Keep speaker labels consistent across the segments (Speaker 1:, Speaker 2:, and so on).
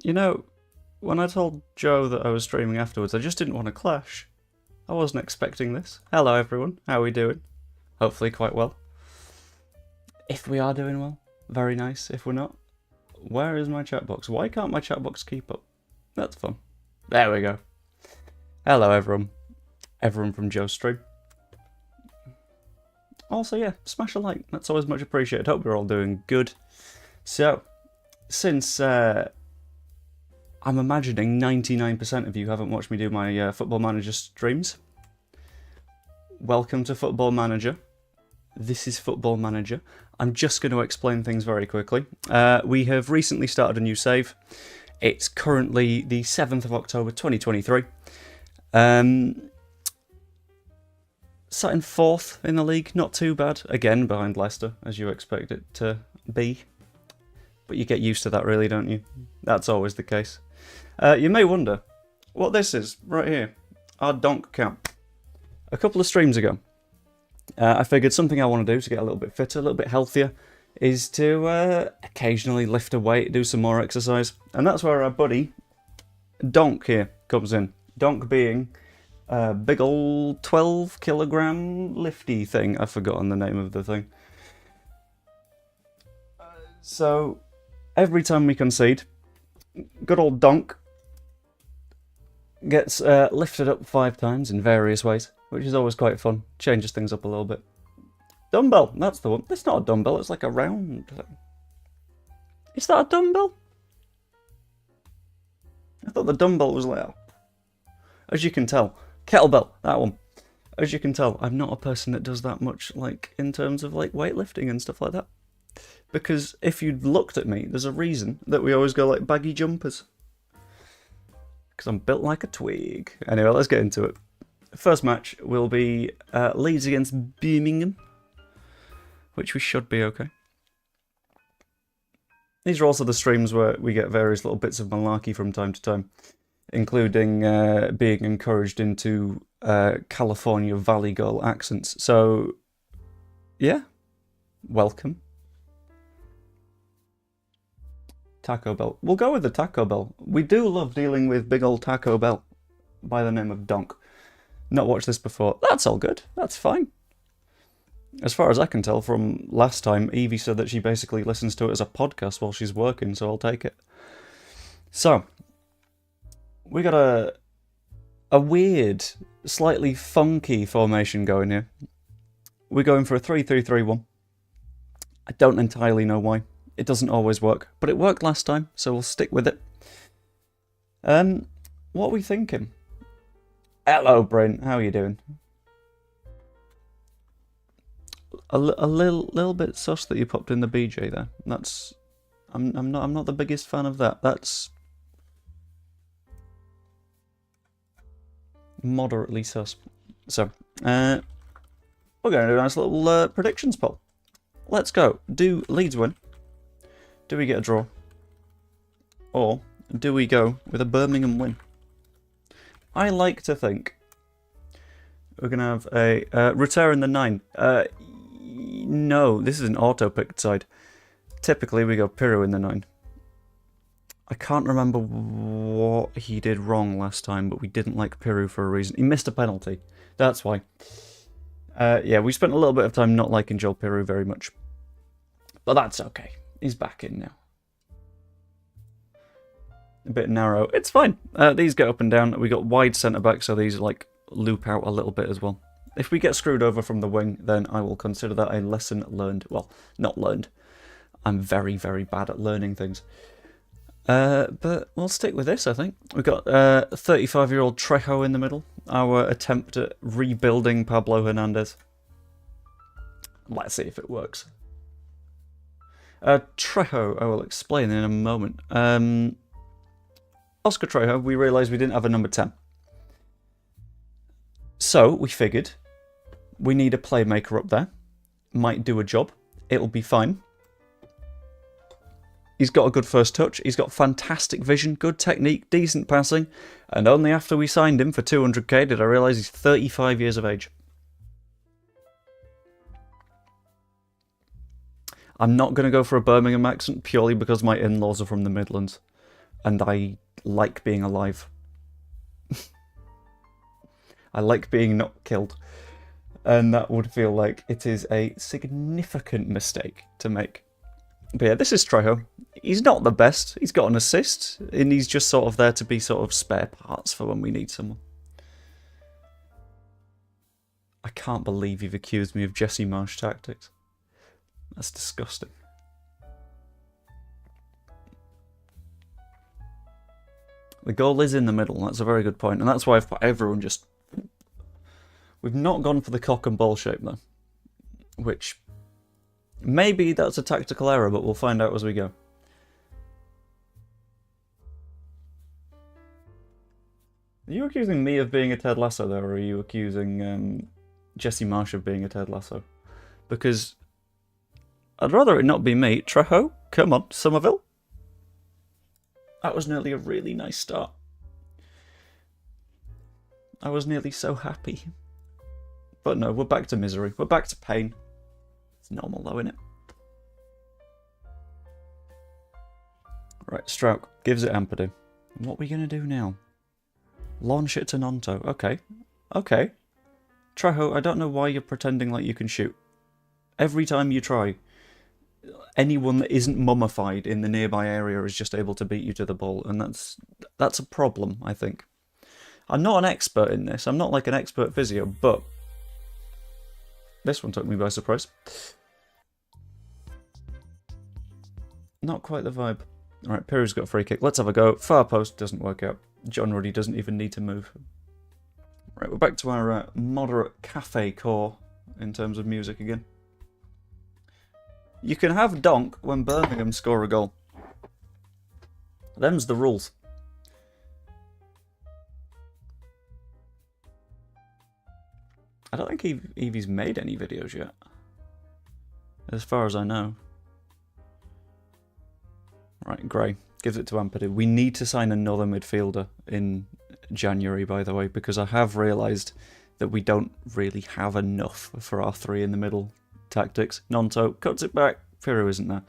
Speaker 1: You know, when I told Joe that I was streaming afterwards, I just didn't want to clash. I wasn't expecting this. Hello everyone, how are we doing? Hopefully quite well. If we are doing well, very nice. If we're not, where is my chat box? Why can't my chat box keep up? That's fun. There we go. Hello everyone. Everyone from Joe's stream. Also, yeah, smash a like. That's always much appreciated. Hope we're all doing good. So, since I'm imagining 99% of you haven't watched me do my Football Manager streams, welcome to Football Manager. This is Football Manager. I'm just going to explain things very quickly. We have recently started a new save. It's currently the 7th of October 2023. Sat in 4th in the league, not too bad. Again, behind Leicester, as you expect it to be. But you get used to that really, don't you? That's always the case. You may wonder what this is, right here. Our DONK camp. A couple of streams ago, I figured something I want to do to get a little bit fitter, a little bit healthier, is to occasionally lift a weight, do some more exercise. And that's where our buddy, DONK here, comes in. DONK being a big old 12 kilogram lifty thing. I've forgotten the name of the thing. So, every time we concede, good old DONK gets lifted up 5 times in various ways, which is always quite fun. Changes things up a little bit. Dumbbell, that's the one. It's not a dumbbell, it's like a round thing. Is that a dumbbell? I thought the dumbbell was like... As you can tell. Kettlebell, that one. As you can tell, I'm not a person that does that much, like, in terms of, like, weightlifting and stuff like that. Because if you'd looked at me, there's a reason that we always go, like, baggy jumpers. Because I'm built like a twig. Anyway, let's get into it. First match will be Leeds against Birmingham, which we should be okay. These are also the streams where we get various little bits of malarkey from time to time, including being encouraged into California Valley Girl accents. So, yeah, welcome. Taco Bell. We'll go with the Taco Bell. We do love dealing with big old Taco Bell by the name of DONK. Not watched this before. That's all good. That's fine. As far as I can tell from last time, Evie said that she basically listens to it as a podcast while she's working, so I'll take it. So, we got a weird, slightly funky formation going here. We're going for a 3-3-3-1. I don't entirely know why. It doesn't always work, but it worked last time, so we'll stick with it. What are we thinking? Hello, Brent. How are you doing? A little bit sus that you popped in the BJ there. That's I'm not the biggest fan of that. That's moderately sus. So, we're going to do a nice little predictions poll. Let's go. Do Leeds win? Do we get a draw? Or do we go with a Birmingham win? I like to think we're going to have a Rutter in the 9. No, this is an auto-picked side. Typically we go Piru in the 9. I can't remember what he did wrong last time, but we didn't like Piru for a reason. He missed a penalty. That's why. Yeah, we spent a little bit of time not liking Joel Piru very much. But that's okay. He's back in now. A bit narrow. It's fine. These get up and down. We got wide centre-back, so these like loop out a little bit as well. If we get screwed over from the wing, then I will consider that a lesson learned. Well, not learned. I'm very, very bad at learning things. But we'll stick with this, I think. We've got 35-year-old Trejo in the middle. Our attempt at rebuilding Pablo Hernandez. Let's see if it works. Trejo, I will explain in a moment. Oscar Trejo, we realised we didn't have a number 10. So, we figured we need a playmaker up there. Might do a job. It'll be fine. He's got a good first touch. He's got fantastic vision, good technique, decent passing. And only after we signed him for 200k did I realise he's 35 years of age. I'm not going to go for a Birmingham accent purely because my in-laws are from the Midlands. and I like being alive. I like being not killed. And that would feel like it is a significant mistake to make. But yeah, this is Trejo. He's not the best. He's got an assist, and he's just sort of there to be sort of spare parts for when we need someone. I can't believe you've accused me of Jesse Marsh tactics. That's disgusting. The goal is in the middle. That's a very good point, and that's why I've put everyone just... We've not gone for the cock and ball shape, though. Which... Maybe that's a tactical error, but we'll find out as we go. Are you accusing me of being a Ted Lasso, though, or are you accusing Jesse Marsh of being a Ted Lasso? Because I'd rather it not be me. Trejo, come on, Somerville. That was nearly a really nice start. I was nearly so happy. But no, we're back to misery. We're back to pain. It's normal though, innit? Right, Strouk gives it Ampadu. What are we going to do now? Launch it to Nonto. Okay. Okay. Trejo, I don't know why you're pretending like you can shoot. Every time you try, anyone that isn't mummified in the nearby area is just able to beat you to the ball, and that's a problem, I think. I'm not an expert in this. I'm not like an expert physio, but this one took me by surprise. Not quite the vibe. Alright, Piru's got a free kick. Let's have a go. Far post doesn't work out. John Ruddy doesn't even need to move. Right, we're back to our moderate cafe core in terms of music again. You can have DONK when Birmingham score a goal. Them's the rules. I don't think Evie's made any videos yet, as far as I know. Right, Gray gives it to Ampadu. We need to sign another midfielder in January, by the way, because I have realised that we don't really have enough for our three in the middle tactics. Nonto cuts it back. Piru isn't there.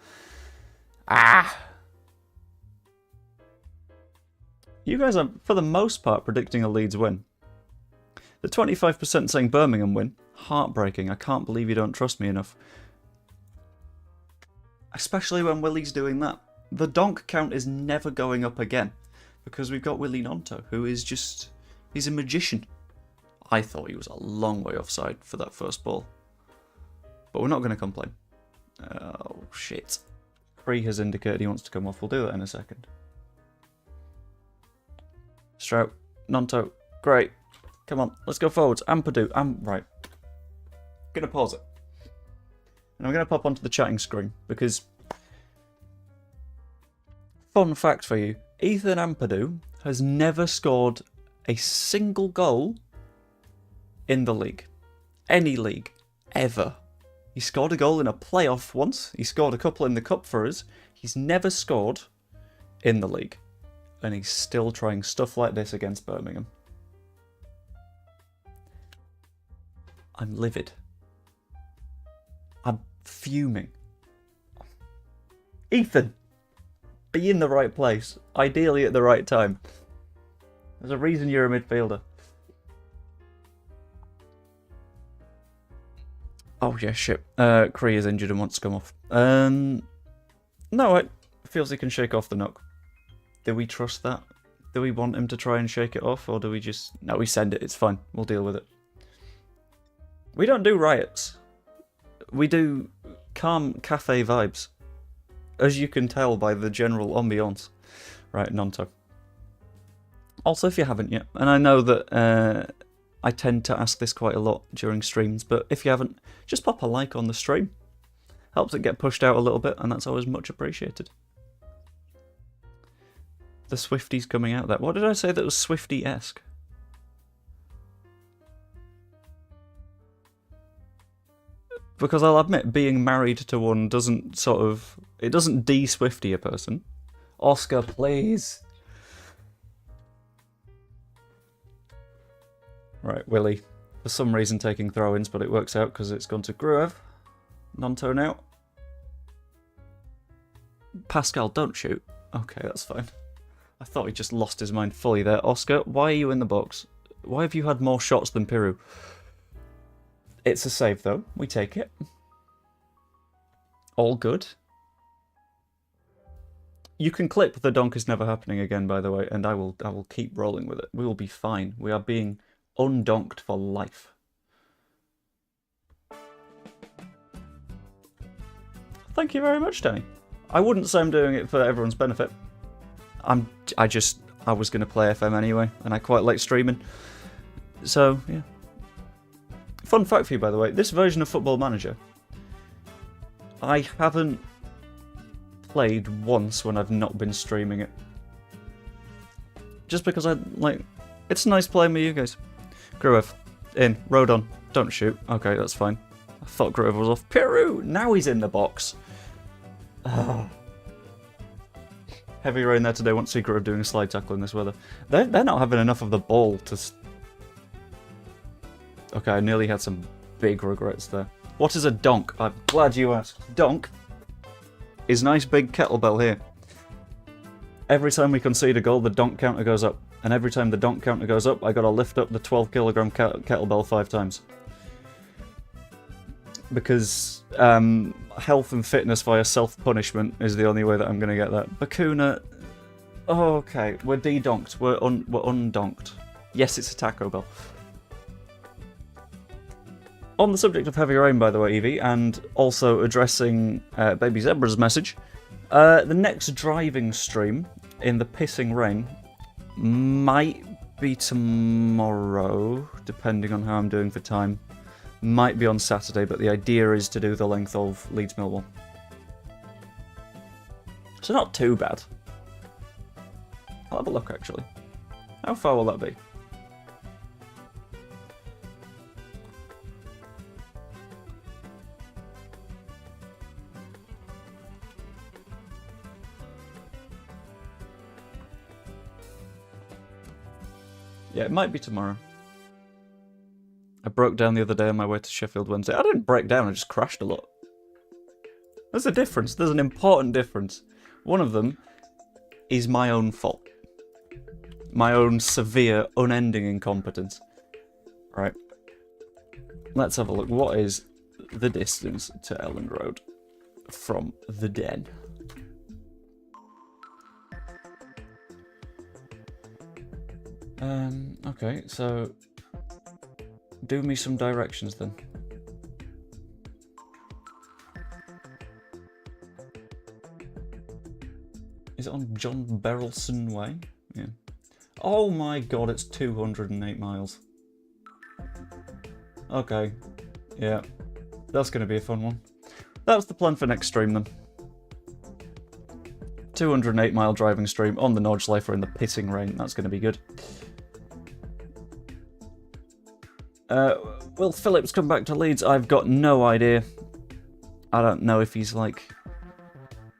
Speaker 1: Ah! You guys are, for the most part, predicting a Leeds win. The 25% saying Birmingham win. Heartbreaking. I can't believe you don't trust me enough. Especially when Willie's doing that. The DONK count is never going up again. Because we've got Willie Nonto, who is just... He's a magician. I thought he was a long way offside for that first ball. But we're not going to complain. Oh, shit. Cree has indicated he wants to come off. We'll do that in a second. Strout. Nonto. Great. Come on, let's go forwards. Ampadu. Right. Gonna pause it. And I'm gonna pop onto the chatting screen because... Fun fact for you. Ethan Ampadu has never scored a single goal in the league. Any league. Ever. He scored a goal in a playoff once. He scored a couple in the cup for us. He's never scored in the league. And he's still trying stuff like this against Birmingham. I'm livid. I'm fuming. Ethan! Be in the right place. Ideally at the right time. There's a reason you're a midfielder. Oh yeah, shit. Cree is injured and wants to come off. No, it feels he can shake off the knock. Do we trust that? Do we want him to try and shake it off, or do we just... No, we send it. It's fine. We'll deal with it. We don't do riots. We do calm cafe vibes. As you can tell by the general ambiance. Right, Nonto. Also, if you haven't yet, and I know that I tend to ask this quite a lot during streams, but if you haven't, just pop a like on the stream. Helps it get pushed out a little bit, and that's always much appreciated. The Swifties coming out there. What did I say that was Swiftie-esque? Because I'll admit, being married to one doesn't sort of... It doesn't de-Swiftie a person. Oscar, please. Right, Willie. For some reason taking throw-ins, but it works out because it's gone to Gruev. Nonto now. Pascal, don't shoot. Okay, that's fine. I thought he just lost his mind fully there. Oscar, why are you in the box? Why have you had more shots than Piru? It's a save, though. We take it. All good. You can clip the donk is never happening again, by the way, and I will keep rolling with it. We will be fine. We are being undonked for life. Thank you very much, Danny. I wouldn't say I'm doing it for everyone's benefit. I was going to play FM anyway, and I quite like streaming. So, yeah. Fun fact for you, by the way, this version of Football Manager, I haven't played once when I've not been streaming it. Just because it's nice playing with you guys. Gruev, in. Rodon, don't shoot. Okay, that's fine. I thought Gruev was off. Peru! Now he's in the box. Heavy rain there today. Want to see Gruev doing a slide tackle in this weather. They're not having enough of the ball to... Okay, I nearly had some big regrets there. What is a donk? I'm glad you asked. Donk is nice big kettlebell here. Every time we concede a goal, the donk counter goes up. And every time the donk counter goes up, I gotta lift up the 12 kilogram kettlebell 5 times. Because health and fitness via self-punishment is the only way that I'm gonna get that. Bakuna... Oh, okay, we're de-donked. We're undonked. Yes, it's a Taco Bell. On the subject of heavy rain, by the way, Evie, and also addressing Baby Zebra's message, the next driving stream in the pissing rain might be tomorrow, depending on how I'm doing for time. Might be on Saturday, but the idea is to do the length of Leeds Millwall. So not too bad. I'll have a look, actually. How far will that be? Yeah, it might be tomorrow. I broke down the other day on my way to Sheffield Wednesday. I didn't break down, I just crashed a lot. There's a difference. There's an important difference. One of them is my own fault. My own severe, unending incompetence. Right. Let's have a look. What is the distance to Elland Road from the Den? Okay, so do me some directions then. Is it on John Berylson Way? Yeah. Oh my god, it's 208 miles. Okay. Yeah. That's going to be a fun one. That's the plan for next stream then. 208 mile driving stream on the Nordschleifer in the pissing rain. That's going to be good. Will Phillips come back to Leeds? I've got no idea. I don't know if he's like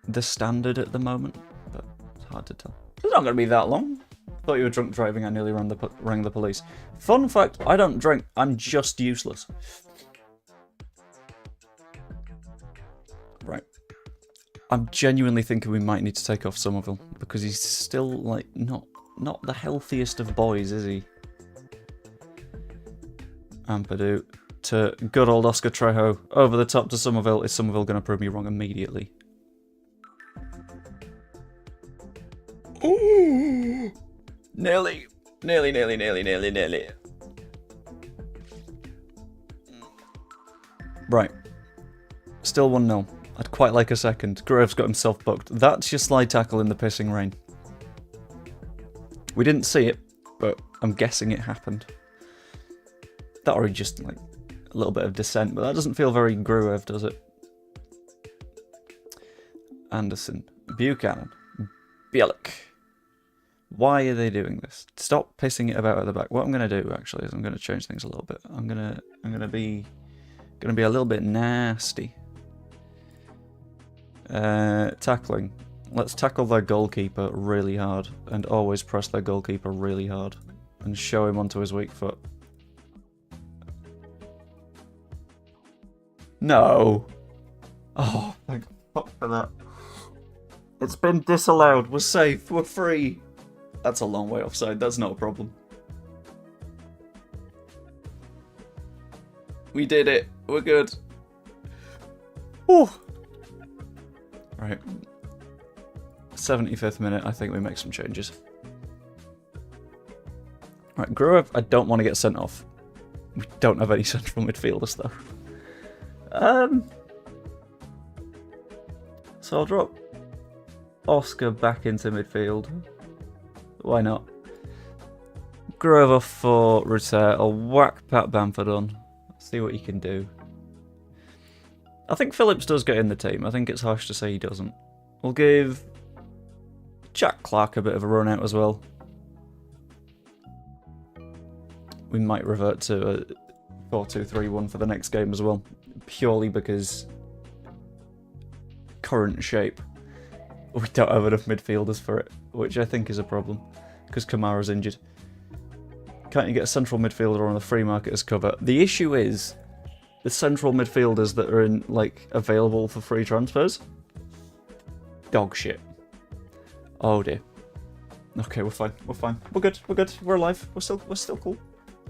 Speaker 1: the standard at the moment, but it's hard to tell. It's not going to be that long. Thought you were drunk driving. I nearly rang the police. Fun fact, I don't drink. I'm just useless. Right. I'm genuinely thinking we might need to take off Somerville because he's still like not the healthiest of boys, is he? Ampadu to good old Oscar Trejo over the top to Somerville. Is Somerville going to prove me wrong immediately? Ooh! Nearly. Right. Still 1-0. I'd quite like a second. Graves got himself booked. That's your slide tackle in the pissing rain. We didn't see it, but I'm guessing it happened. That or just like a little bit of descent, but that doesn't feel very Gruev, does it? Anderson. Buchanan. Bielik. Why are they doing this? Stop pissing it about at the back. What I'm gonna do actually is I'm gonna change things a little bit. I'm gonna be a little bit nasty. Tackling. Let's tackle their goalkeeper really hard and always press their goalkeeper really hard and show him onto his weak foot. No. Oh, thank fuck for that. It's been disallowed. We're safe. We're free. That's a long way offside. That's not a problem. We did it. We're good. Whew. Right. 75th minute. I think we make some changes. Right, Gruev, I don't want to get sent off. We don't have any central midfielders, though. So I'll drop Oscar back into midfield. Why not? Gruev off for Rutter. I'll whack Pat Bamford on. See what he can do. I think Phillips does get in the team. I think it's harsh to say he doesn't. We'll give Jack Clark a bit of a run out as well. We might revert to a 4-2-3-1 for the next game as well. Purely because current shape, we don't have enough midfielders for it, which I think is a problem, because Kamara's injured. Can't you get a central midfielder on the free market as cover? The issue is the central midfielders that are in available for free transfers. Dog shit. Oh dear. Okay, we're fine. We're fine. We're good. We're good. We're alive. We're still cool.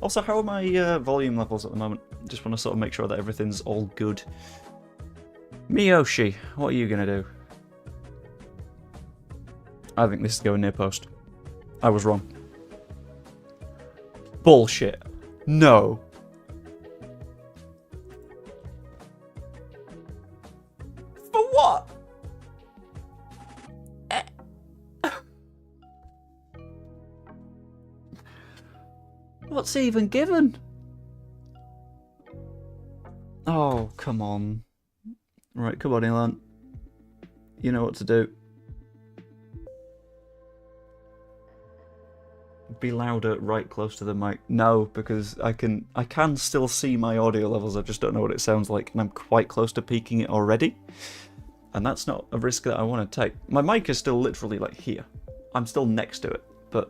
Speaker 1: Also, how are my volume levels at the moment? Just want to sort of make sure that everything's all good. Miyoshi, what are you gonna do? I think this is going near post. I was wrong. Bullshit. No. For what? What's he even given? Oh, come on. Right, come on, Ilan. You know what to do. Be louder, right close to the mic. No, because I can still see my audio levels. I just don't know what it sounds like, and I'm quite close to peaking it already. And that's not a risk that I want to take. My mic is still literally here. I'm still next to it, but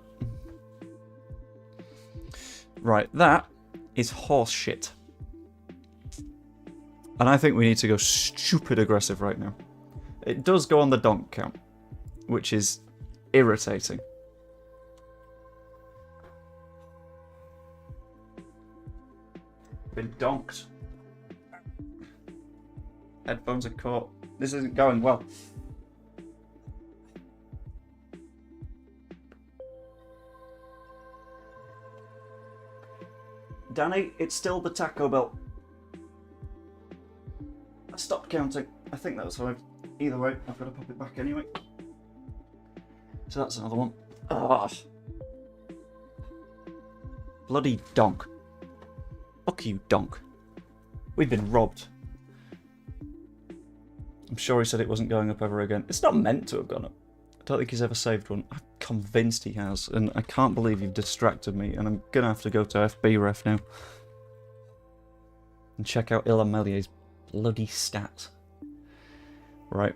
Speaker 1: right, that is horse shit. And I think we need to go stupid aggressive right now. It does go on the donk count, which is irritating. Been donked. Headphones are caught. This isn't going well. Danny, it's still the Taco Bell. I stopped counting. I think that was fine. Either way, I've got to pop it back anyway. So that's another one. Ah. Bloody donk. Fuck you, donk. We've been robbed. I'm sure he said it wasn't going up ever again. It's not meant to have gone up. I don't think he's ever saved one. I'm convinced he has, and I can't believe you've distracted me, and I'm gonna have to go to FB ref now and check out Ilham Melier's bloody stats. Right.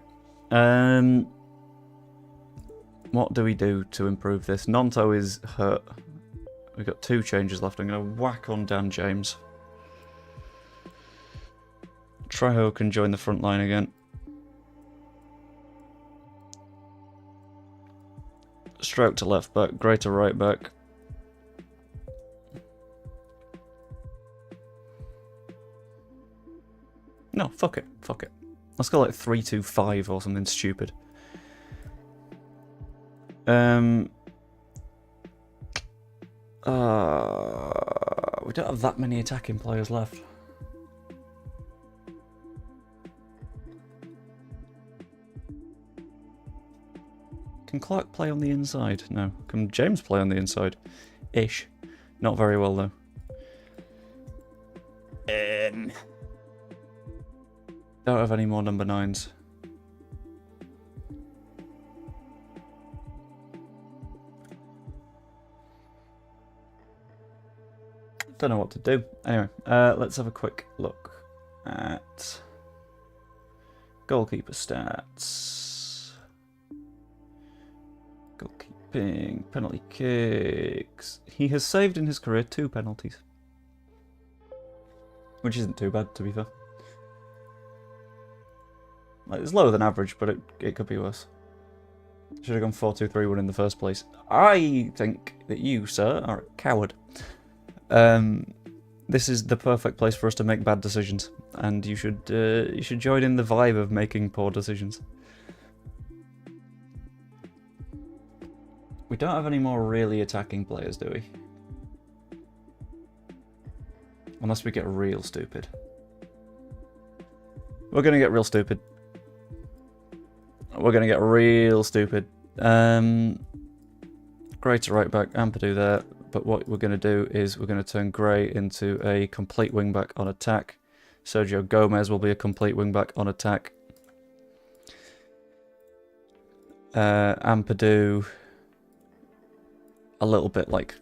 Speaker 1: What do we do to improve this? Nonto is hurt. We've got 2 changes left. I'm going to whack on Dan James. Trejo can join the front line again. Stroke to left back, Gray to right back. No, fuck it. Fuck it. Let's go 3-2-5 or something stupid. We don't have that many attacking players left. Can Clark play on the inside? No. Can James play on the inside? Ish. Not very well, though. Don't have any more number 9s. Don't know what to do. Anyway, let's have a quick look at goalkeeper stats. Goalkeeping, penalty kicks. He has saved in his career 2 penalties, which isn't too bad, to be fair. It's lower than average, but it could be worse. Should have gone 4-2-3-1 in the first place. I think that you, sir, are a coward. This is the perfect place for us to make bad decisions, and you should join in the vibe of making poor decisions. We don't have any more really attacking players, do we? Unless we get real stupid. We're gonna get real stupid. We're gonna get real stupid. Gray to right back, Ampadu there. But what we're going to do is we're going to turn Gray into a complete wing-back on attack. Sergio Gomez will be a complete wing-back on attack. Ampadu, a little bit like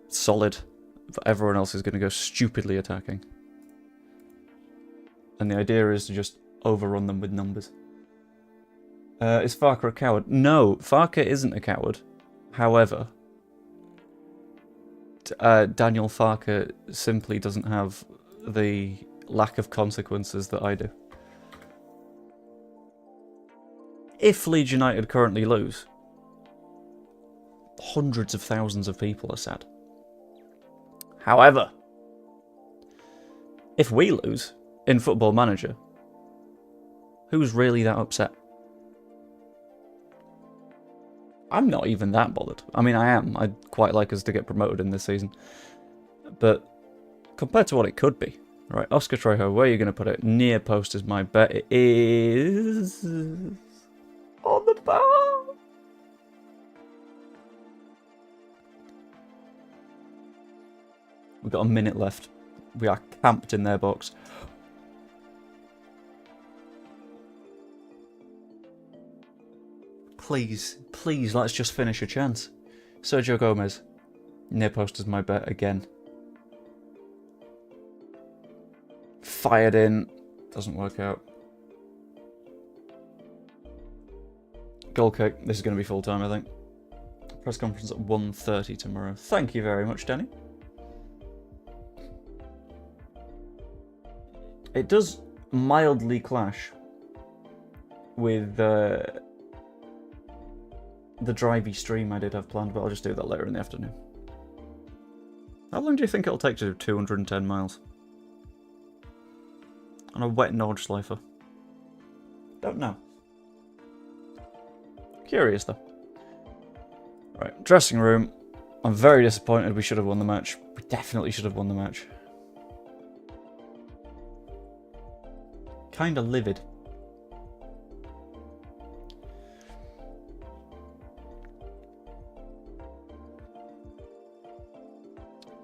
Speaker 1: solid, but everyone else is going to go stupidly attacking. And the idea is to just overrun them with numbers. Is Farke a coward? No, Farke isn't a coward. However, Daniel Farke simply doesn't have the lack of consequences that I do. If Leeds United currently lose, hundreds of thousands of people are sad. However, if we lose in Football Manager, who's really that upset? I'm not even that bothered. I mean, I am. I'd quite like us to get promoted in this season. But compared to what it could be, right? Oscar Trejo, where are you going to put it? Near post is my bet. It is on the bar. We've got a minute left. We are camped in their box. Please, please, let's just finish a chance. Sergio Gomez. Near post is my bet again. Fired in. Doesn't work out. Goal kick. This is going to be full time, I think. Press conference at 1:30 tomorrow. Thank you very much, Danny. It does mildly clash with the drivey stream I did have planned, but I'll just do that later in the afternoon. How long do you think it'll take to do 210 miles? On a wet Nordschleifer? Don't know. Curious though. Right, dressing room. I'm very disappointed we should have won the match. We definitely should have won the match. Kinda livid.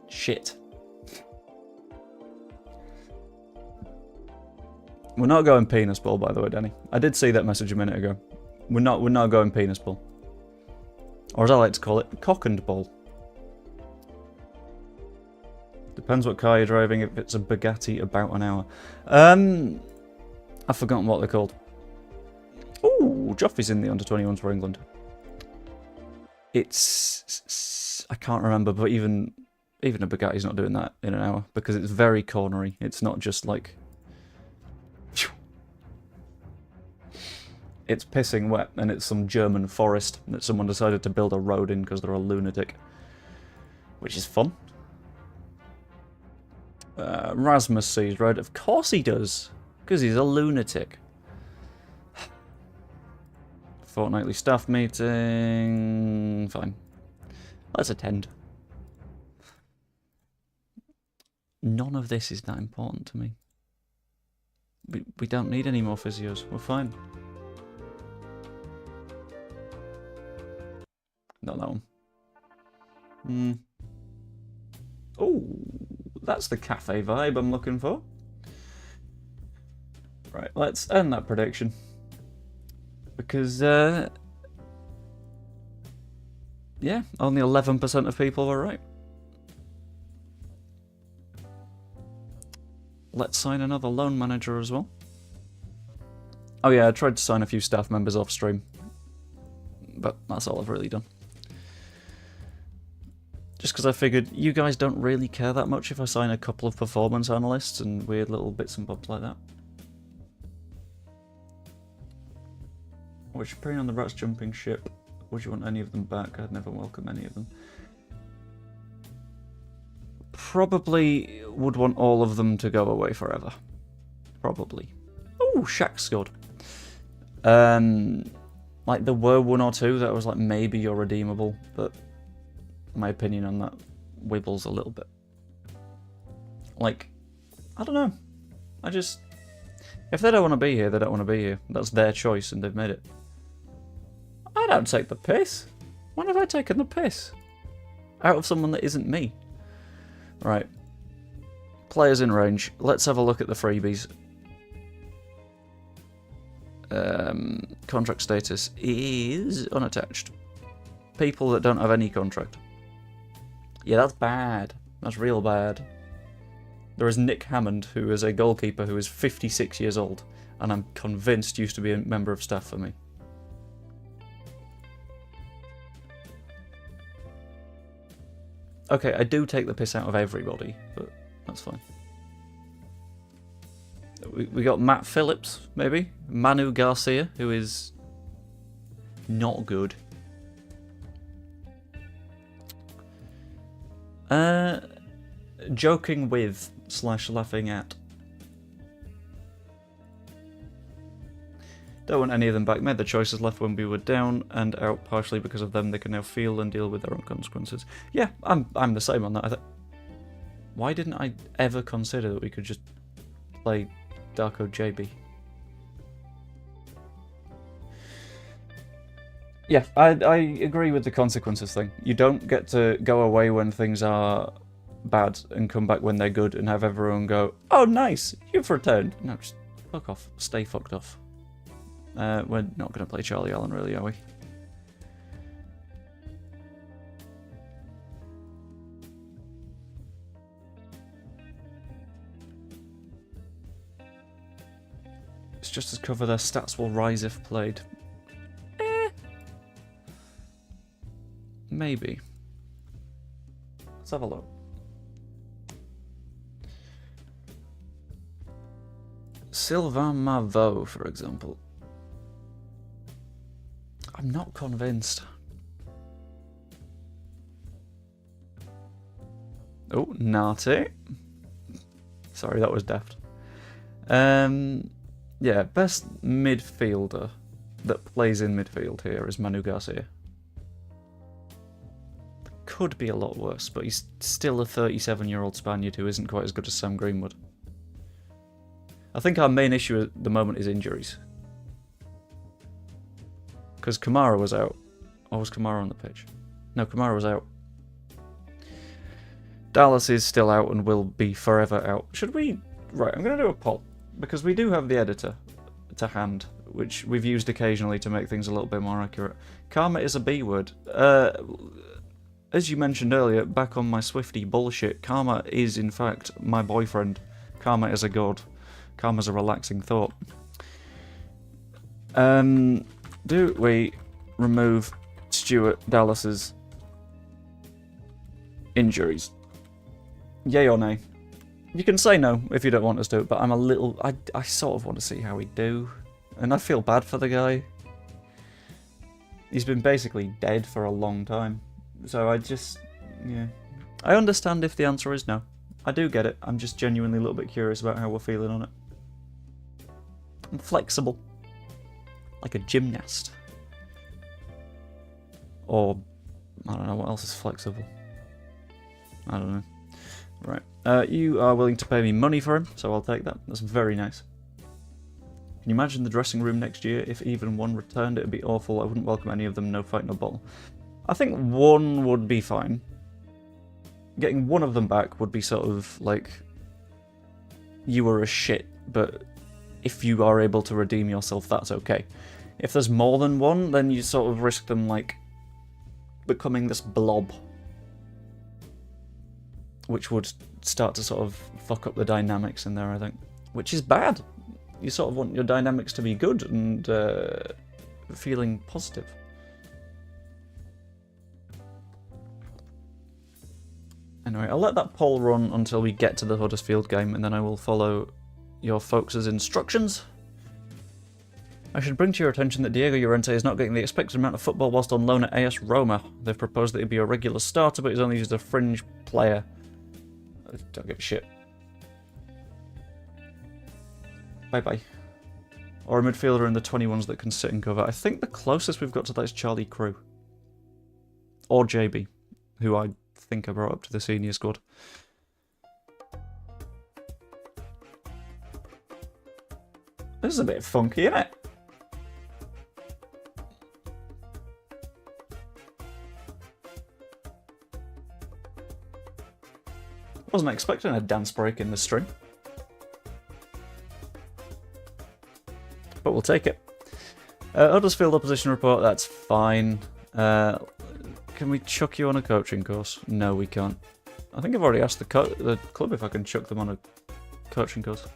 Speaker 1: Shit. We're not going penis ball, by the way, Danny. I did see that message a minute ago. We're not going penis ball. Or as I like to call it, cock and ball. Depends what car you're driving. If it's a Bugatti, about an hour. I've forgotten what they're called. Ooh, Joffrey's in the under-21s for England. It's... I can't remember, but even a Bugatti's not doing that in an hour, because it's very cornery. It's not just like... It's pissing wet, and it's some German forest that someone decided to build a road in because they're a lunatic. Which is fun. Rasmus sees red. Of course he does, because he's a lunatic. Fortnightly staff meeting... Fine. Let's attend. None of this is that important to me. We don't need any more physios. We're fine. Not that one. Oh, that's the cafe vibe I'm looking for. Right, let's end that prediction. Because, yeah, only 11% of people were right. Let's sign another loan manager as well. Oh yeah, I tried to sign a few staff members off stream. But that's all I've really done. Just because I figured you guys don't really care that much if I sign a couple of performance analysts and weird little bits and bobs like that. Which, preying on the rats jumping ship, Would you want any of them back? I'd never welcome any of them. Probably would want all of them to go away forever. Probably. Oh, Shaq scored. Like, there were one or two that was like, maybe you're redeemable, but my opinion on that wibbles a little bit. Like, I don't know. I just... If they don't want to be here, they don't want to be here. That's their choice, and they've made it. I don't take the piss. When have I taken the piss? Out of someone that isn't me. Right. Players in range. Let's have a look at the freebies. Contract status is unattached. People that don't have any contract. Yeah, that's bad. That's real bad. There is Nick Hammond, who is a goalkeeper who is 56 years old, and I'm convinced used to be a member of staff for me. Okay, I do take the piss out of everybody, but that's fine. We got Matt Phillips, maybe? Manu Garcia, who is not good. Joking with / laughing at. Don't want any of them back. Made the choices left when we were down and out partially because of them. They can now feel and deal with their own consequences. Yeah, I'm the same on that. Why didn't I ever consider that we could just play Darko JB? Yeah, I agree with the consequences thing. You don't get to go away when things are bad and come back when they're good and have everyone go, oh nice, you've returned. No, just fuck off. Stay fucked off. We're not going to play Charlie Allen, really, are we? It's just as cover, their stats will rise if played. Maybe. Let's have a look. Sylvain Mavo, for example. I'm not convinced. Oh, Nate. Sorry, that was daft. Yeah, best midfielder that plays in midfield here is Manu Garcia. Could be a lot worse, but he's still a 37-year-old Spaniard who isn't quite as good as Sam Greenwood. I think our main issue at the moment is injuries. Because Kamara was out. Or was Kamara on the pitch? No, Kamara was out. Dallas is still out and will be forever out. Should we... Right, I'm going to do a poll. Because we do have the editor to hand, which we've used occasionally to make things a little bit more accurate. Karma is a B word. As you mentioned earlier, back on my Swiftie bullshit, Karma is in fact my boyfriend. Karma is a god. Karma's a relaxing thought. Do we remove Stuart Dallas's injuries? Yay or nay? You can say no if you don't want us to, but I'm a little... I sort of want to see how we do. And I feel bad for the guy. He's been basically dead for a long time. So I just... yeah. I understand if the answer is no. I do get it. I'm just genuinely a little bit curious about how we're feeling on it. I'm flexible. Like a gymnast. Or... I don't know what else is flexible. I don't know. Right. You are willing to pay me money for him, so I'll take that. That's very nice. Can you imagine the dressing room next year? If even one returned, it would be awful. I wouldn't welcome any of them. No fight, no bottle. I think one would be fine. Getting one of them back would be sort of like... you were a shit, but if you are able to redeem yourself, that's okay. If there's more than one, then you sort of risk them, like, becoming this blob. Which would start to sort of fuck up the dynamics in there, I think. Which is bad. You sort of want your dynamics to be good and feeling positive. Anyway, I'll let that poll run until we get to the Huddersfield game, and then I will follow your folks' instructions. I should bring to your attention that Diego Llorente is not getting the expected amount of football whilst on loan at AS Roma. They've proposed that he'd be a regular starter, but he's only used as a fringe player. I don't give a shit. Bye-bye. Or a midfielder in the 21s that can sit and cover. I think the closest we've got to that is Charlie Crew. Or JB, who I think I brought up to the senior squad. This is a bit funky, isn't it? Wasn't expecting a dance break in the stream. But we'll take it. Huddersfield opposition report, that's fine. Can we chuck you on a coaching course? No, we can't. I think I've already asked the club if I can chuck them on a coaching course.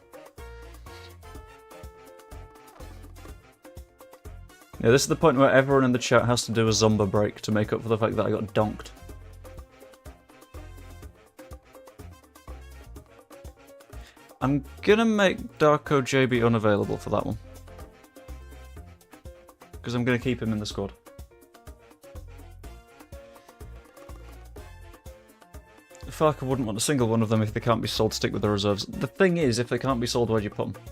Speaker 1: Yeah, this is the point where everyone in the chat has to do a Zumba break to make up for the fact that I got donked. I'm gonna make Darko JB unavailable for that one. Because I'm gonna keep him in the squad. Farker wouldn't want a single one of them if they can't be sold, stick with the reserves. The thing is, if they can't be sold, where'd you put them?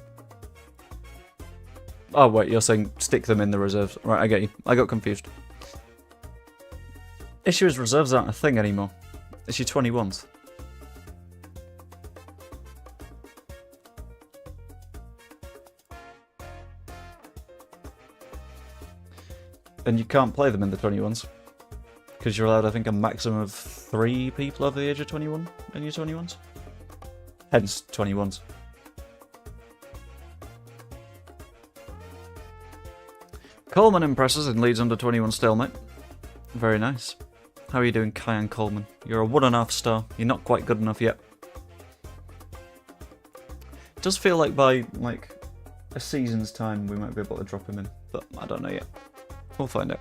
Speaker 1: Oh wait, you're saying stick them in the reserves. Right, I get you. I got confused. Issue is reserves aren't a thing anymore. It's your 21s. And you can't play them in the 21s. Because you're allowed, I think, a maximum of 3 people over the age of 21 in your 21s. Hence, 21s. Coleman impresses in Leeds under 21 stalemate. Very nice. How are you doing, Kyan Coleman? You're a 1.5 star. You're not quite good enough yet. It does feel like by, a season's time we might be able to drop him in. But I don't know yet. We'll find out.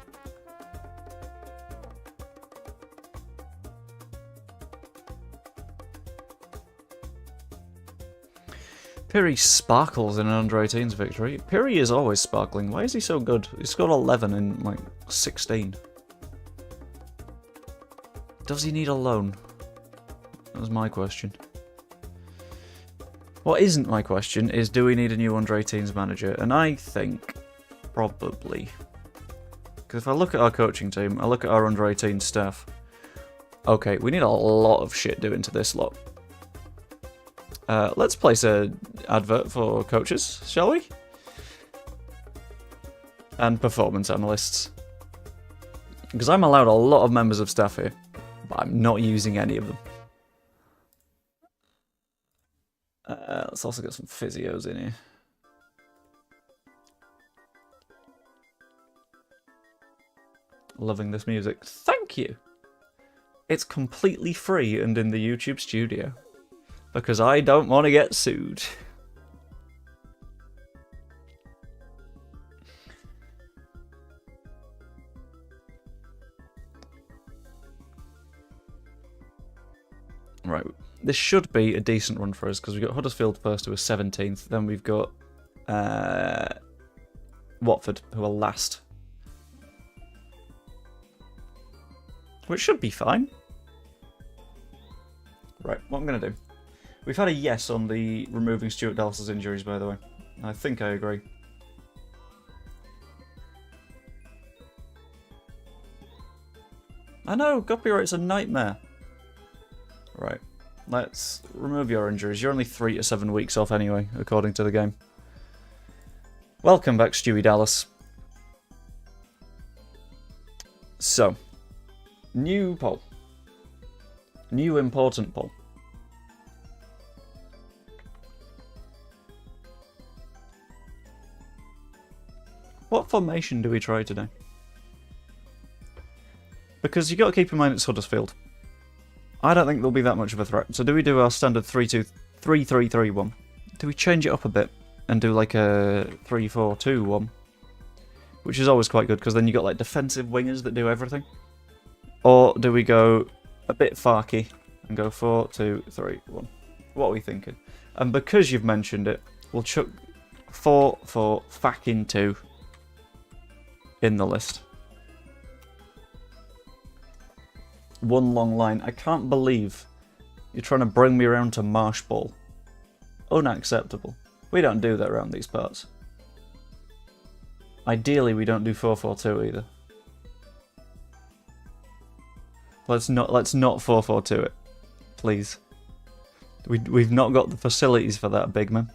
Speaker 1: Piri sparkles in an under-18s victory. Piri is always sparkling. Why is he so good? He scored 11 in, 16. Does he need a loan? That was my question. What isn't my question is, do we need a new under-18s manager? And I think, probably. Because if I look at our coaching team, I look at our under-18 staff. Okay, we need a lot of shit doing to this lot. Let's place an advert for coaches, shall we? And performance analysts. Because I'm allowed a lot of members of staff here, but I'm not using any of them. Let's also get some physios in here. Loving this music. Thank you! It's completely free and in the YouTube studio. Because I don't want to get sued. Right, this should be a decent run for us, because we've got Huddersfield first, who are 17th. Then we've got Watford, who are last. Which should be fine. Right, what I'm going to do. We've had a yes on the removing Stuart Dallas's injuries, by the way. I think I agree. I know, copyright's a nightmare. Right, let's remove your injuries. You're only 3 to 7 weeks off anyway, according to the game. Welcome back, Stewie Dallas. So, new poll. New important poll. What formation do we try today? Because you got to keep in mind it's Huddersfield. I don't think there'll be that much of a threat. So do we do our standard 3-2-3-3-3-1? Do we change it up a bit and do like a 3-4-2-1? Which is always quite good because then you got like defensive wingers that do everything. Or do we go a bit farky and go 4-2-3-1? What are we thinking? And because you've mentioned it, we'll chuck 4-4-2. in the list. One long line. I can't believe you're trying to bring me around to marsh ball. Unacceptable. We don't do that around these parts. Ideally, we don't do 4-4-2 either. Let's not 4-4-2 it, please. We've not got the facilities for that, big man.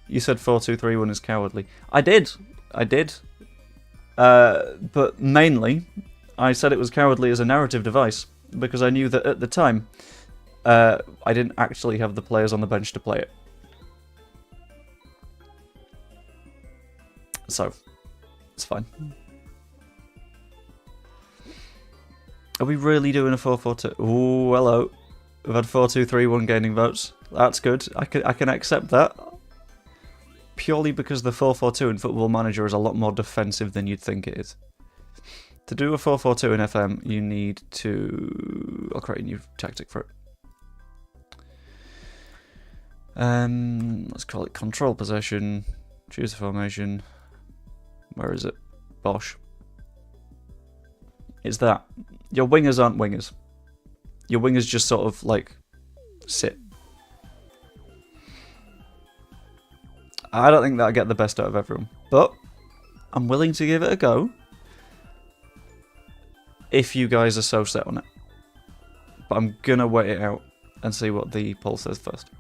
Speaker 1: You said 4-2-3-1 is cowardly. I did. But mainly, I said it was cowardly as a narrative device because I knew that at the time, I didn't actually have the players on the bench to play it. So, it's fine. Are we really doing a 4-4-2? Ooh, hello. We've had 4-2-3-1 gaining votes. That's good. I can accept that. Purely because the 4-4-2 in Football Manager is a lot more defensive than you'd think it is. To do a 4-4-2 in FM, you need to... I'll create a new tactic for it. Let's call it control possession. Choose a formation. Where is it? Bosh. It's that. Your wingers aren't wingers. Your wingers just sort of, like, sit. I don't think that'll get the best out of everyone. But I'm willing to give it a go if you guys are so set on it. But I'm gonna wait it out and see what the poll says first.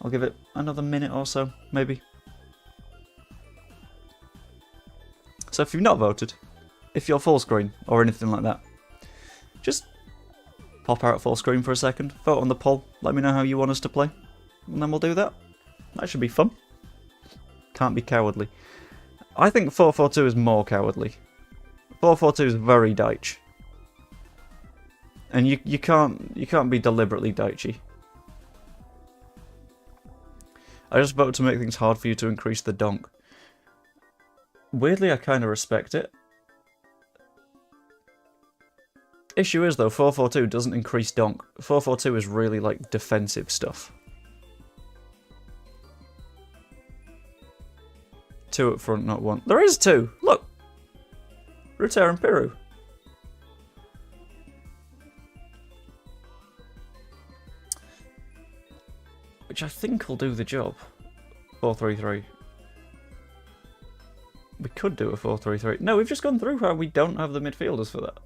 Speaker 1: I'll give it another minute or so, maybe. So if you've not voted, if you're full screen or anything like that, just pop out full screen for a second, vote on the poll, let me know how you want us to play, and then we'll do that. That should be fun. Can't be cowardly. I think 4-4-2 is more cowardly. 4-4-2 is very Dyche. And you can't be deliberately Dyche. I just voted to make things hard for you to increase the donk. Weirdly, I kind of respect it. Issue is, though, 4-4-2 doesn't increase donk. 4-4-2 is really, like, defensive stuff. 2 up front, not 1. There is 2! Look! Ruter and Piru. Which I think will do the job. 4-3-3. We could do a 4-3-3. No, we've just gone through how we don't have the midfielders for that.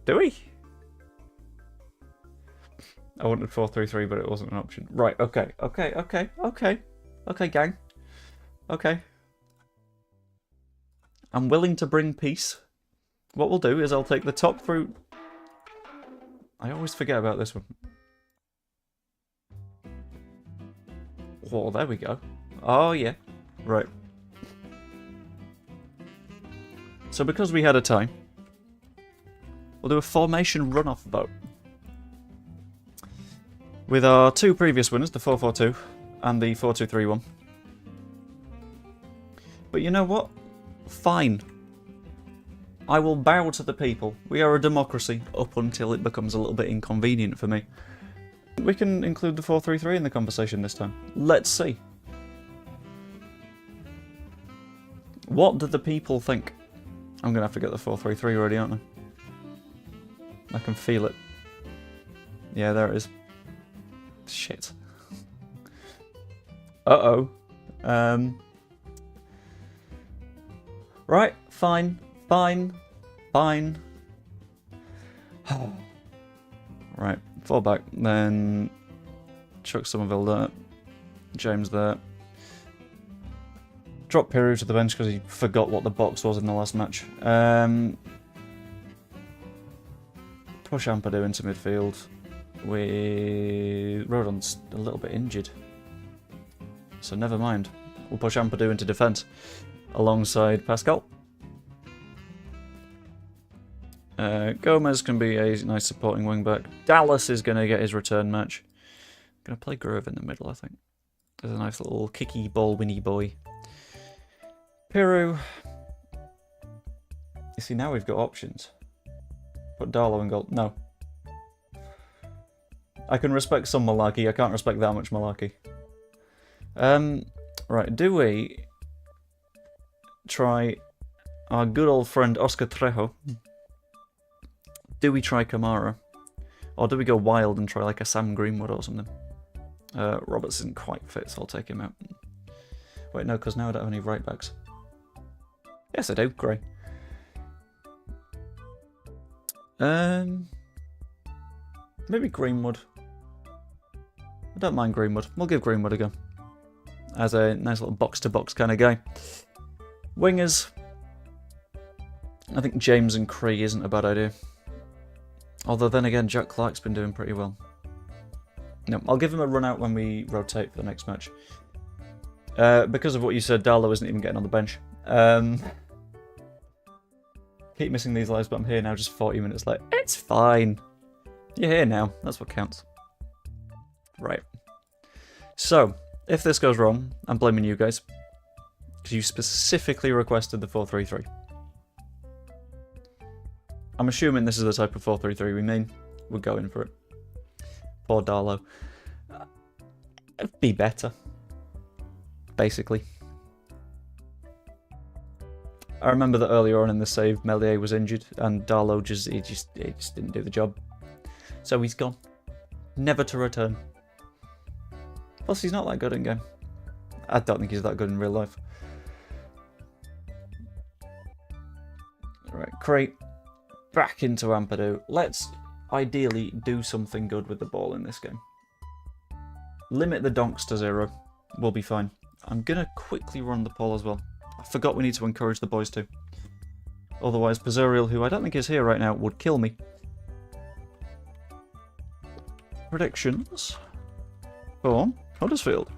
Speaker 1: Do we? I wanted 4-3-3, but it wasn't an option. Right, okay. Okay, gang. Okay. I'm willing to bring peace. What we'll do is I'll take the top through... I always forget about this one. Oh, there we go. Oh, yeah. Right. So because we had a tie, we'll do a formation runoff vote. With our 2 previous winners, the 4-4-2 and the 4-2-3-1. But you know what? Fine. I will bow to the people. We are a democracy up until it becomes a little bit inconvenient for me. We can include the 4-3-3 in the conversation this time. Let's see. What do the people think? I'm going to have to get the 4-3-3 ready, aren't I? I can feel it. Yeah, there it is. Shit. Uh-oh. Right, fine. Right, fall back, then chuck Somerville there. James there. Drop Piru to the bench because he forgot what the box was in the last match. Push Ampadu into midfield. Rodon's a little bit injured. So never mind. We'll push Ampadu into defence alongside Pascal. Gomez can be a nice supporting wing back. Dallas is going to get his return match. Going to play Grove in the middle, I think. There's a nice little kicky ball winny boy. Piru. You see, now we've got options. Put Darlow in goal. No. I can respect some malarkey, I can't respect that much malarkey. Right, do we try our good old friend Oscar Trejo? Do we try Kamara? Or do we go wild and try like a Sam Greenwood or something? Roberts isn't quite fit, so I'll take him out. Wait, no, because now I don't have any right backs. Yes, I do. Great. Maybe Greenwood. I don't mind Greenwood. We'll give Greenwood a go. As a nice little box-to-box kind of guy. Wingers. I think James and Cree isn't a bad idea. Although then again, Jack Clark's been doing pretty well. No, I'll give him a run out when we rotate for the next match. Because of what you said, Darlow isn't even getting on the bench. Keep missing these lives, but I'm here now just 40 minutes late. It's fine. You're here now. That's what counts. Right. So, if this goes wrong, I'm blaming you guys. Because you specifically requested the 4-3-3. I'm assuming this is the type of 4-3-3 we mean. We're going for it. Poor Darlow. Be better. Basically. I remember that earlier on in the save, Melier was injured, and Darlow just didn't do the job. So he's gone. Never to return. Plus, he's not that good in game. I don't think he's that good in real life. Right, Crate. Back into Ampadu. Let's ideally do something good with the ball in this game. Limit the donks to 0. We'll be fine. I'm going to quickly run the poll as well. I forgot we need to encourage the boys too. Otherwise, Pazuriel, who I don't think is here right now, would kill me. Predictions for Huddersfield.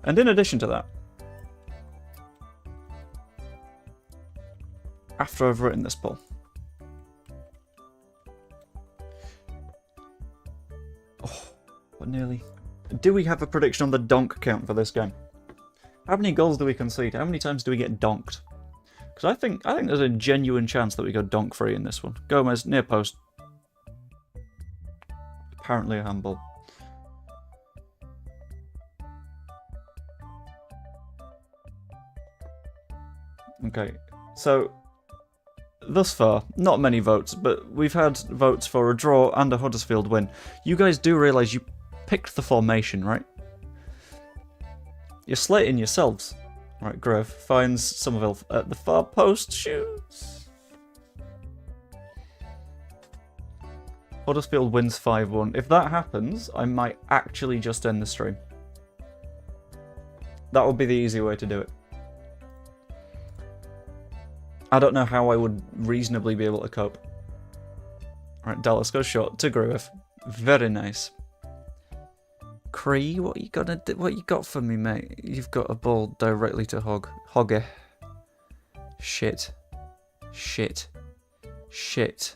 Speaker 1: And in addition to that, after I've written this poll, but nearly. Do we have a prediction on the donk count for this game? How many goals do we concede? How many times do we get donked? Because I think there's a genuine chance that we go donk free in this one. Gomez near post. Apparently a handball. Okay, so thus far, not many votes, but we've had votes for a draw and a Huddersfield win. You guys do realise you picked the formation, right? You're slating yourselves. Right, Grove finds Somerville at the far post, shoots. Huddersfield wins 5-1. If that happens, I might actually just end the stream. That would be the easy way to do it. I don't know how I would reasonably be able to cope. Right, Dallas goes short to Gruev. Very nice. Cree, what you gonna do? What you got for me, mate? You've got a ball directly to Hogger. Shit. Shit. Shit.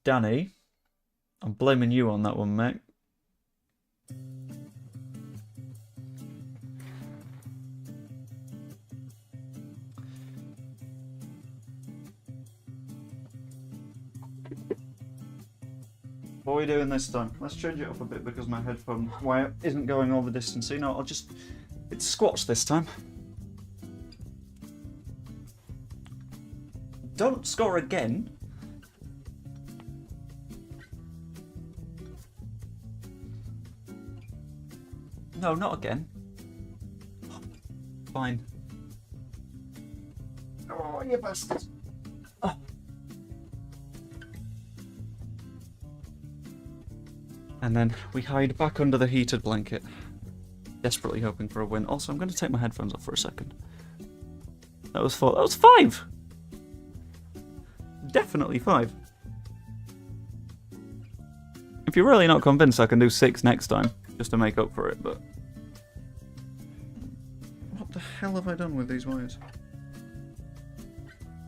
Speaker 1: Danny, I'm blaming you on that one, mate. What are we doing this time? Let's change it up a bit because my headphone wire isn't going all the distance. So, you know, it's squats this time. Don't score again. No, not again. Fine. Oh, you bastard. Oh. And then we hide back under the heated blanket, desperately hoping for a win. Also, I'm going to take my headphones off for a second. That was 4. That was 5! Definitely 5. If you're really not convinced, I can do 6 next time, just to make up for it, but... What the hell have I done with these wires?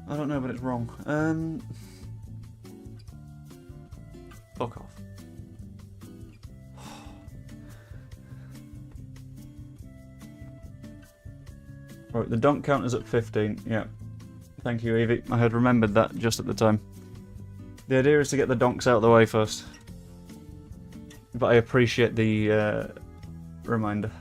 Speaker 1: I don't know, but it's wrong. Fuck off. Right, the donk count is at 15. Yeah. Thank you, Evie. I had remembered that just at the time. The idea is to get the donks out of the way first. But I appreciate the reminder.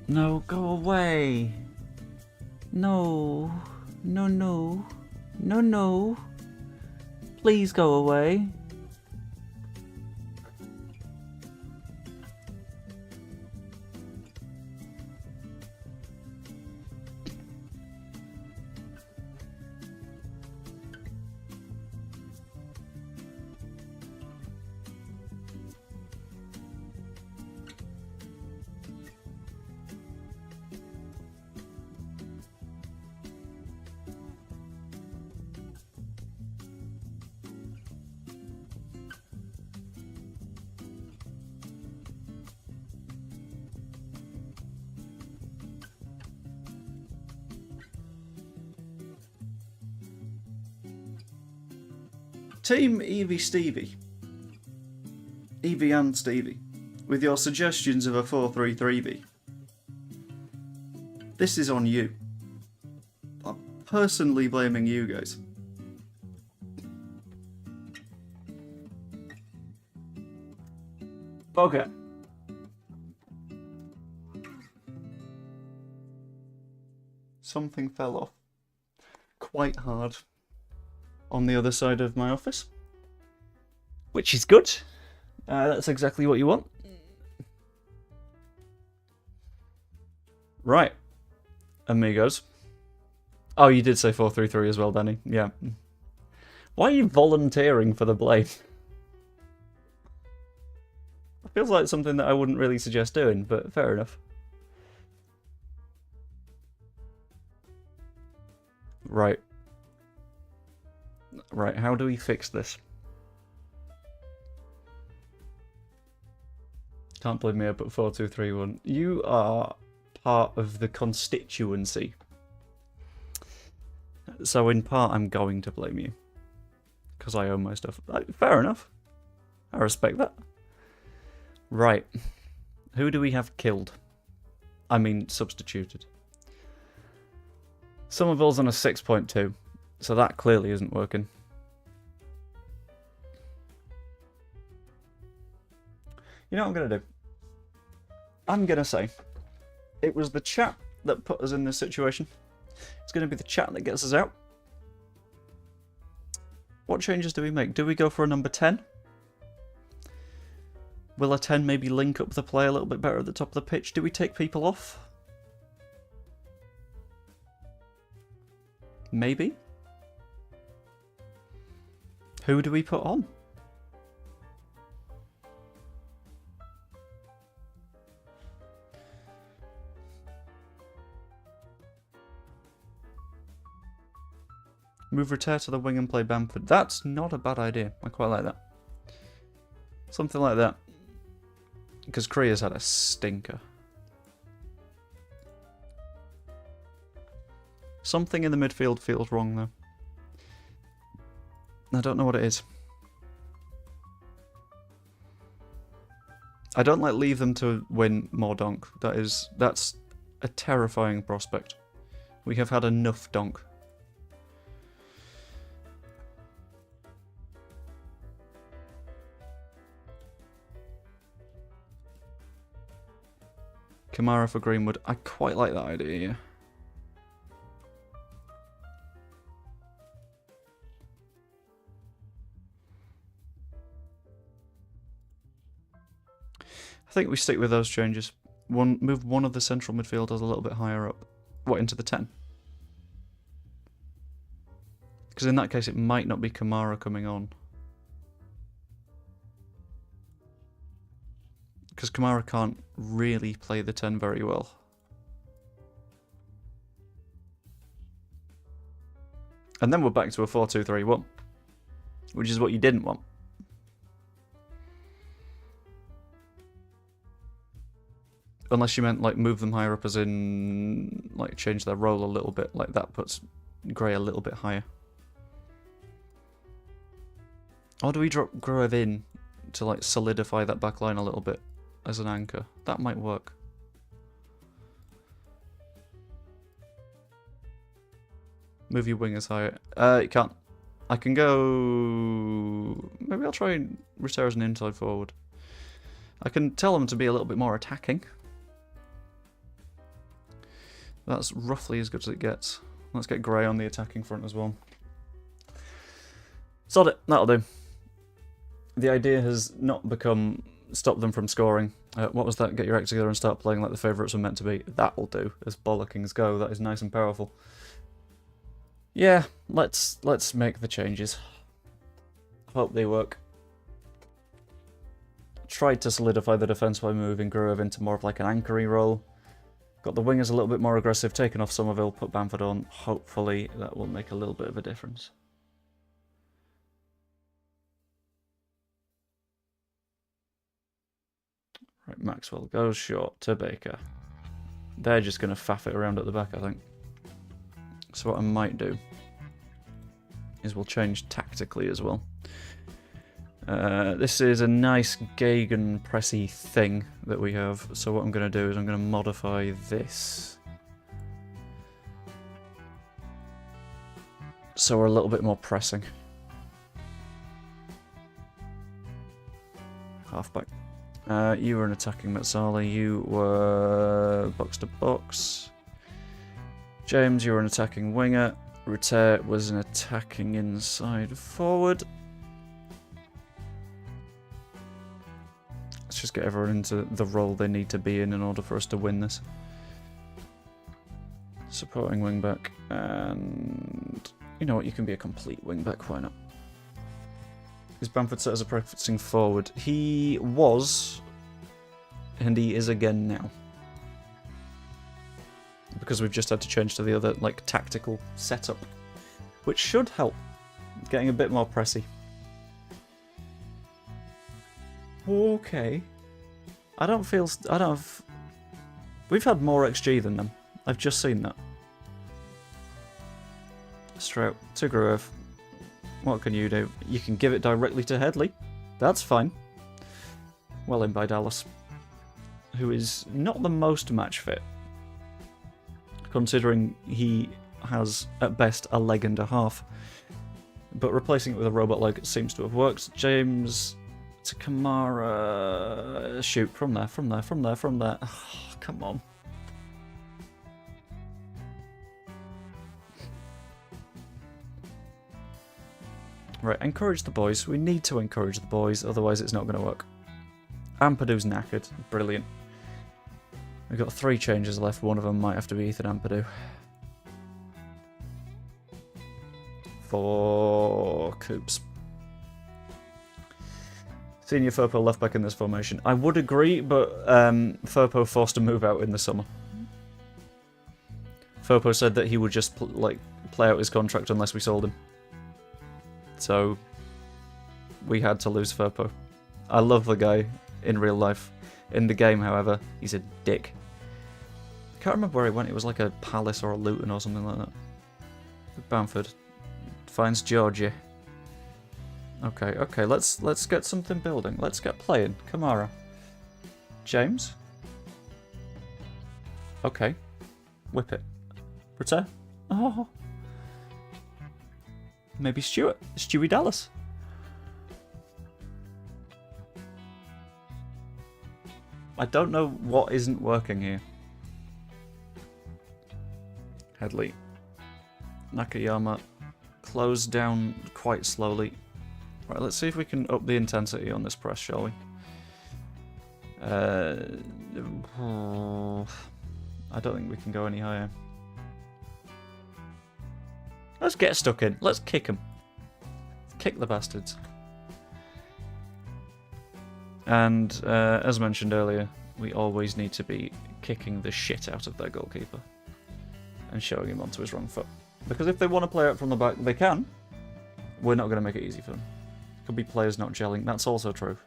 Speaker 1: No, go away. No. No, no. No, no. Please go away. Team Evie Stevie. Evie and Stevie. With your suggestions of a 4-3-3-B. This is on you. I'm personally blaming you guys. Okay. Something fell off. Quite hard. On the other side of my office. Which is good. That's exactly what you want. Right. Amigos. Oh, you did say 4-3-3 as well, Danny. Yeah. Why are you volunteering for the blame? It feels like something that I wouldn't really suggest doing, but fair enough. Right. Right, how do we fix this? Can't blame me, I put 4-2-3-1. You are part of the constituency. So in part, I'm going to blame you. Because I own my stuff. Fair enough. I respect that. Right. Who do we have killed? I mean, substituted. Somerville's on a 6.2. So that clearly isn't working. You know what I'm going to do? I'm going to say it was the chat that put us in this situation. It's going to be the chat that gets us out. What changes do we make? Do we go for a number 10? Will a 10 maybe link up the play a little bit better at the top of the pitch? Do we take people off? Maybe? Who do we put on? Move Retear to the wing and play Bamford. That's not a bad idea. I quite like that. Something like that. Because Kriya's had a stinker. Something in the midfield feels wrong though. I don't know what it is. I don't like leave them to win more donk. That's a terrifying prospect. We have had enough donk. Kamara for Greenwood. I quite like that idea, yeah. I think we stick with those changes. Move one of the central midfielders a little bit higher up. What, into the 10? Because in that case it might not be Kamara coming on. Because Kamara can't really play the 10 very well. And then we're back to a 4-2-3-1. Which is what you didn't want. Unless you meant, like, move them higher up as in, like, change their role a little bit. Like, that puts Gray a little bit higher. Or do we drop Gruev in to, like, solidify that back line a little bit as an anchor? That might work. Move your wingers higher. You can't. I can go... Maybe I'll try and Rutera as an inside forward. I can tell them to be a little bit more attacking. That's roughly as good as it gets. Let's get Gray on the attacking front as well. Sod it, that'll do. The idea has not become stop them from scoring. What was that? Get your act together and start playing like the favourites were meant to be. That will do, as bollockings go. That is nice and powerful. Yeah, let's make the changes. Hope they work. Tried to solidify the defence by moving Gruev into more of like an anchory role. Got the wingers a little bit more aggressive, taken off Somerville, put Bamford on. Hopefully that will make a little bit of a difference. Right, Maxwell goes short to Baker. They're just going to faff it around at the back, I think. So what I might do is we'll change tactically as well. This is a nice Gegenpressy thing that we have. So what I'm going to do is I'm going to modify this. So we're a little bit more pressing. Halfback. You were an attacking Metzali. You were box to box. James, you were an attacking winger. Ruter was an attacking inside forward. Let's just get everyone into the role they need to be in order for us to win this. Supporting wingback, and you know what, you can be a complete wingback, why not? Is Bamford set as a pressing forward? He was, and he is again now. Because we've just had to change to the other, like, tactical setup. Which should help. Getting a bit more pressy. Okay. I don't have... We've had more XG than them. I've just seen that. Straight to Gruev. What can you do? You can give it directly to Headley. That's fine. Well in by Dallas. Who is not the most match fit. Considering he has, at best, a leg and a half. But replacing it with a robot leg seems to have worked. James to Kamara. Shoot, from there. Oh, come on. Right, encourage the boys. We need to encourage the boys, otherwise it's not going to work. Ampadu's knackered. Brilliant. We've got 3 changes left. One of them might have to be Ethan Ampadu. For Coops. Senior Firpo left back in this formation. I would agree, but Firpo forced a move out in the summer. Firpo said that he would just play out his contract unless we sold him. So we had to lose Firpo. I love the guy in real life. In the game, however, he's a dick. I can't remember where he went. It was like a Palace or a Luton or something like that. Bamford finds Georgie. Okay, let's get something building. Let's get playing. Kamara. James. Okay. Whip it. Return. Oh. Maybe Stuart. Stewie Dallas. I don't know what isn't working here. Headley. Nakayama. Close down quite slowly. Right, let's see if we can up the intensity on this press, shall we? I don't think we can go any higher. Let's get stuck in. Let's kick them. Kick the bastards. And, as mentioned earlier, we always need to be kicking the shit out of their goalkeeper. And showing him onto his wrong foot. Because if they want to play out from the back, they can. We're not going to make it easy for them. Could be players not gelling. That's also true.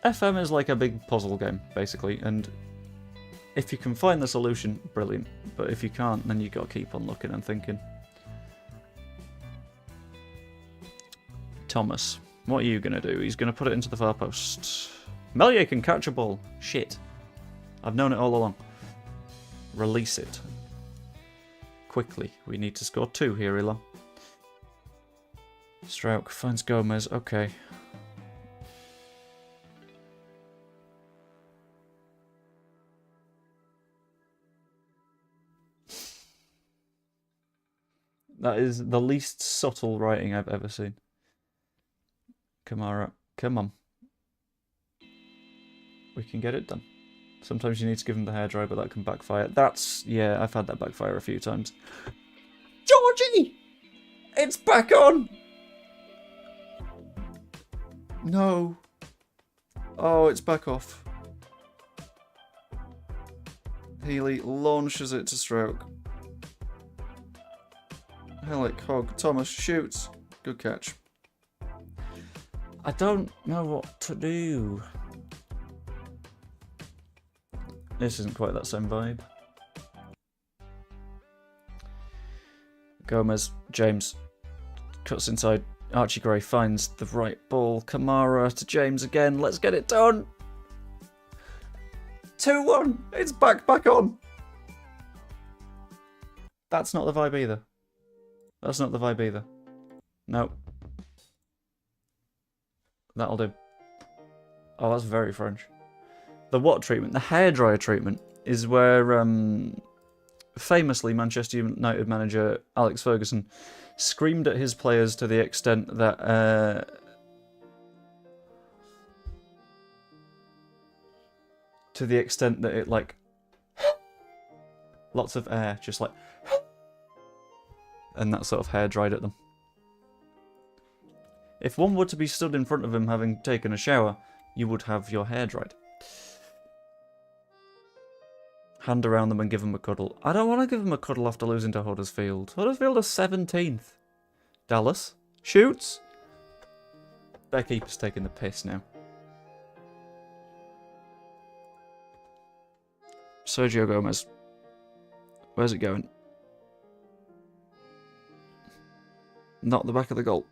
Speaker 1: FM is like a big puzzle game, basically. And if you can find the solution, brilliant. But if you can't, then you've got to keep on looking and thinking. Thomas. What are you going to do? He's going to put it into the far post. Melier can catch a ball. Shit. I've known it all along. Release it. Quickly. We need to score 2 here, Elon. Strauch finds Gomez. Okay. That is the least subtle writing I've ever seen. Kamara, come on. We can get it done. Sometimes you need to give him the hairdryer, but that can backfire. That's... yeah, I've had that backfire a few times. Georgie! It's back on! No. Oh, it's back off. Healy launches it to Stroke. Helic, Hog, Thomas shoots. Good catch. I don't know what to do. This isn't quite that same vibe. Gomez, James, cuts inside. Archie Gray finds the right ball. Kamara to James again. Let's get it done. 2-1. It's back on. That's not the vibe either. That's not the vibe either. No. That'll do. Oh, that's very French. The what treatment? The hairdryer treatment is where famously Manchester United manager Alex Ferguson screamed at his players to the extent that it like lots of air, just like, and that sort of hair dried at them. If one were to be stood in front of him having taken a shower, you would have your hair dried. Hand around them and give them a cuddle. I don't want to give them a cuddle after losing to Huddersfield. Huddersfield are 17th. Dallas shoots. Their keeper's taking the piss now. Sergio Gomez. Where's it going? Not the back of the goal.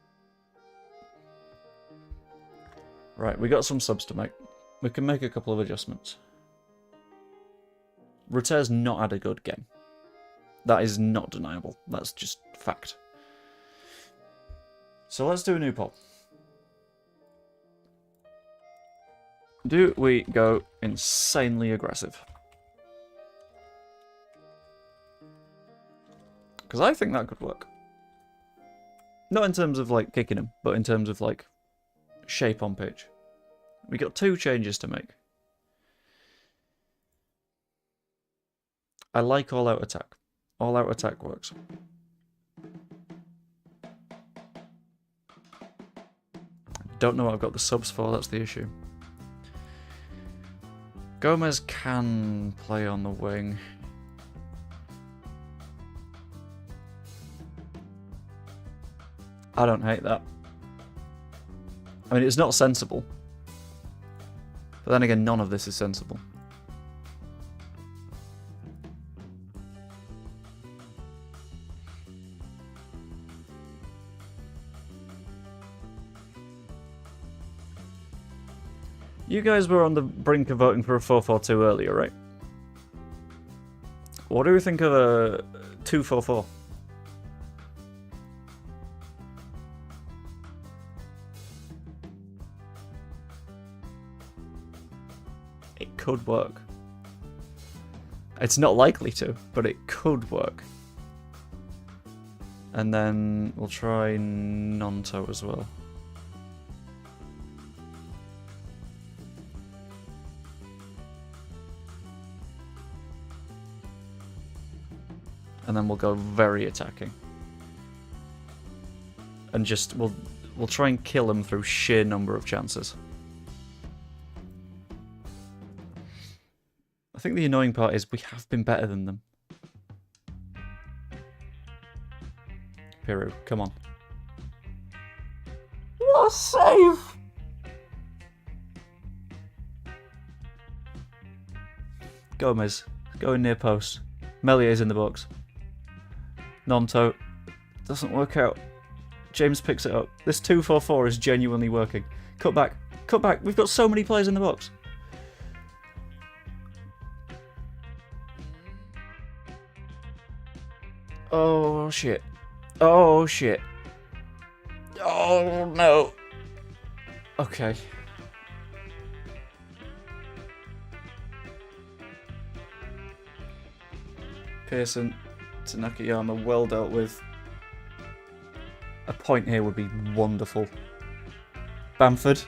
Speaker 1: Right, we got some subs to make. We can make a couple of adjustments. Ruter's not had a good game. That is not deniable. That's just fact. So let's do a new poll. Do we go insanely aggressive? Because I think that could work. Not in terms of like kicking him, but in terms of like shape on pitch. We got 2 changes to make. I like all-out attack. All-out attack works. Don't know what I've got the subs for, that's the issue. Gomez can play on the wing. I don't hate that. I mean, it's not sensible. But then again, none of this is sensible. You guys were on the brink of voting for a 4-4-2 earlier, right? What do we think of a 2-4-4? It could work. It's not likely to, but it could work. And then we'll try Nonto as well. And then we'll go very attacking. And just, we'll try and kill them through sheer number of chances. I think the annoying part is we have been better than them. Piru, come on. What a save! Gomez, going near post. Mellier's in the box. Nonto. Doesn't work out. James picks it up. This 2-4-4 is genuinely working. Cut back. Cut back. We've got so many players in the box. Oh, shit. Oh, shit. Oh, no. Okay. Pearson to Nakayama, well dealt with. A point here would be wonderful. Bamford.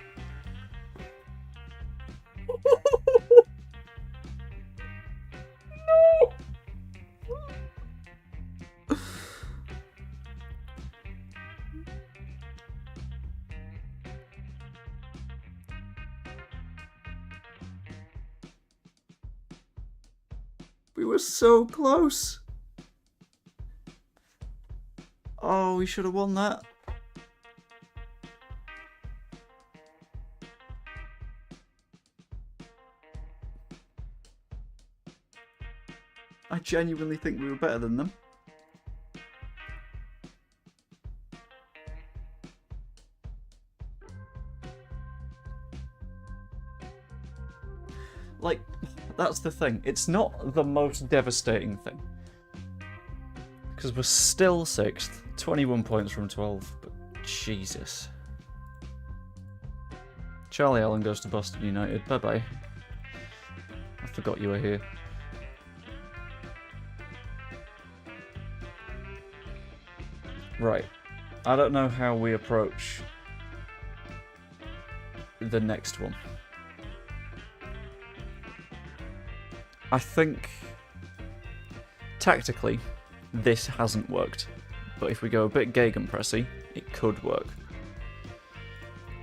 Speaker 1: We were so close. Oh, we should have won that. I genuinely think we were better than them. Like, that's the thing. It's not the most devastating thing. Because we're still 6th. 21 points from 12. But Jesus. Charlie Allen goes to Boston United. Bye-bye. I forgot you were here. Right. I don't know how we approach the next one. I think tactically this hasn't worked, but if we go a bit gegenpressy, it could work.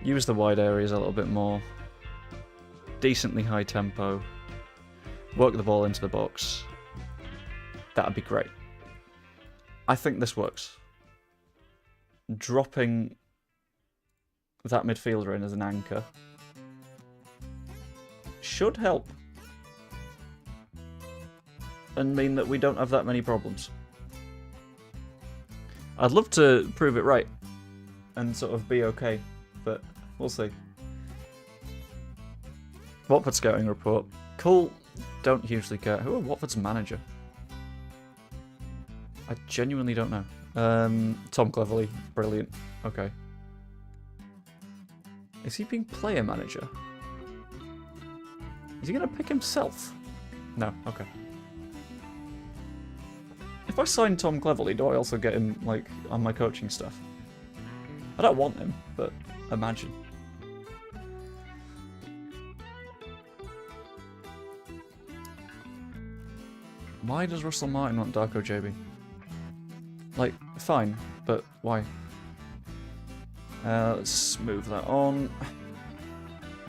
Speaker 1: Use the wide areas a little bit more, decently high tempo, work the ball into the box. That'd be great. I think this works. Dropping that midfielder in as an anchor should help. And mean that we don't have that many problems. I'd love to prove it right and sort of be okay, but we'll see. Watford scouting report. Cool. Don't hugely care. Who are Watford's manager? I genuinely don't know. Tom Cleverley. Brilliant. Okay. Is he being player manager? Is he going to pick himself? No. Okay. If I sign Tom Cleverley, do I also get him, like, on my coaching stuff? I don't want him, but imagine. Why does Russell Martin want Darko JB? Like, fine, but why? Let's move that on.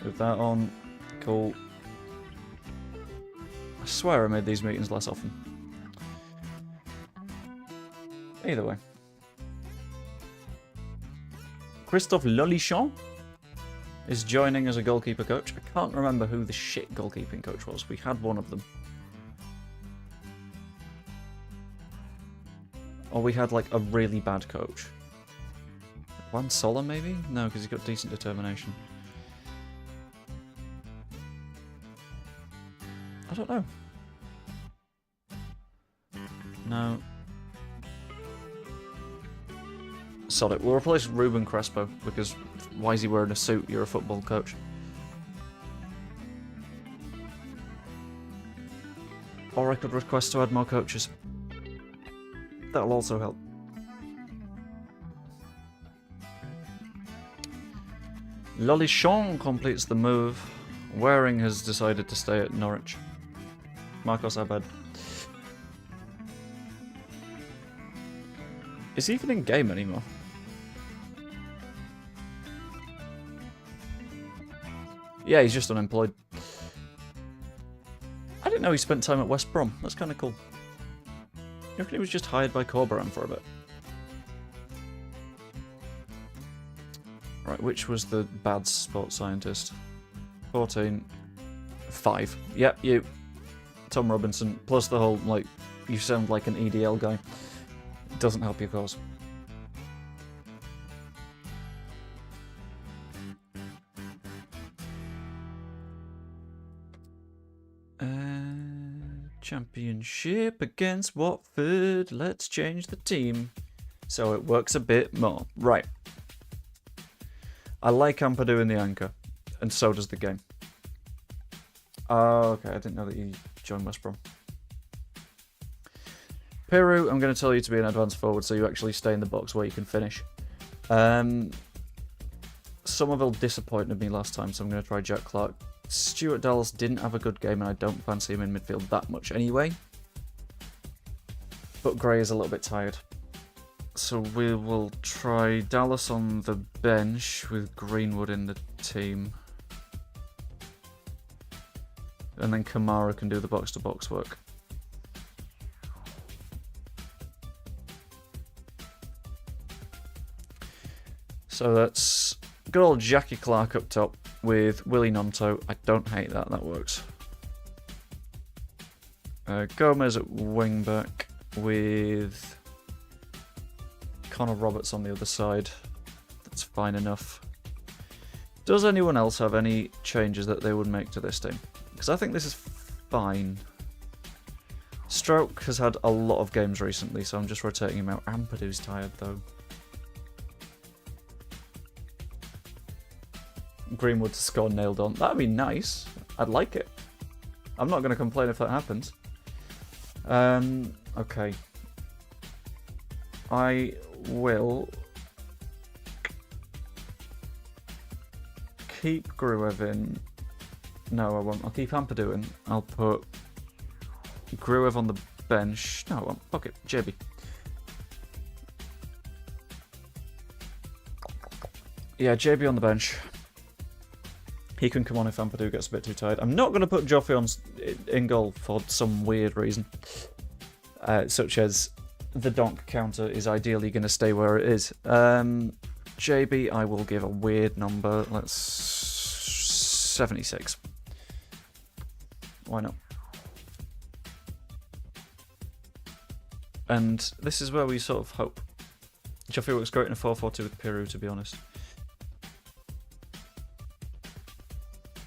Speaker 1: Move that on. Cool. I swear I made these meetings less often. Either way. Christophe Lolichon is joining as a goalkeeper coach. I can't remember who the shit goalkeeping coach was. We had one of them. Or we had, like, a really bad coach. Juan Sola, maybe? No, because he's got decent determination. I don't know. No. Sod it. We'll replace Ruben Crespo, because why is he wearing a suit? You're a football coach. Or I could request to add more coaches. That'll also help. Lolichon completes the move. Waring has decided to stay at Norwich. Marcos Abad. Is he even in game anymore? Yeah, he's just unemployed. I didn't know he spent time at West Brom. That's kind of cool. You reckon he was just hired by Corberan for a bit? Right, which was the bad sports scientist? 14. 5. Yep, you. Tom Robinson. Plus the whole, like, you sound like an EDL guy. It doesn't help your cause. Championship against Watford. Let's change the team so it works a bit more. Right. I like Ampadu in the anchor, and so does the game. Oh, okay. I didn't know that you joined West Brom. Peru, I'm going to tell you to be an advanced forward so you actually stay in the box where you can finish. Somerville disappointed me last time, so I'm going to try Jack Clark. Stuart Dallas didn't have a good game, and I don't fancy him in midfield that much anyway. But Gray is a little bit tired. So we will try Dallas on the bench with Greenwood in the team. And then Kamara can do the box-to-box work. So that's good old Jackie Clark up top with Willie Nonto. I don't hate that, that works. Gomez at wing back with Connor Roberts on the other side. That's fine enough. Does anyone else have any changes that they would make to this team? Because I think this is fine. Stroke has had a lot of games recently, so I'm just rotating him out. Ampadu's tired though. Greenwood to score nailed on. That'd be nice. I'd like it. I'm not going to complain if that happens. Okay. I will keep Gruev in. No, I won't. I'll keep Ampadu in. I'll put Gruev on the bench. No, I won't. Fuck it. JB. Yeah, JB on the bench. He can come on if Ampadu gets a bit too tired. I'm not going to put Joffrey on in goal for some weird reason. Such as the donk counter is ideally going to stay where it is. JB, I will give a weird number. Let's 76. Why not? And this is where we sort of hope. Joffrey works great in a 4-4-2 with Peru, to be honest.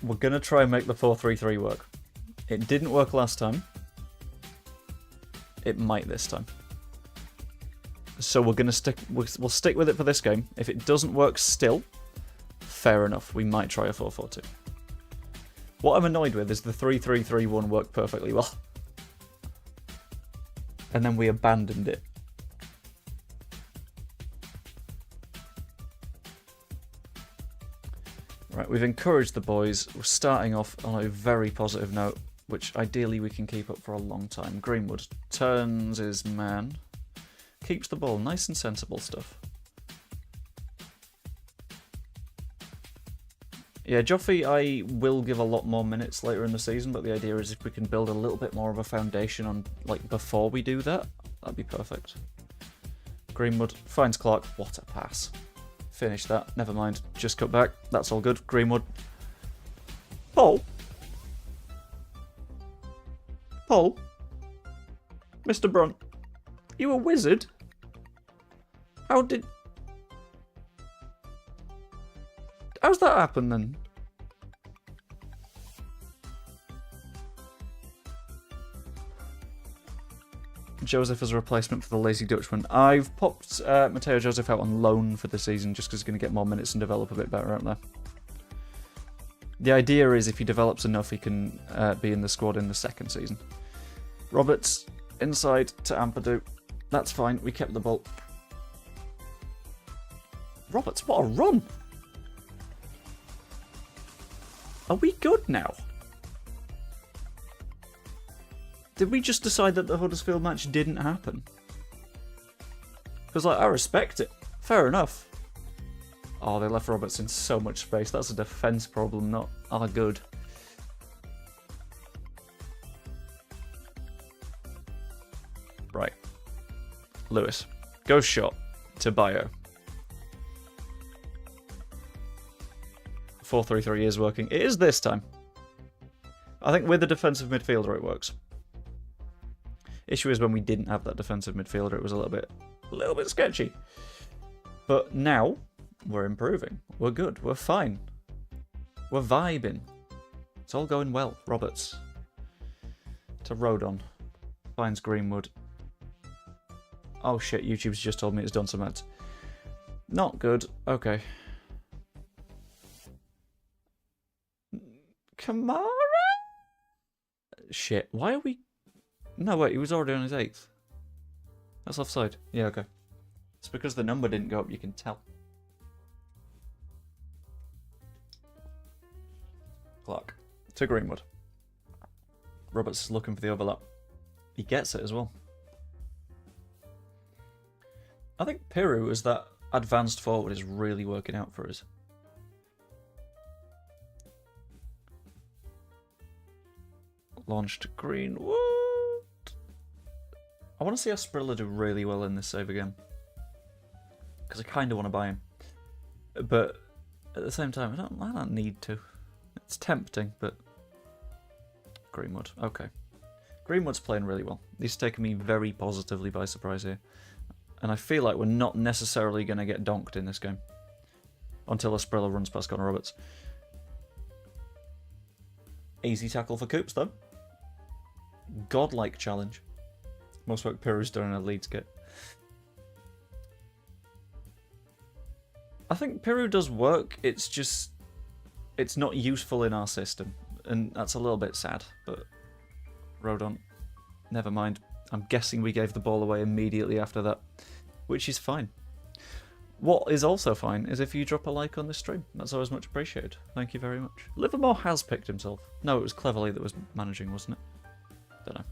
Speaker 1: We're going to try and make the 4-3-3 work. It didn't work last time. It might this time. So we're going to we'll stick with it for this game. If it doesn't work still, fair enough. We might try a 4-4-2. What I'm annoyed with is the 3-3-3-1 worked perfectly well. And then we abandoned it. Right, we've encouraged the boys. We're starting off on a very positive note, which ideally we can keep up for a long time. Greenwood turns his man. Keeps the ball. Nice and sensible stuff. Yeah, Joffrey I will give a lot more minutes later in the season, but the idea is if we can build a little bit more of a foundation on, like, before we do that, that'd be perfect. Greenwood finds Clark. What a pass. Finish that. Never mind. Just cut back. That's all good. Greenwood. Paul? Paul? Mr. Brunt? You a wizard? How's that happen then? Joseph as a replacement for the lazy Dutchman. I've popped Mateo Joseph out on loan for the season just because he's going to get more minutes and develop a bit better out there. The idea is if he develops enough, he can be in the squad in the second season. Roberts, inside to Ampadu. That's fine. We kept the ball. Roberts, what a run! Are we good now? Did we just decide that the Huddersfield match didn't happen? Because, like, I respect it. Fair enough. Oh, they left Roberts in so much space. That's a defence problem, not our good. Right. Lewis. Ghost shot to Bio. 4-3-3 is working. It is this time. I think with the defensive midfielder it works. Issue is when we didn't have that defensive midfielder, it was a little bit sketchy. But now we're improving. We're good. We're fine. We're vibing. It's all going well. Roberts. to Rodon. Finds Greenwood. Oh shit, YouTube's just told me it's done some ads. Not good. Okay. Kamara? Shit, why are we... No, wait, he was already on his 8th. That's offside. Yeah, okay. It's because the number didn't go up, you can tell. Clark. To Greenwood. Roberts is looking for the overlap. He gets it as well. I think Piru as that advanced forward is really working out for us. Launched Greenwood. I want to see Asprilla do really well in this save again. Because I kind of want to buy him. But at the same time, I don't need to. It's tempting, but... Greenwood, okay. Greenwood's playing really well. He's taken me very positively by surprise here. And I feel like we're not necessarily going to get donked in this game. Until Asprilla runs past Connor Roberts. Easy tackle for Coops, though. Godlike challenge. Most work Piru's done in a Leeds kit. I think Piru does work, it's just... It's not useful in our system. And that's a little bit sad, but... Rodon. Never mind. I'm guessing we gave the ball away immediately after that. Which is fine. What is also fine is if you drop a like on this stream. That's always much appreciated. Thank you very much. Livermore has picked himself. No, it was Cleverly that was managing, wasn't it? Don't know.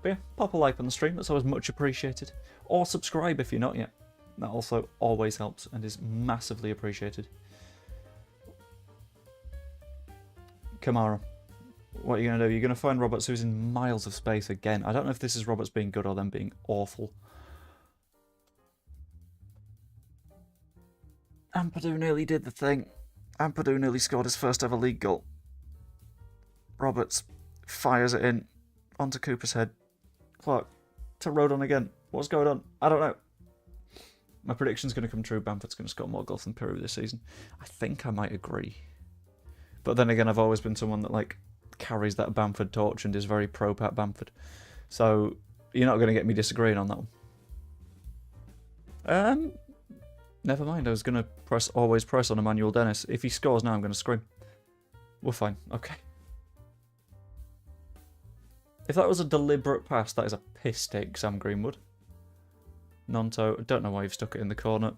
Speaker 1: But yeah, pop a like on the stream. That's always much appreciated. Or subscribe if you're not yet. That also always helps and is massively appreciated. Kamara. What are you going to do? You're going to find Roberts who's in miles of space again. I don't know if this is Roberts being good or them being awful. Ampadu nearly did the thing. Ampadu nearly scored his first ever league goal. Roberts fires it in onto Cooper's head. Clark to Rodon again. What's going on? I don't know. My prediction's going to come true. Bamford's going to score more goals than Piru this season. I think I might agree. But then again, I've always been someone that like carries that Bamford torch and is very pro Pat Bamford. So you're not going to get me disagreeing on that one. Never mind. I was going to always press on Emmanuel Dennis. If he scores now, I'm going to scream. We're fine. Okay. If that was a deliberate pass, that is a piss take, Sam Greenwood. Nonto, I don't know why you've stuck it in the corner.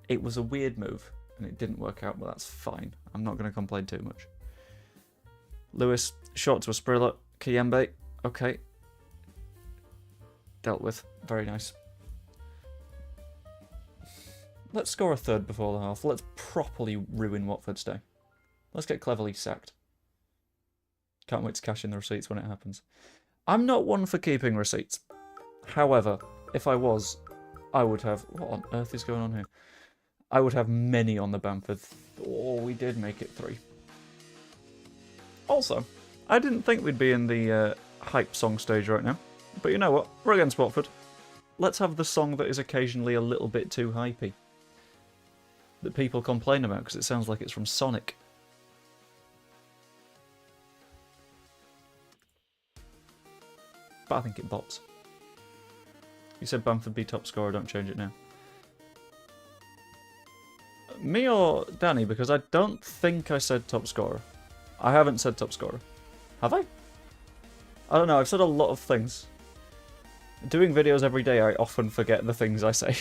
Speaker 1: It was a weird move, and it didn't work out, but that's fine. I'm not going to complain too much. Lewis, short to Asprilla. Kiyembe, okay. Dealt with. Very nice. Let's score a third before the half. Let's properly ruin Watford's day. Let's get Cleverly sacked. Can't wait to cash in the receipts when it happens. I'm not one for keeping receipts. However, if I was, I would have... What on earth is going on here? I would have many on the Bamford. Oh, we did make it 3. Also, I didn't think we'd be in the hype song stage right now. But you know what? We're against Watford. Let's have the song that is occasionally a little bit too hypey. That people complain about because it sounds like it's from Sonic. But I think it bops. You said Bamford be top scorer, don't change it now. Me or Danny? Because I don't think I said top scorer. I haven't said top scorer. Have I? I don't know, I've said a lot of things. Doing videos every day, I often forget the things I say.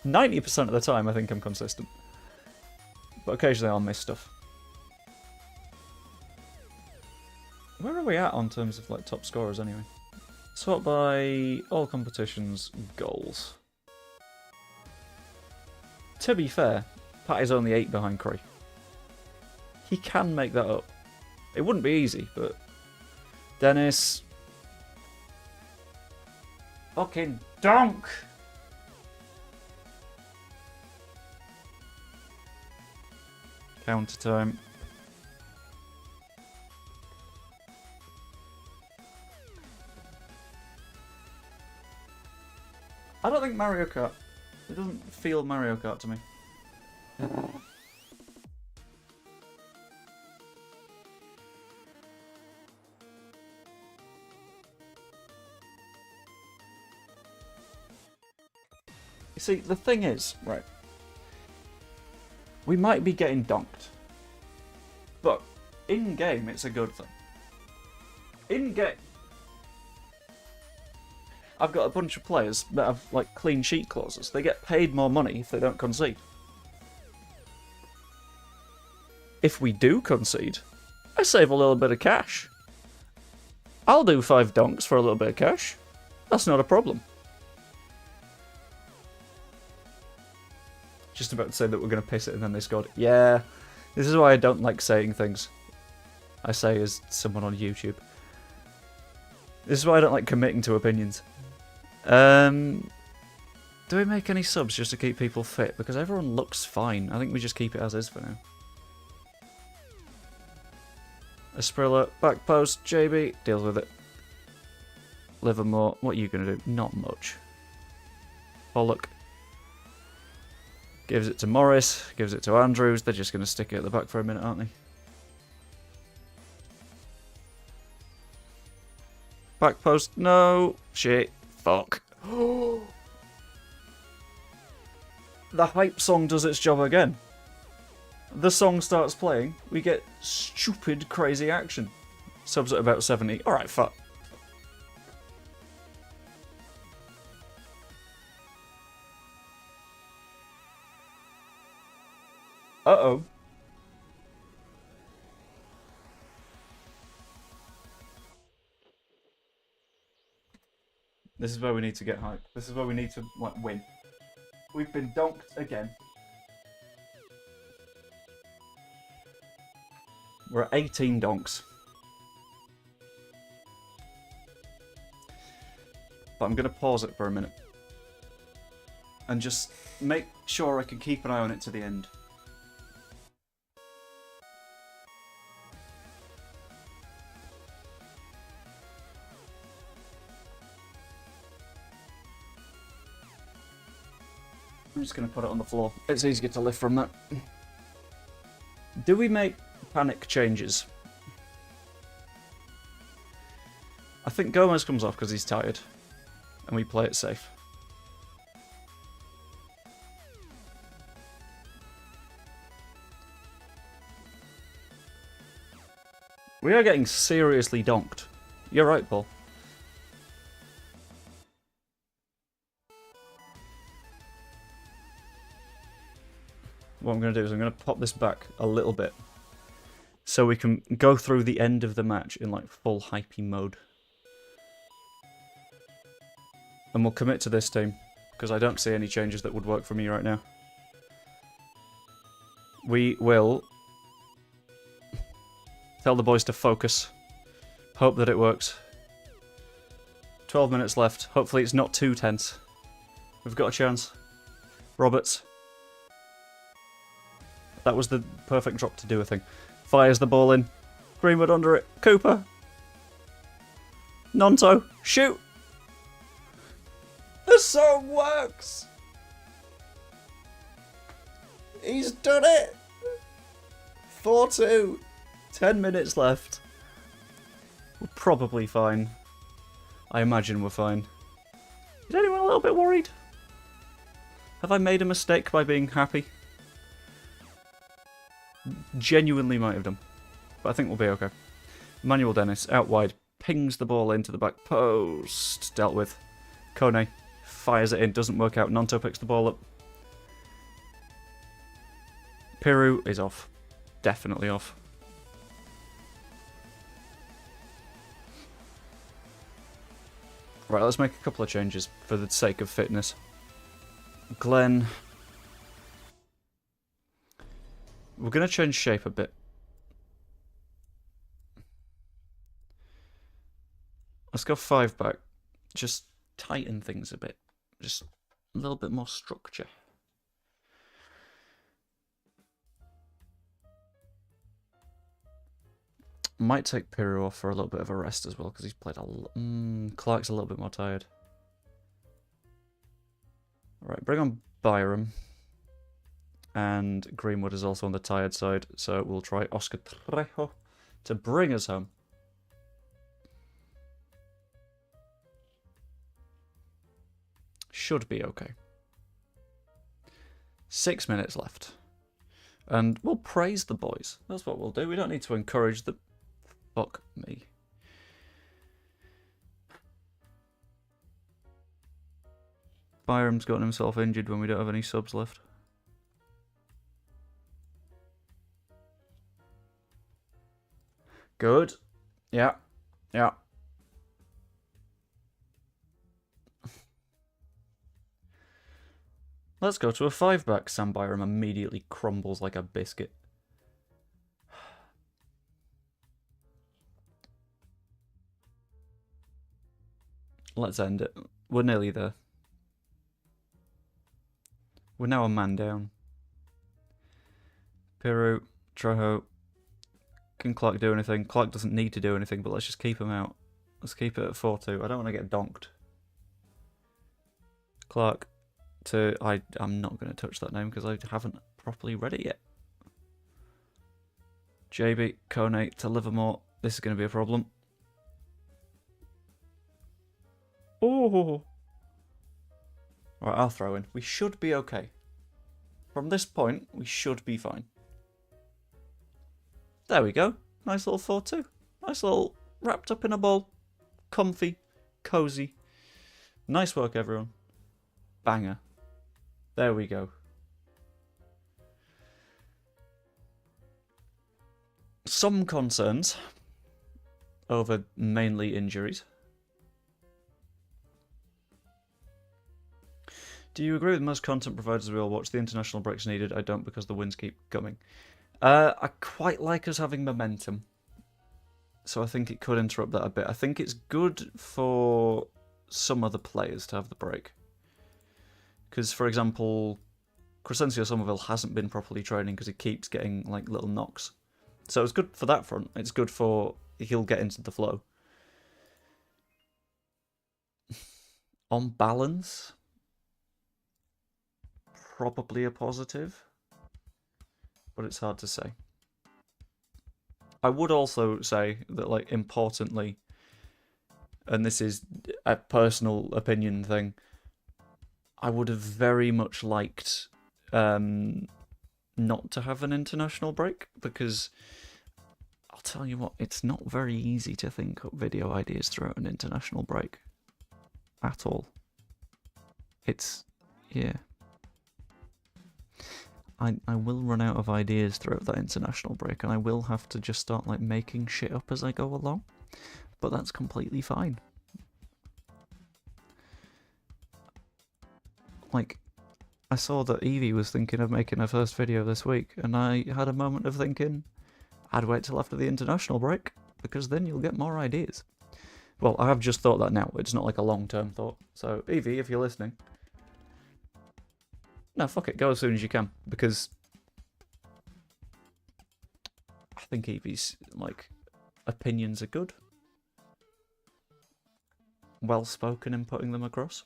Speaker 1: 90% of the time, I think I'm consistent. But occasionally I'll miss stuff. Where are we at on terms of like top scorers anyway? Sort by all competitions, goals. To be fair, Pat is only 8 behind Cree. He can make that up. It wouldn't be easy, but... Dennis... Fucking donk! Counter time. I don't think Mario Kart. It doesn't feel Mario Kart to me. You see, the thing is, right, we might be getting donked, but in-game it's a good thing. In-game, I've got a bunch of players that have, like, clean sheet clauses. They get paid more money if they don't concede. If we do concede, I save a little bit of cash. I'll do 5 donks for a little bit of cash. That's not a problem. Just about to say that we're going to piss it and then they scored. Yeah, this is why I don't like saying things I say as someone on YouTube. This is why I don't like committing to opinions. Do we make any subs just to keep people fit? Because everyone looks fine. I think we just keep it as is for now. Asprilla, back post, JB, deals with it. Livermore, what are you going to do? Not much. Pollock. Gives it to Morris, gives it to Andrews. They're just going to stick it at the back for a minute, aren't they? Back post, no. Shit. Fuck. The hype song does its job again. The song starts playing, we get stupid, crazy action. Subs at about 70. Alright, fuck. Uh-oh. This is where we need to get hype. This is where we need to, like, win. We've been donked again. We're at 18 donks. But I'm going to pause it for a minute. And just make sure I can keep an eye on it to the end. I'm just going to put it on the floor. It's easier to lift from that. Do we make panic changes? I think Gomez comes off because he's tired. And we play it safe. We are getting seriously donked. You're right, Paul. What I'm going to do is I'm going to pop this back a little bit so we can go through the end of the match in like full hypey mode. And we'll commit to this team because I don't see any changes that would work for me right now. We will tell the boys to focus. Hope that it works. 12 minutes left. Hopefully it's not too tense. We've got a chance. Roberts. That was the perfect drop to do a thing. Fires the ball in. Greenwood under it. Cooper. Nonto. Shoot! The song works! He's done it! 4-2. 10 minutes left. We're probably fine. I imagine we're fine. Is anyone a little bit worried? Have I made a mistake by being happy? Genuinely might have done. But I think we'll be okay. Manuel Dennis, out wide. Pings the ball into the back post. Dealt with. Kone fires it in. Doesn't work out. Nonto picks the ball up. Piru is off. Definitely off. Right, let's make a couple of changes for the sake of fitness. Glenn. We're going to change shape a bit. Let's go 5 back. Just tighten things a bit. Just a little bit more structure. Might take Piru off for a little bit of a rest as well, because he's played a lot. Clark's a little bit more tired. Alright, bring on Byram. And Greenwood is also on the tired side, so we'll try Oscar Trejo to bring us home. Should be okay. 6 minutes left. And we'll praise the boys. That's what we'll do. We don't need to encourage them. Fuck me. Byram's gotten himself injured when we don't have any subs left. Good. Yeah. Yeah. Let's go to a 5-back. Sam Byram immediately crumbles like a biscuit. Let's end it. We're nearly there. We're now a man down. Piru, Trejo. Can Clark do anything? Clark doesn't need to do anything, but let's just keep him out. Let's keep it at 4-2. I don't want to get donked. Clark to... I'm not going to touch that name because I haven't properly read it yet. JB, Kone to Livermore. This is going to be a problem. Oh! Right, I'll throw in. We should be okay. From this point, we should be fine. There we go. Nice little 4-2. Nice little wrapped up in a ball. Comfy. Cozy. Nice work, everyone. Banger. There we go. Some concerns over mainly injuries. Do you agree with most content providers we all watch? The international breaks needed. I don't, because the wins keep coming. I quite like us having momentum. So I think it could interrupt that a bit. I think it's good for some other players to have the break. Because, for example, Crescencio Somerville hasn't been properly training because he keeps getting like little knocks. So it's good for that front. It's good for... he'll get into the flow. On balance, probably a positive. But it's hard to say. I would also say that, like, importantly, and this is a personal opinion thing, I would have very much liked not to have an international break, because I'll tell you what, it's not very easy to think up video ideas throughout an international break. At all. It's... yeah. I will run out of ideas throughout that international break, and I will have to just start like making shit up as I go along. But that's completely fine. Like, I saw that Evie was thinking of making her first video this week, and I had a moment of thinking, I'd wait till after the international break, because then you'll get more ideas. Well, I have just thought that now. It's not like a long-term thought. So, Evie, if you're listening... no, fuck it. Go as soon as you can. Because I think Evie's, like, opinions are good. Well-spoken in putting them across.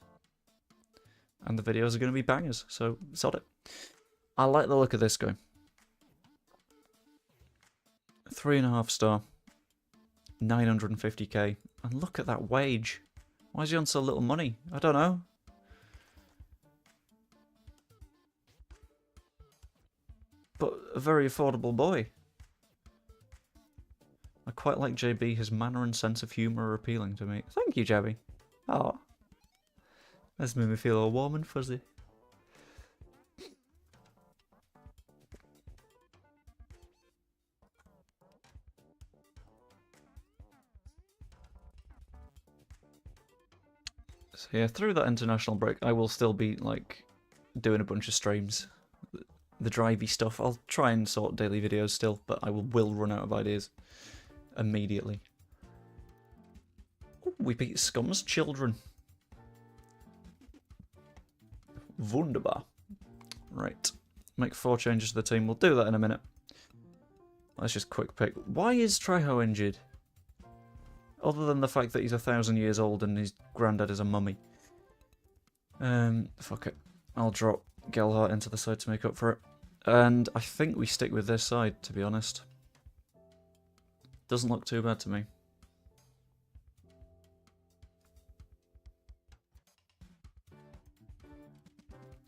Speaker 1: And the videos are going to be bangers, so sod it. I like the look of this game. 3.5 star. 950k. And look at that wage. Why is he on so little money? I don't know. But a very affordable boy. I quite like JB. His manner and sense of humour are appealing to me. Thank you, JB. Oh. That's made me feel all warm and fuzzy. So yeah, through that international break, I will still be, like, doing a bunch of streams. The drivey stuff. I'll try and sort daily videos still, but I will run out of ideas immediately. Ooh, we beat Scum's children. Wunderbar. Right. Make 4 changes to the team. We'll do that in a minute. Let's just quick pick. Why is Trejo injured? Other than the fact that he's 1,000 years old and his granddad is a mummy. Fuck it. I'll drop Gelhardt into the side to make up for it. And I think we stick with this side, to be honest. Doesn't look too bad to me.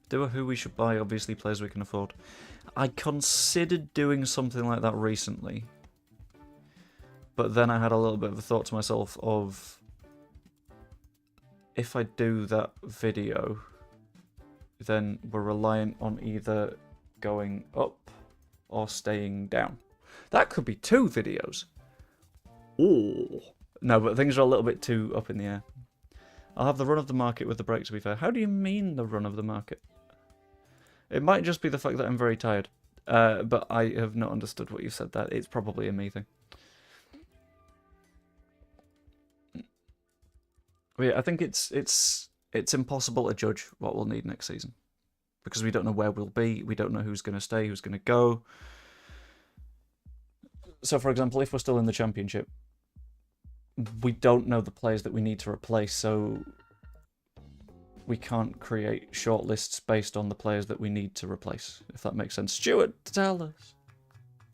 Speaker 1: Do a who we should buy, obviously players we can afford. I considered doing something like that recently. But then I had a little bit of a thought to myself of, if I do that video, then we're reliant on either going up or staying down. That could be 2 videos. Oh. No, but things are a little bit too up in the air. I'll have the run of the market with the break, to be fair. How do you mean the run of the market? It might just be the fact that I'm very tired. But I have not understood what you said there. It's probably a me thing. But yeah, I think it's impossible to judge what we'll need next season. Because we don't know where we'll be. We don't know who's going to stay, who's going to go. So, for example, if we're still in the Championship, we don't know the players that we need to replace, so we can't create shortlists based on the players that we need to replace, if that makes sense. Stuart, tell us.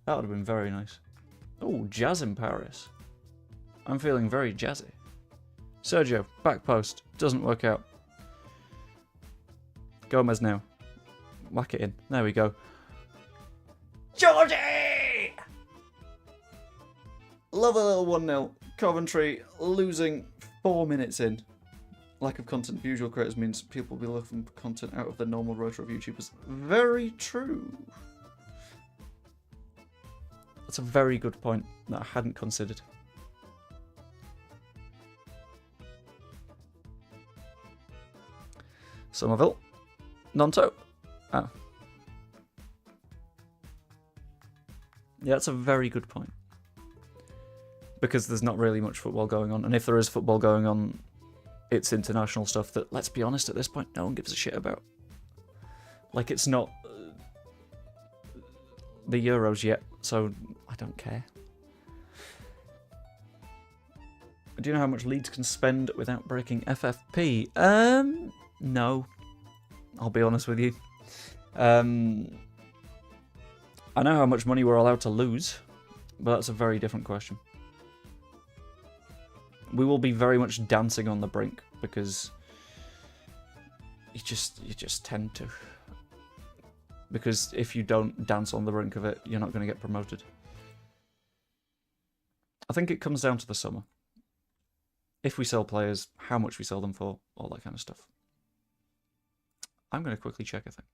Speaker 1: That would have been very nice. Oh, jazz in Paris. I'm feeling very jazzy. Sergio, back post. Doesn't work out. Gomez now. Whack it in. There we go. Georgie! Love a little 1-0. Coventry losing 4 minutes in. Lack of content for usual creators means people will be looking for content out of the normal rotor of YouTubers. Very true. That's a very good point that I hadn't considered. Somerville. Nonto. Ah. Yeah, that's a very good point. Because there's not really much football going on. And if there is football going on, it's international stuff that, let's be honest, at this point, no one gives a shit about. Like, it's not the Euros yet, so I don't care. Do you know how much Leeds can spend without breaking FFP? No. I'll be honest with you. I know how much money we're allowed to lose, but that's a very different question. We will be very much dancing on the brink because you just tend to. Because if you don't dance on the brink of it, you're not going to get promoted. I think it comes down to the summer. If we sell players, how much we sell them for, all that kind of stuff. I'm going to quickly check a thing.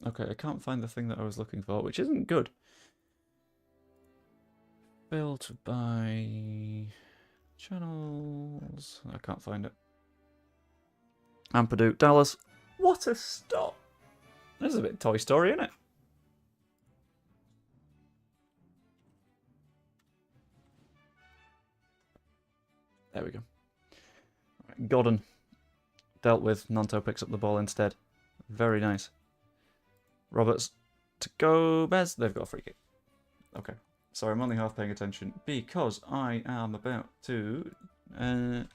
Speaker 1: Okay, I can't find the thing that I was looking for, which isn't good. Built by channels. I can't find it. Ampadu, Dallas. What a stop! This is a bit Toy Story, isn't it? There we go. Right, Godden. Dealt with. Nanto picks up the ball instead. Very nice. Roberts to Gomez. They've got a free kick. Okay. Sorry, I'm only half paying attention because I am about to do a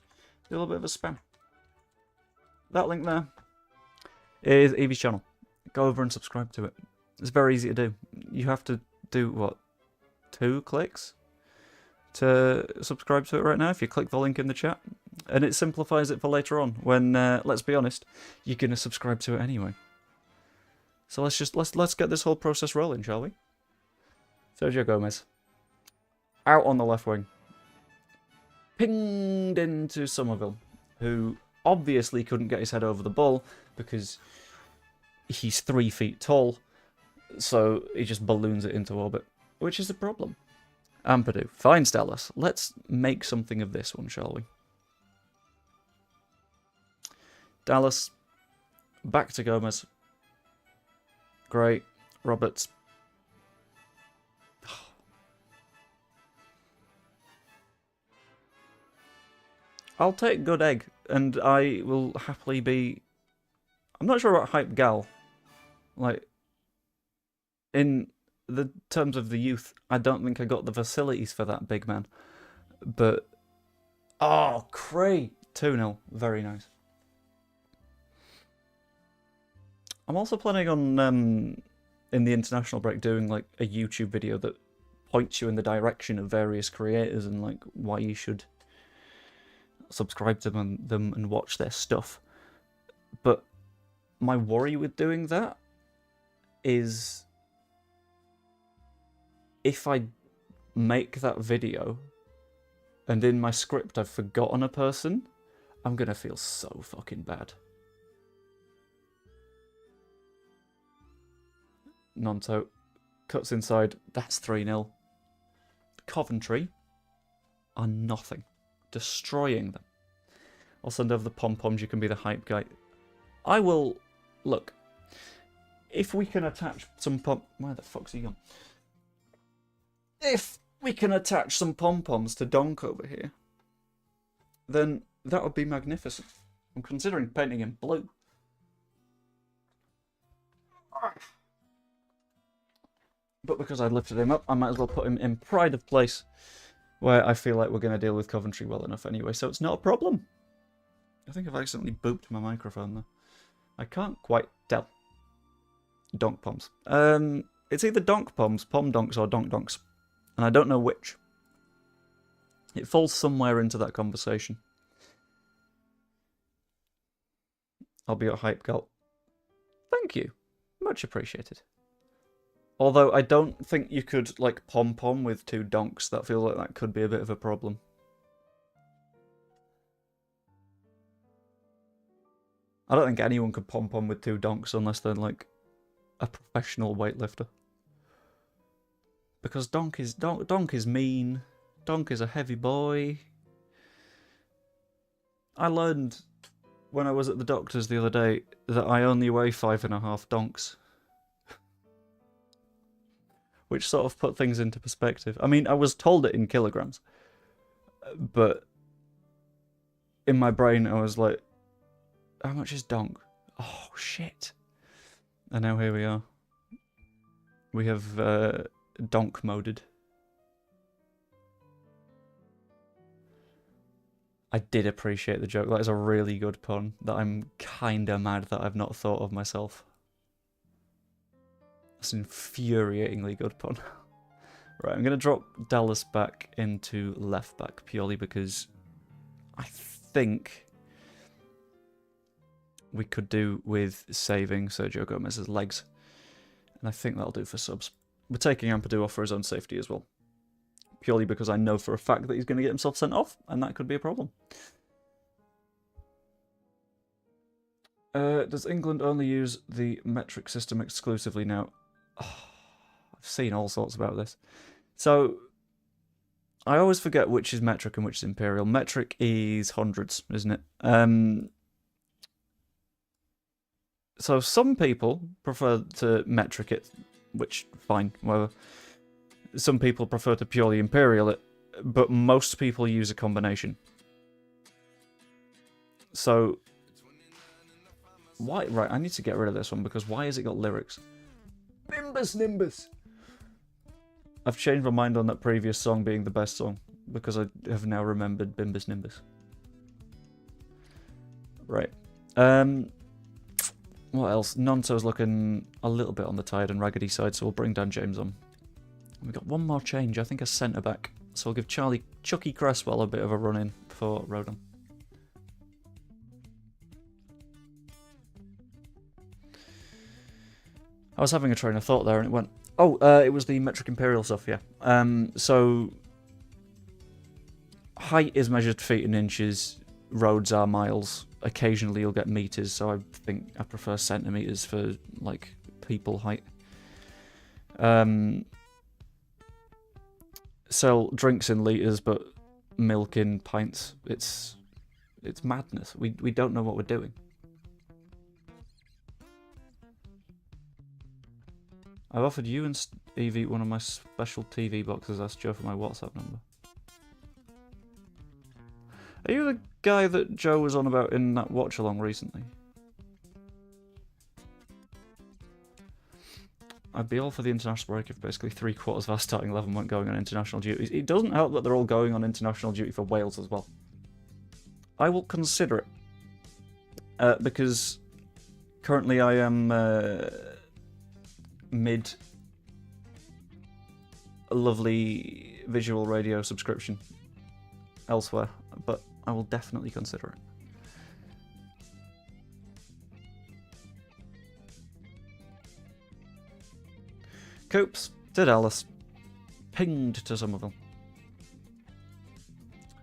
Speaker 1: little bit of a spam. That link there is Evie's channel. Go over and subscribe to it. It's very easy to do. You have to do, what, 2 clicks to subscribe to it right now if you click the link in the chat. And it simplifies it for later on when, let's be honest, you're going to subscribe to it anyway. So let's get this whole process rolling, shall we? Sergio Gomez. Out on the left wing. Pinged into Somerville, who obviously couldn't get his head over the ball because he's 3 feet tall. So he just balloons it into orbit, which is a problem. Ampadu finds Dallas. Let's make something of this one, shall we? Dallas. Back to Gomez. Great. Roberts. I'll take good egg, and I will happily be... I'm not sure about hype gal. Like, in the terms of the youth, I don't think I got the facilities for that big man. But, oh, Cray! 2-0. Very nice. I'm also planning on in the international break doing like a YouTube video that points you in the direction of various creators and like why you should subscribe to them and watch their stuff. But my worry with doing that is if I make that video and in my script I've forgotten a person, I'm gonna feel so fucking bad. Nonto cuts inside, that's 3-0. Coventry are nothing. Destroying them. I'll send over the pom-poms, you can be the hype guy. I will... Look, if we can attach some pom... Where the fuck's he gone? If we can attach some pom-poms to DONK over here, then that would be magnificent. I'm considering painting him blue. But because I lifted him up, I might as well put him in pride of place where I feel like we're going to deal with Coventry well enough anyway, so it's not a problem. I think I've accidentally booped my microphone there. I can't quite tell. Donk Poms. It's either Donk Poms, Pom Donks, or Donk Donks. And I don't know which. It falls somewhere into that conversation. I'll be your hype girl. Thank you. Much appreciated. Although I don't think you could, like, pom-pom with 2 donks. That feels like that could be a bit of a problem. I don't think anyone could pom-pom with 2 donks unless they're, like, a professional weightlifter. Because donk is mean. Donk is a heavy boy. I learned when I was at the doctor's the other day that I only weigh 5.5 donks. Which sort of put things into perspective. I mean, I was told it in kilograms. But in my brain, I was like, how much is donk? Oh, shit. And now here we are. We have donk moded. I did appreciate the joke. That is a really good pun that I'm kinda mad that I've not thought of myself. That's an infuriatingly good pun. Right, I'm going to drop Dallas back into left back purely because I think we could do with saving Sergio Gomez's legs. And I think that'll do for subs. We're taking Ampadu off for his own safety as well. Purely because I know for a fact that he's going to get himself sent off, and that could be a problem. Does England only use the metric system exclusively now? Oh, I've seen all sorts about this. So, I always forget which is metric and which is imperial. Metric is hundreds, isn't it? So some people prefer to metric it, which, fine, whatever. Some people prefer to purely imperial it, but most people use a combination. So, why? Right, I need to get rid of this one, because why has it got lyrics? Bimbus Nimbus! I've changed my mind on that previous song being the best song, because I have now remembered Bimbus Nimbus. Right. What else? Nonto's looking a little bit on the tired and raggedy side, so we'll bring Dan James on. We've got one more change, I think a centre-back. So we'll give Chucky Cresswell a bit of a run-in for Rodon. I was having a train of thought there and it went... Oh, it was the metric imperial stuff, yeah. So... height is measured feet and inches. Roads are miles. Occasionally you'll get meters, so I think I prefer centimeters for, like, people height. Sell drinks in litres, but milk in pints. It's madness. We don't know what we're doing. I've offered you and Evie one of my special TV boxes. Asked Joe for my WhatsApp number. Are you the guy that Joe was on about in that watch-along recently? I'd be all for the international break if basically 3/4 of our starting 11 weren't going on international duties. It doesn't help that they're all going on international duty for Wales as well. I will consider it. Because currently I am mid lovely visual radio subscription elsewhere, but I will definitely consider it. Coops to Dallas. Pinged to some of them.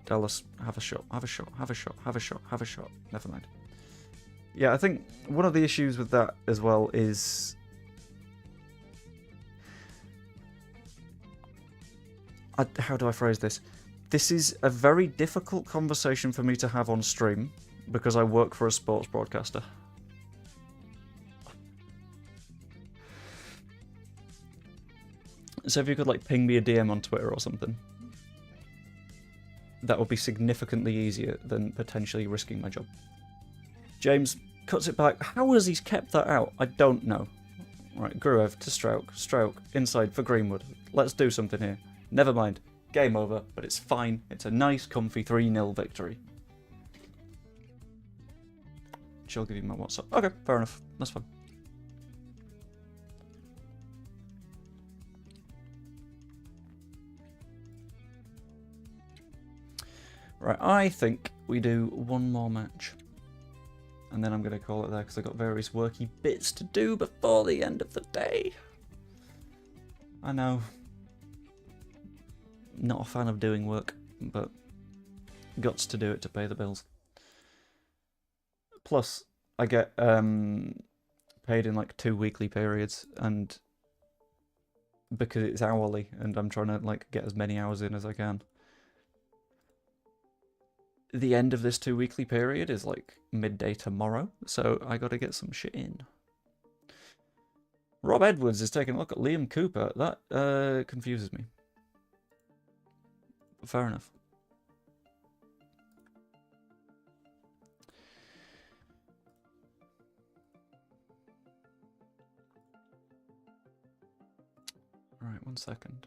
Speaker 1: Dallas, have a shot, have a shot, have a shot, have a shot, have a shot. Never mind. Yeah, I think one of the issues with that as well is... how do I phrase this? This is a very difficult conversation for me to have on stream because I work for a sports broadcaster. So if you could like ping me a DM on Twitter or something, that would be significantly easier than potentially risking my job. James cuts it back. How has he kept that out? I don't know. Right, Gruev to Stroke. Stroke, inside for Greenwood. Let's do something here. Never mind. Game over, but it's fine. It's a nice, comfy 3-0 victory. She'll give you my WhatsApp. Okay, fair enough. That's fine. Right, I think we do one more match. And then I'm going to call it there because I've got various worky bits to do before the end of the day. I know. Not a fan of doing work, but gots to do it to pay the bills. Plus, I get paid in like 2 weekly periods, and because it's hourly, and I'm trying to like get as many hours in as I can. The end of this 2 weekly period is like midday tomorrow, so I got to get some shit in. Rob Edwards is taking a look at Liam Cooper. That confuses me. Fair enough. Right, 1 second.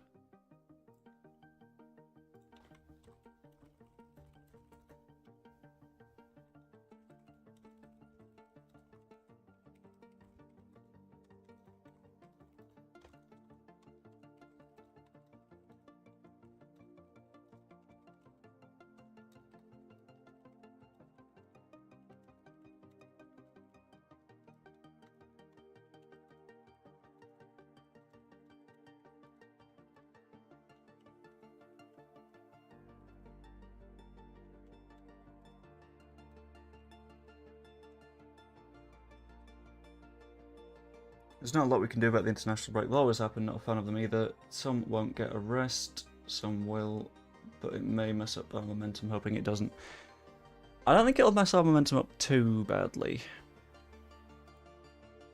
Speaker 1: There's not a lot we can do about the international break. Will always happen, not a fan of them either. Some won't get a rest, some will, but it may mess up our momentum, hoping it doesn't. I don't think it'll mess our momentum up too badly.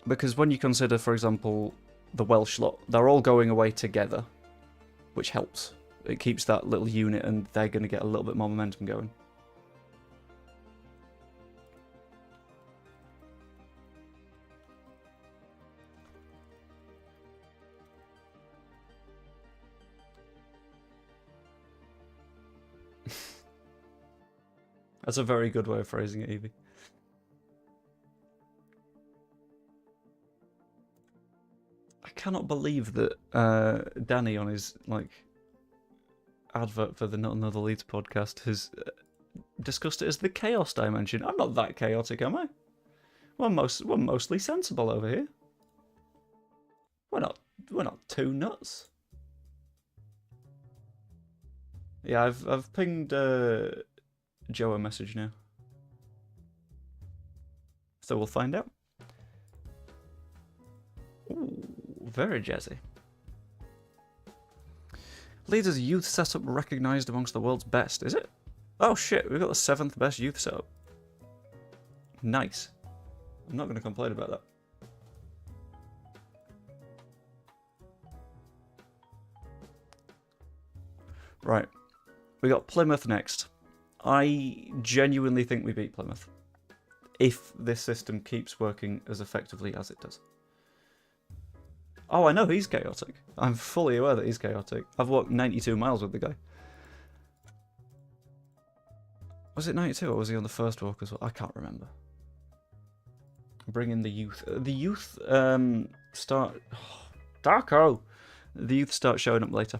Speaker 1: Because when you consider, for example, the Welsh lot, they're all going away together, which helps. It keeps that little unit and they're going to get a little bit more momentum going. That's a very good way of phrasing it, Evie. I cannot believe that Danny on his like advert for the Not Another Leeds podcast has discussed it as the chaos dimension. I'm not that chaotic, am I? We're mostly sensible over here. We're not too nuts. Yeah, I've pinged Joe a message now. So we'll find out. Ooh, very jazzy. Leeds' youth setup recognised amongst the world's best, is it? Oh shit, we've got the 7th best youth setup. Nice. I'm not going to complain about that. Right. We got Plymouth next. I genuinely think we beat Plymouth. If this system keeps working as effectively as it does. Oh, I know he's chaotic. I'm fully aware that he's chaotic. I've walked 92 miles with the guy. Was it 92 or was he on the first walk as well? I can't remember. Bring in the youth. The youth start... Taco! The youth start showing up later.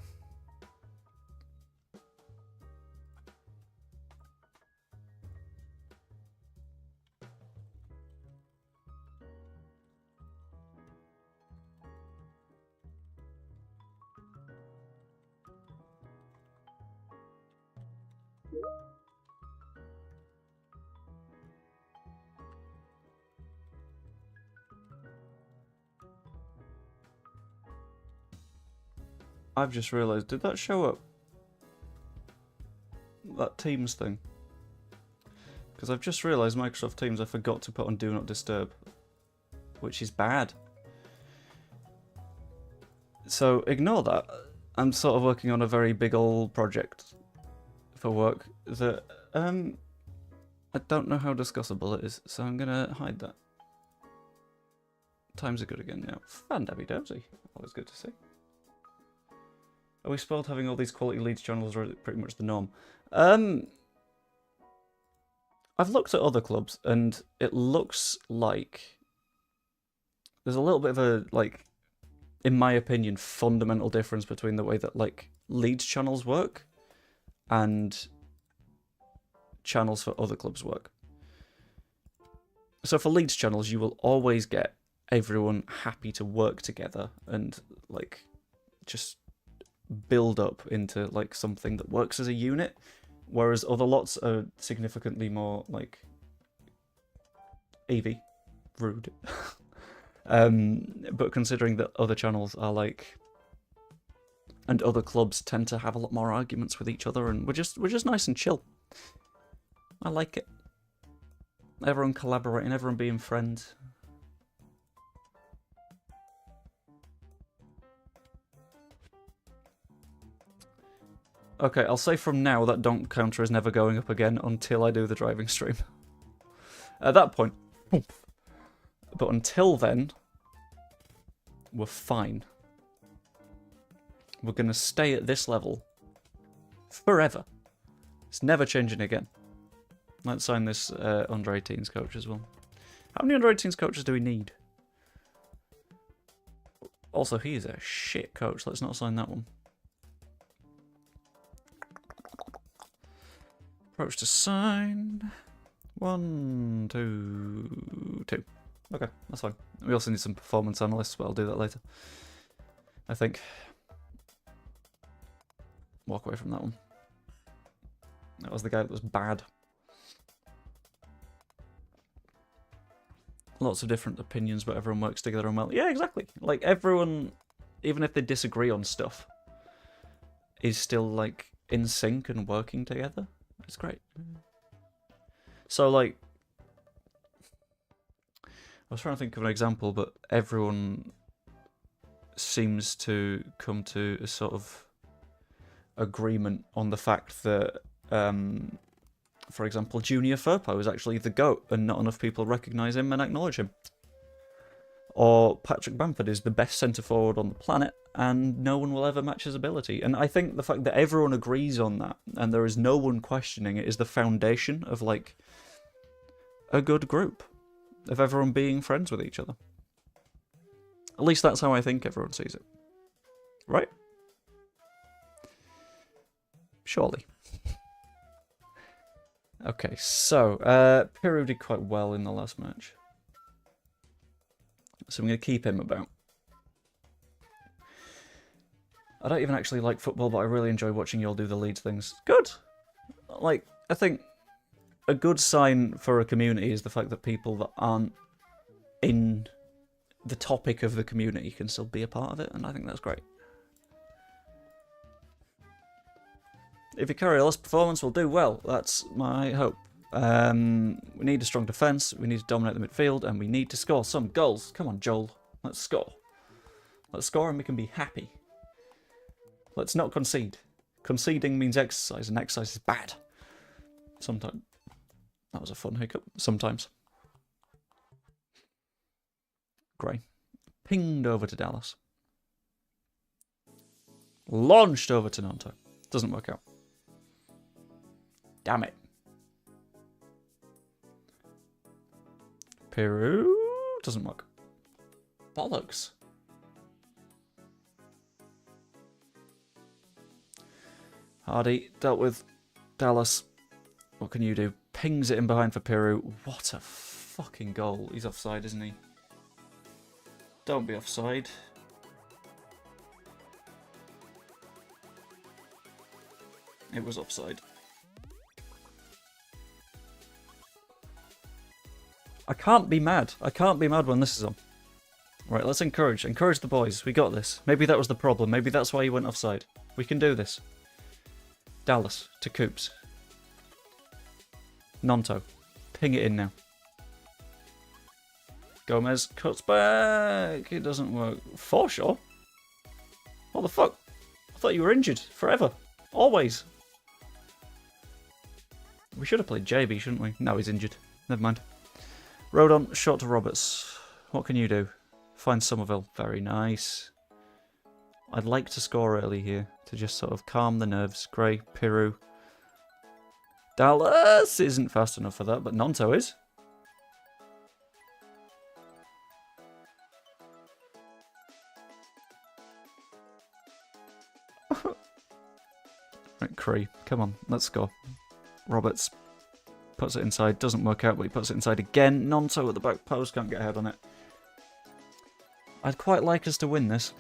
Speaker 1: I've just realised, did that show up? That Teams thing? Because I've just realised Microsoft Teams I forgot to put on Do Not Disturb, which is bad. So ignore that. I'm sort of working on a very big old project for work that I don't know how discussable it is, so I'm gonna hide that. Times are good again now. Fan-dabby-dozy. Always good to see. Are we spoiled having all these quality Leeds channels, or is it pretty much the norm? I've looked at other clubs, and it looks like there's a little bit of a, like, in my opinion, fundamental difference between the way that, like, Leeds channels work and channels for other clubs work. So for Leeds channels, you will always get everyone happy to work together and, like, just build up into, like, something that works as a unit, whereas other lots are significantly more, like, AV, rude. But considering that other channels are, like, and other clubs tend to have a lot more arguments with each other, and we're just nice and chill. I like it. Everyone collaborating, everyone being friends. Okay, I'll say from now that donk counter is never going up again until I do the driving stream. At that point, but until then, we're fine. We're going to stay at this level forever. It's never changing again. Let's sign this under-18s coach as well. How many under-18s coaches do we need? Also, he is a shit coach. Let's not sign that one. Approach to sign. 1, 2, 2. Okay, that's fine. We also need some performance analysts, but I'll do that later. I think. Walk away from that one. That was the guy that was bad. Lots of different opinions, but everyone works together and well. Yeah, exactly. Like, everyone, even if they disagree on stuff, is still, like, in sync and working together. It's great. So, like, I was trying to think of an example, but everyone seems to come to a sort of agreement on the fact that, for example, Junior Firpo is actually the GOAT, and not enough people recognise him and acknowledge him. Or Patrick Bamford is the best centre-forward on the planet, and no one will ever match his ability. And I think the fact that everyone agrees on that, and there is no one questioning it, is the foundation of, like, a good group. Of everyone being friends with each other. At least that's how I think everyone sees it. Right? Surely. Okay, so, Peru did quite well in the last match. So I'm going to keep him about. I don't even actually like football, but I really enjoy watching you all do the Leeds things. Good! Like, I think a good sign for a community is the fact that people that aren't in the topic of the community can still be a part of it, and I think that's great. If you carry this performance, we'll do well. That's my hope. We need a strong defence, we need to dominate the midfield, and we need to score some goals. Come on, Joel. Let's score. Let's score and we can be happy. Let's not concede. Conceding means exercise, and exercise is bad. Sometimes. That was a fun hiccup. Sometimes. Gray. Pinged over to Dallas. Launched over to Nanto. Doesn't work out. Damn it. Peru. Doesn't work. Bollocks. Hardy dealt with Dallas. What can you do? Pings it in behind for Piru. What a fucking goal. He's offside, isn't he? Don't be offside. It was offside. I can't be mad. I can't be mad when this is on. Right, let's encourage the boys. We got this. Maybe that was the problem. Maybe that's why you went offside. We can do this. Dallas to Coops. Nonto. Ping it in now. Gomez cuts back. It doesn't work. Forshaw? What the fuck? I thought you were injured forever. Always. We should have played JB, shouldn't we? No, he's injured. Never mind. Rodon, shot to Roberts. What can you do? Find Somerville. Very nice. I'd like to score early here to just sort of calm the nerves. Gray, Piru. Dallas isn't fast enough for that, but Nonto is. Right, Cree. Come on, let's go. Roberts puts it inside. Doesn't work out, but he puts it inside again. Nonto at the back post. Can't get ahead on it. I'd quite like us to win this.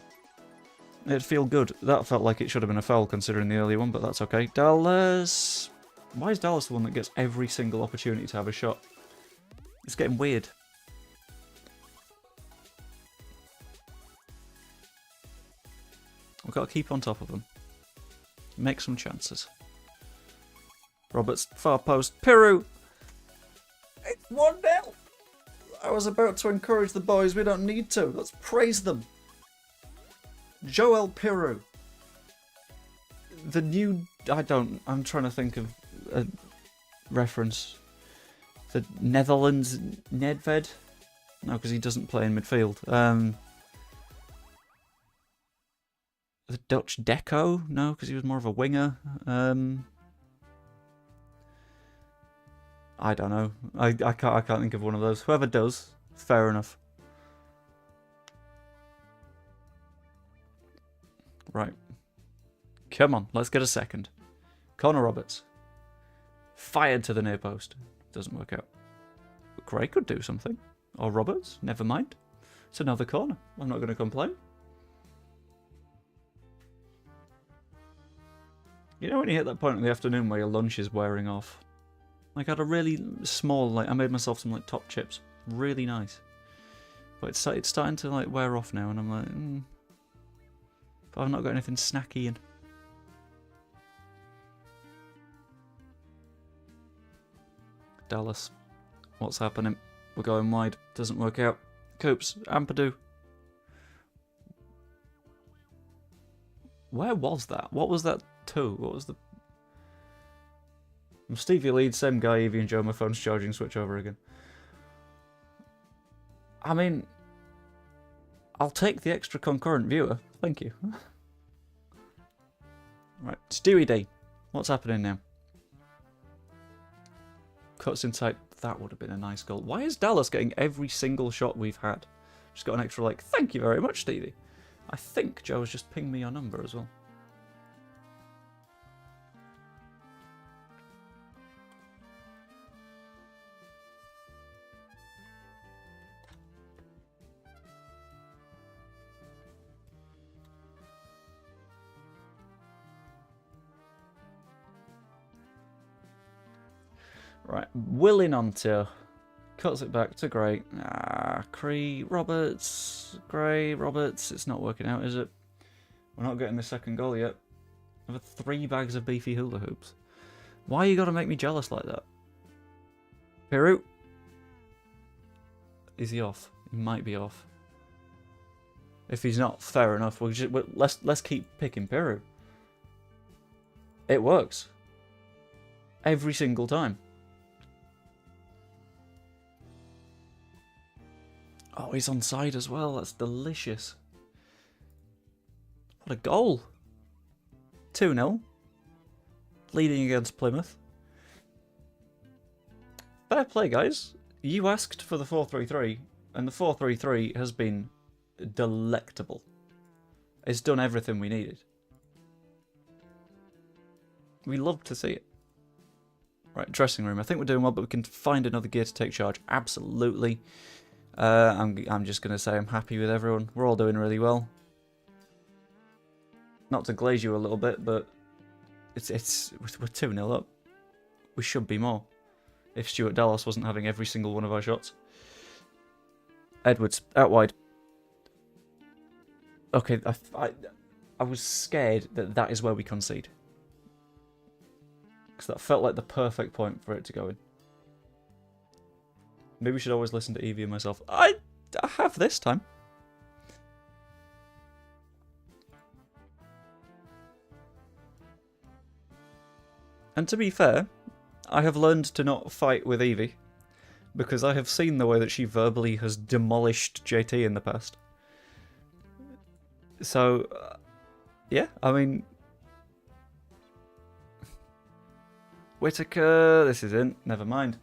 Speaker 1: It'd feel good. That felt like it should have been a foul considering the earlier one, but that's okay. Dallas. Why is Dallas the one that gets every single opportunity to have a shot? It's getting weird. We've got to keep on top of them. Make some chances. Roberts, far post. Piru! It's 1-0! I was about to encourage the boys. We don't need to. Let's praise them. Joel Piru. The new... I'm trying to think of a reference. The Netherlands Nedved? No, because he doesn't play in midfield. The Dutch Deco? No, because he was more of a winger. I don't know. I can't think of one of those. Whoever does, fair enough. Right. Come on, let's get a second. Connor Roberts. Fired to the near post. Doesn't work out. But Gray could do something. Or Roberts, never mind. It's another corner. I'm not going to complain. You know when you hit that point in the afternoon where your lunch is wearing off? Like I had a really small, I made myself some top chips. Really nice. But it's starting to wear off now and I'm like, but I've not got anything snacky in. Dallas. What's happening? We're going wide. Doesn't work out. Coops. Ampadu. Where was that? What was that to? What was the... I'm Stevie Leeds, same guy, Evie and Joe, my phone's charging, switch over again. I mean, I'll take the extra concurrent viewer. Thank you. Right, Stewie D. What's happening now? Cuts inside. That would have been a nice goal. Why is Dallas getting every single shot we've had? Just got an extra thank you very much, Stevie. I think Joe has just pinged me your number as well. Right, willing onto. Cuts it back to Gray. Cree, Roberts, Gray, Roberts. It's not working out, is it? We're not getting the second goal yet. I've had 3 bags of beefy hula hoops. Why you gotta make me jealous like that? Piru. Is he off? He might be off. If he's not, fair enough. Let's keep picking Piru. It works. Every single time. Oh, he's onside as well. That's delicious. What a goal. 2-0. Leading against Plymouth. Fair play, guys. You asked for the 4-3-3, and the 4-3-3 has been delectable. It's done everything we needed. We love to see it. Right, dressing room. I think we're doing well, but we can find another gear to take charge. Absolutely. I'm just going to say I'm happy with everyone. We're all doing really well. Not to glaze you a little bit, but we're 2-0 up. We should be more. If Stuart Dallas wasn't having every single one of our shots. Edwards, out wide. Okay, I was scared that that is where we concede. Because that felt like the perfect point for it to go in. Maybe we should always listen to Evie and myself. I have this time. And to be fair, I have learned to not fight with Evie. Because I have seen the way that she verbally has demolished JT in the past. So, yeah, I mean... Whittaker, this is in. Never mind.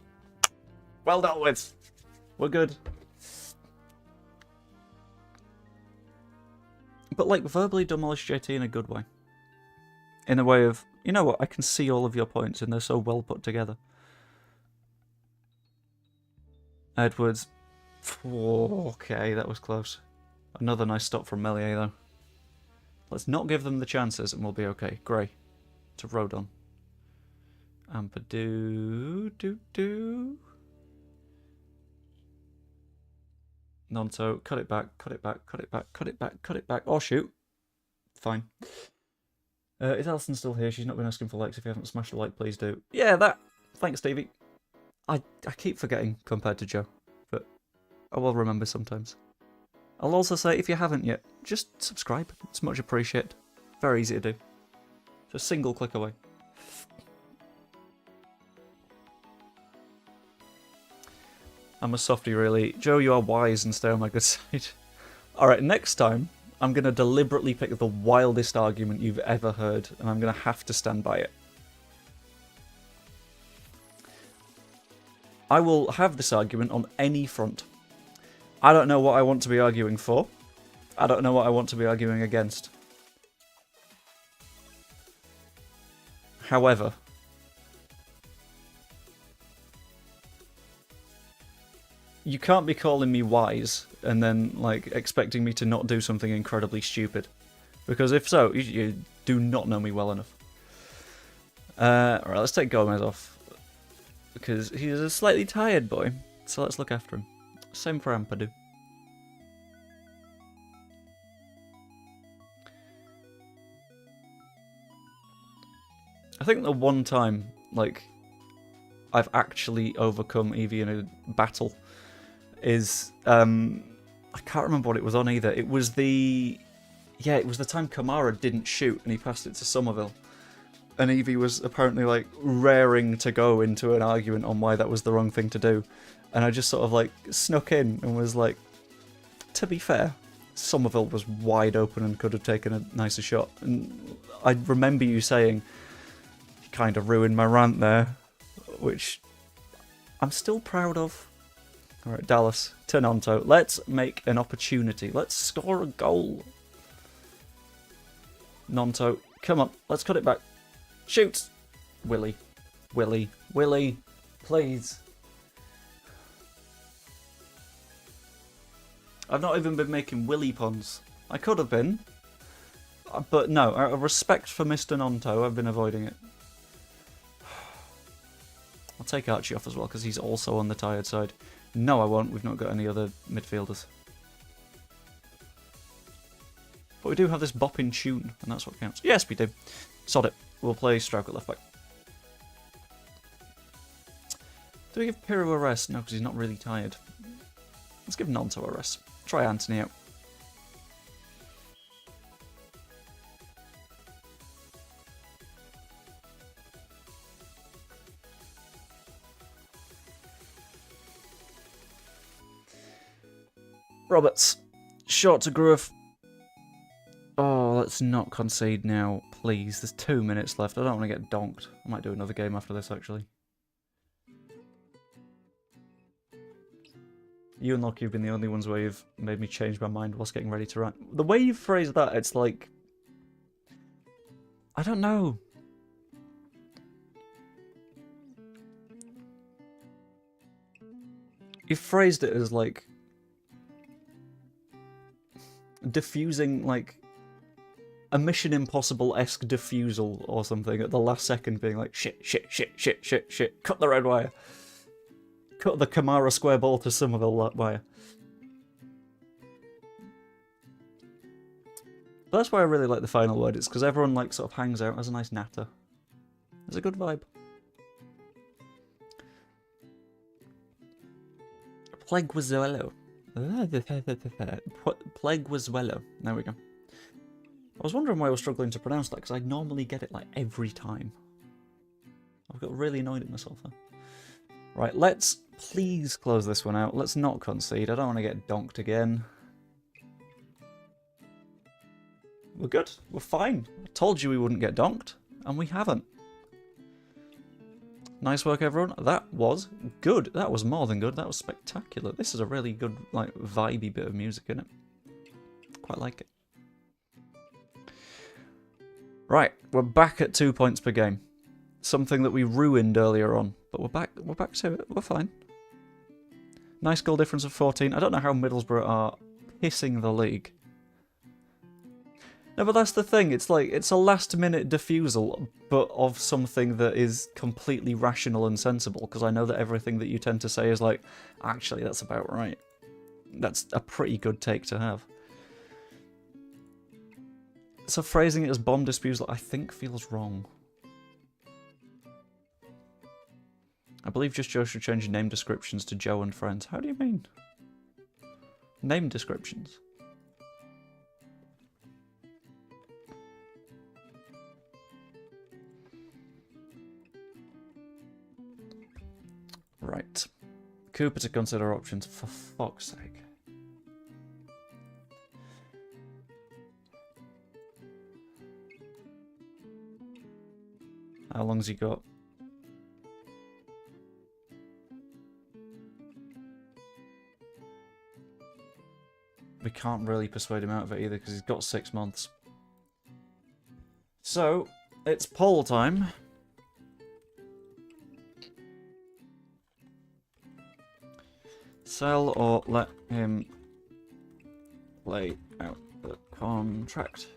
Speaker 1: Well dealt with. We're good. But, like, verbally demolish JT in a good way. In a way of, you know what, I can see all of your points and they're so well put together. Edwards. Oh, okay, that was close. Another nice stop from Melier, though. Let's not give them the chances and we'll be okay. Gray. To Rodon. Ampadu. Nonto. Cut it back. Cut it back. Cut it back. Cut it back. Cut it back. Oh, shoot. Fine. Is Alison still here? She's not been asking for likes. If you haven't smashed a like, please do. Yeah, that. Thanks, Stevie. I keep forgetting compared to Joe, but I will remember sometimes. I'll also say, if you haven't yet, just subscribe. It's much appreciated. Very easy to do. It's a single click away. I'm a softie, really. Joe, you are wise and stay on my good side. Alright, next time, I'm going to deliberately pick the wildest argument you've ever heard, and I'm going to have to stand by it. I will have this argument on any front. I don't know what I want to be arguing for. I don't know what I want to be arguing against. However, you can't be calling me wise and then, like, expecting me to not do something incredibly stupid. Because if so, you do not know me well enough. Alright, let's take Gomez off. Because he's a slightly tired boy, so let's look after him. Same for Ampadu. I think the one time, like, I've actually overcome Evie in a battle is, I can't remember what it was on either. It was the time Kamara didn't shoot and he passed it to Somerville. And Evie was apparently, like, raring to go into an argument on why that was the wrong thing to do. And I just sort of, like, snuck in and was like, to be fair, Somerville was wide open and could have taken a nicer shot. And I remember you saying, you kind of ruined my rant there, which I'm still proud of. Alright, Dallas, to Nonto. Let's make an opportunity. Let's score a goal. Nonto, come on, let's cut it back. Shoot! Willie. Please. I've not even been making Willie puns. I could have been. But no, out of respect for Mr. Nonto, I've been avoiding it. I'll take Archie off as well, because he's also on the tired side. No, I won't. We've not got any other midfielders. But we do have this bopping tune, and that's what counts. Yes, we do. Sod it. We'll play striker left back. Do we give Pirro a rest? No, because he's not really tired. Let's give Nonto a rest. Try Anthony out. Roberts. Short to Groove. Oh, let's not concede now, please. There's 2 minutes left. I don't want to get donked. I might do another game after this, actually. You and Lockie have been the only ones where you've made me change my mind whilst getting ready to rant. The way you phrase that, it's like... I don't know. He phrased it as like diffusing like a Mission Impossible-esque diffusal or something at the last second, being like shit, shit, shit, shit, shit, shit. Cut the red wire. Cut the Kamara square ball to Somerville wire. But that's why I really like the final word. It's because everyone like sort of hangs out, has a nice natter. It's a good vibe. Pleguezuelo. Pleguezuelo. There we go. I was wondering why I was struggling to pronounce that, because I normally get it like every time. I've got really annoyed at myself there. Right, let's please close this one out. Let's not concede. I don't want to get donked again. We're good. We're fine. I told you we wouldn't get donked, and we haven't. Nice work, everyone. That was good. That was more than good. That was spectacular. This is a really good, like, vibey bit of music, isn't it? Quite like it. Right, we're back at 2 points per game. Something that we ruined earlier on, but we're back to it. We're fine. Nice goal difference of 14. I don't know how Middlesbrough are pissing the league. No, but that's the thing. It's like, it's a last-minute defusal, but of something that is completely rational and sensible, because I know that everything that you tend to say is like, actually, that's about right. That's a pretty good take to have. So phrasing it as bomb disposal, I think, feels wrong. I believe just Joe should change name descriptions to Joe and friends. How do you mean? Name descriptions? Right. Cooper to consider options, for fuck's sake. How long's he got? We can't really persuade him out of it either, because he's got 6 months. So, it's poll time. Sell or let him play out the contract.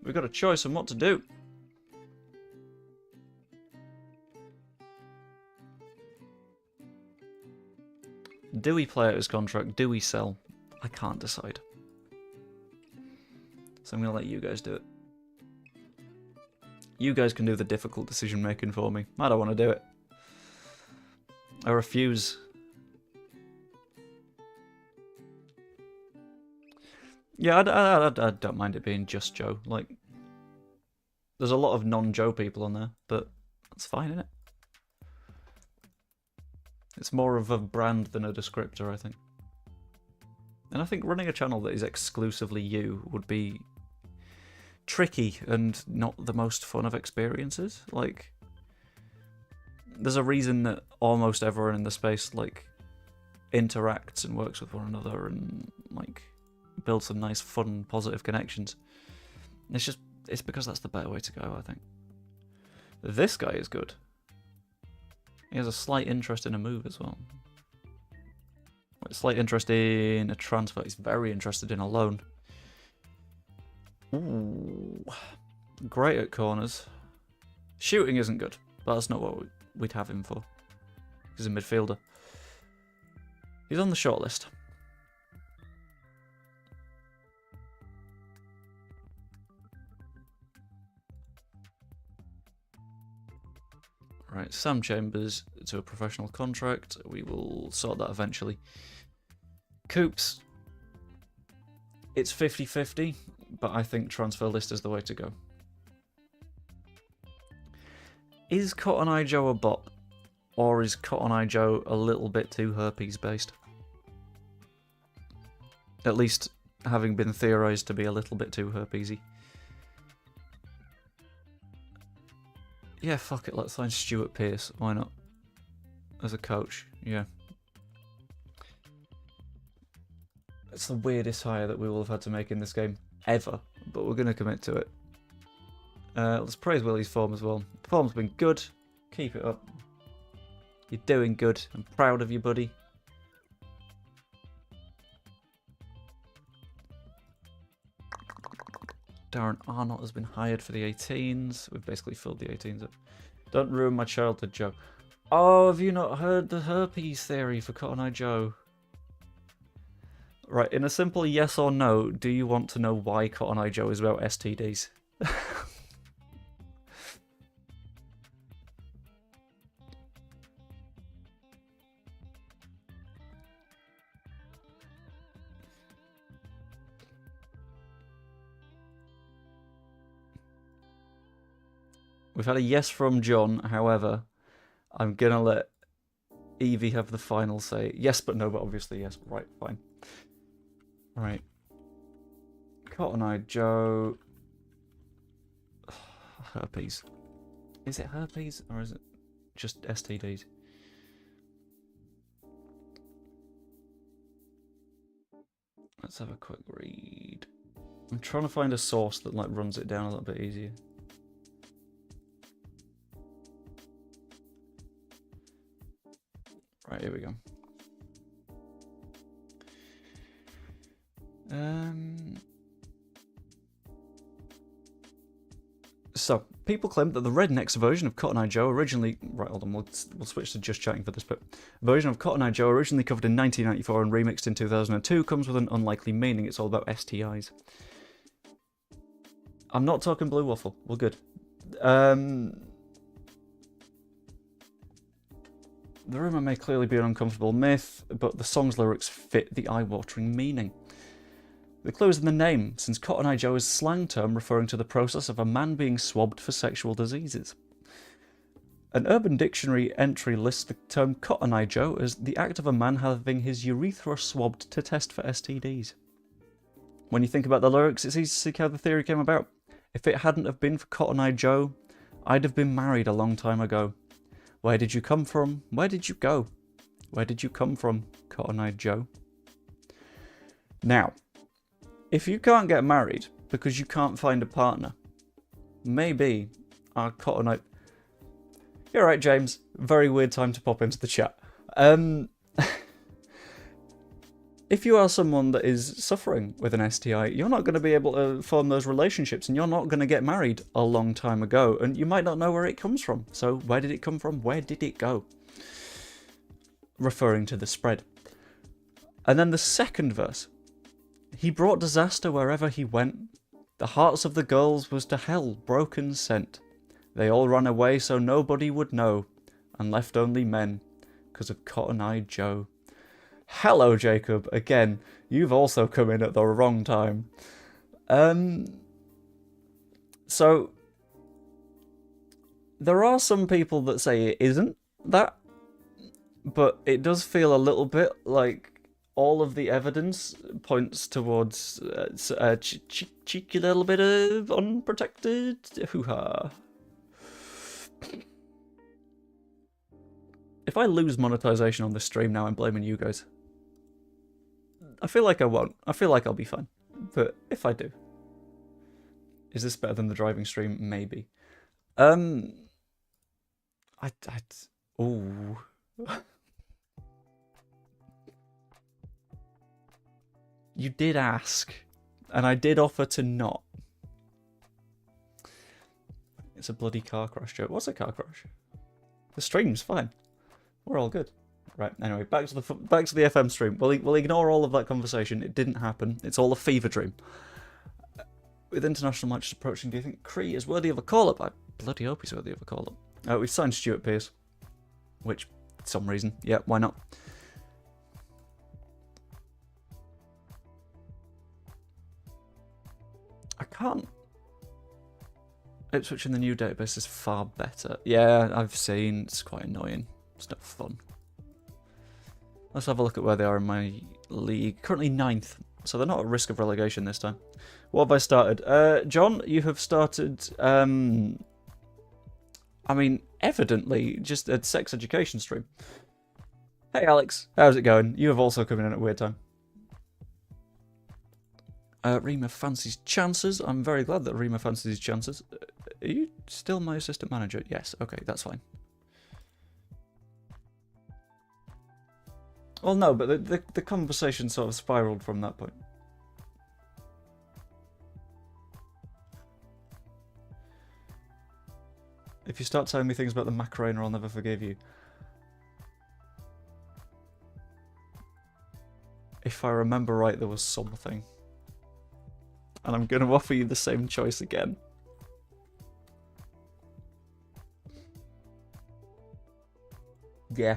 Speaker 1: We've got a choice on what to do. Do we play out his contract? Do we sell? I can't decide. So I'm going to let you guys do it. You guys can do the difficult decision making for me. I don't want to do it. I refuse. Yeah, I don't mind it being just Joe. Like, there's a lot of non-Joe people on there, but that's fine, isn't it? It's more of a brand than a descriptor, I think. And I think running a channel that is exclusively you would be tricky and not the most fun of experiences. Like, there's a reason that almost everyone in the space, like, interacts and works with one another and, like, builds some nice, fun, positive connections. It's because that's the better way to go, I think. This guy is good. He has a slight interest in a move as well. A slight interest in a transfer. He's very interested in a loan. Ooh. Great at corners. Shooting isn't good, but that's not what we'd have him for. He's a midfielder. He's on the shortlist. Right, Sam Chambers to a professional contract. We will sort that eventually. Coops. It's 50-50, but I think transfer list is the way to go. Is Cotton Eye Joe a bot? Or is Cotton Eye Joe a little bit too herpes based? At least having been theorised to be a little bit too herpesy. Yeah, fuck it, let's sign Stuart Pearce. Why not? As a coach, yeah. It's the weirdest hire that we will have had to make in this game ever, but we're going to commit to it. Let's praise Willie's form as well. The form's been good. Keep it up. You're doing good. I'm proud of you, buddy. Darren Arnott has been hired for the 18s. We've basically filled the 18s up. Don't ruin my childhood, Joe. Oh, have you not heard the herpes theory for Cotton Eye Joe? Right, in a simple yes or no, do you want to know why Cotton Eye Joe is about STDs? We've had a yes from John, however, I'm gonna let Evie have the final say. Yes, but no, but obviously yes. Right, fine. Right. Cotton Eye Joe. Herpes. Is it herpes or is it just STDs? Let's have a quick read. I'm trying to find a source that like runs it down a little bit easier. Right, here we go. So, people claim that the Rednecks version of Cotton Eye Joe originally... Right, hold on, we'll switch to just chatting for this bit. The version of Cotton Eye Joe originally covered in 1994 and remixed in 2002 comes with an unlikely meaning. It's all about STIs. I'm not talking Blue Waffle. We're good. The rumour may clearly be an uncomfortable myth, but the song's lyrics fit the eye-watering meaning. The clue is in the name, since Cotton Eye Joe is a slang term referring to the process of a man being swabbed for sexual diseases. An Urban Dictionary entry lists the term Cotton Eye Joe as the act of a man having his urethra swabbed to test for STDs. When you think about the lyrics, it's easy to see how the theory came about. If it hadn't have been for Cotton Eye Joe, I'd have been married a long time ago. Where did you come from? Where did you go? Where did you come from, Cotton Eye Joe? Now, if you can't get married because you can't find a partner, maybe our Cotton Eye... You're right, James. Very weird time to pop into the chat. If you are someone that is suffering with an STI, you're not going to be able to form those relationships and you're not going to get married a long time ago and you might not know where it comes from. So where did it come from? Where did it go? Referring to the spread. And then the second verse. He brought disaster wherever he went. The hearts of the girls was to hell broken sent. They all ran away so nobody would know and left only men because of Cotton Eye Joe. Hello, Jacob. Again, you've also come in at the wrong time. So, there are some people that say it isn't that, but it does feel a little bit like all of the evidence points towards a cheeky little bit of unprotected hoo-ha. If I lose monetization on this stream now, I'm blaming you guys. I feel like I won't. I feel like I'll be fine. But if I do. Is this better than the driving stream? Maybe. Ooh. You did ask. And I did offer to not. It's a bloody car crash joke. What's a car crash? The stream's fine. We're all good. Right, anyway, back to the FM stream. We'll ignore all of that conversation. It didn't happen. It's all a fever dream. With international matches approaching, do you think Cree is worthy of a call-up? I bloody hope he's worthy of a call-up. We've signed Stuart Pearce. Which, for some reason, yeah, why not? I can't... Ipswich in the new database is far better. Yeah, I've seen. It's quite annoying. It's not fun. Let's have a look at where they are in my league. Currently 9th, so they're not at risk of relegation this time. What have I started? John, you have started, I mean, evidently, just a sex education stream. Hey Alex, how's it going? You have also come in at a weird time. Rima fancies chances. I'm very glad that Rima fancies his chances. Are you still my assistant manager? Yes, okay, that's fine. Well, no, but the conversation sort of spiraled from that point. If you start telling me things about the Macarena, I'll never forgive you. If I remember right, there was something. And I'm going to offer you the same choice again. Yeah.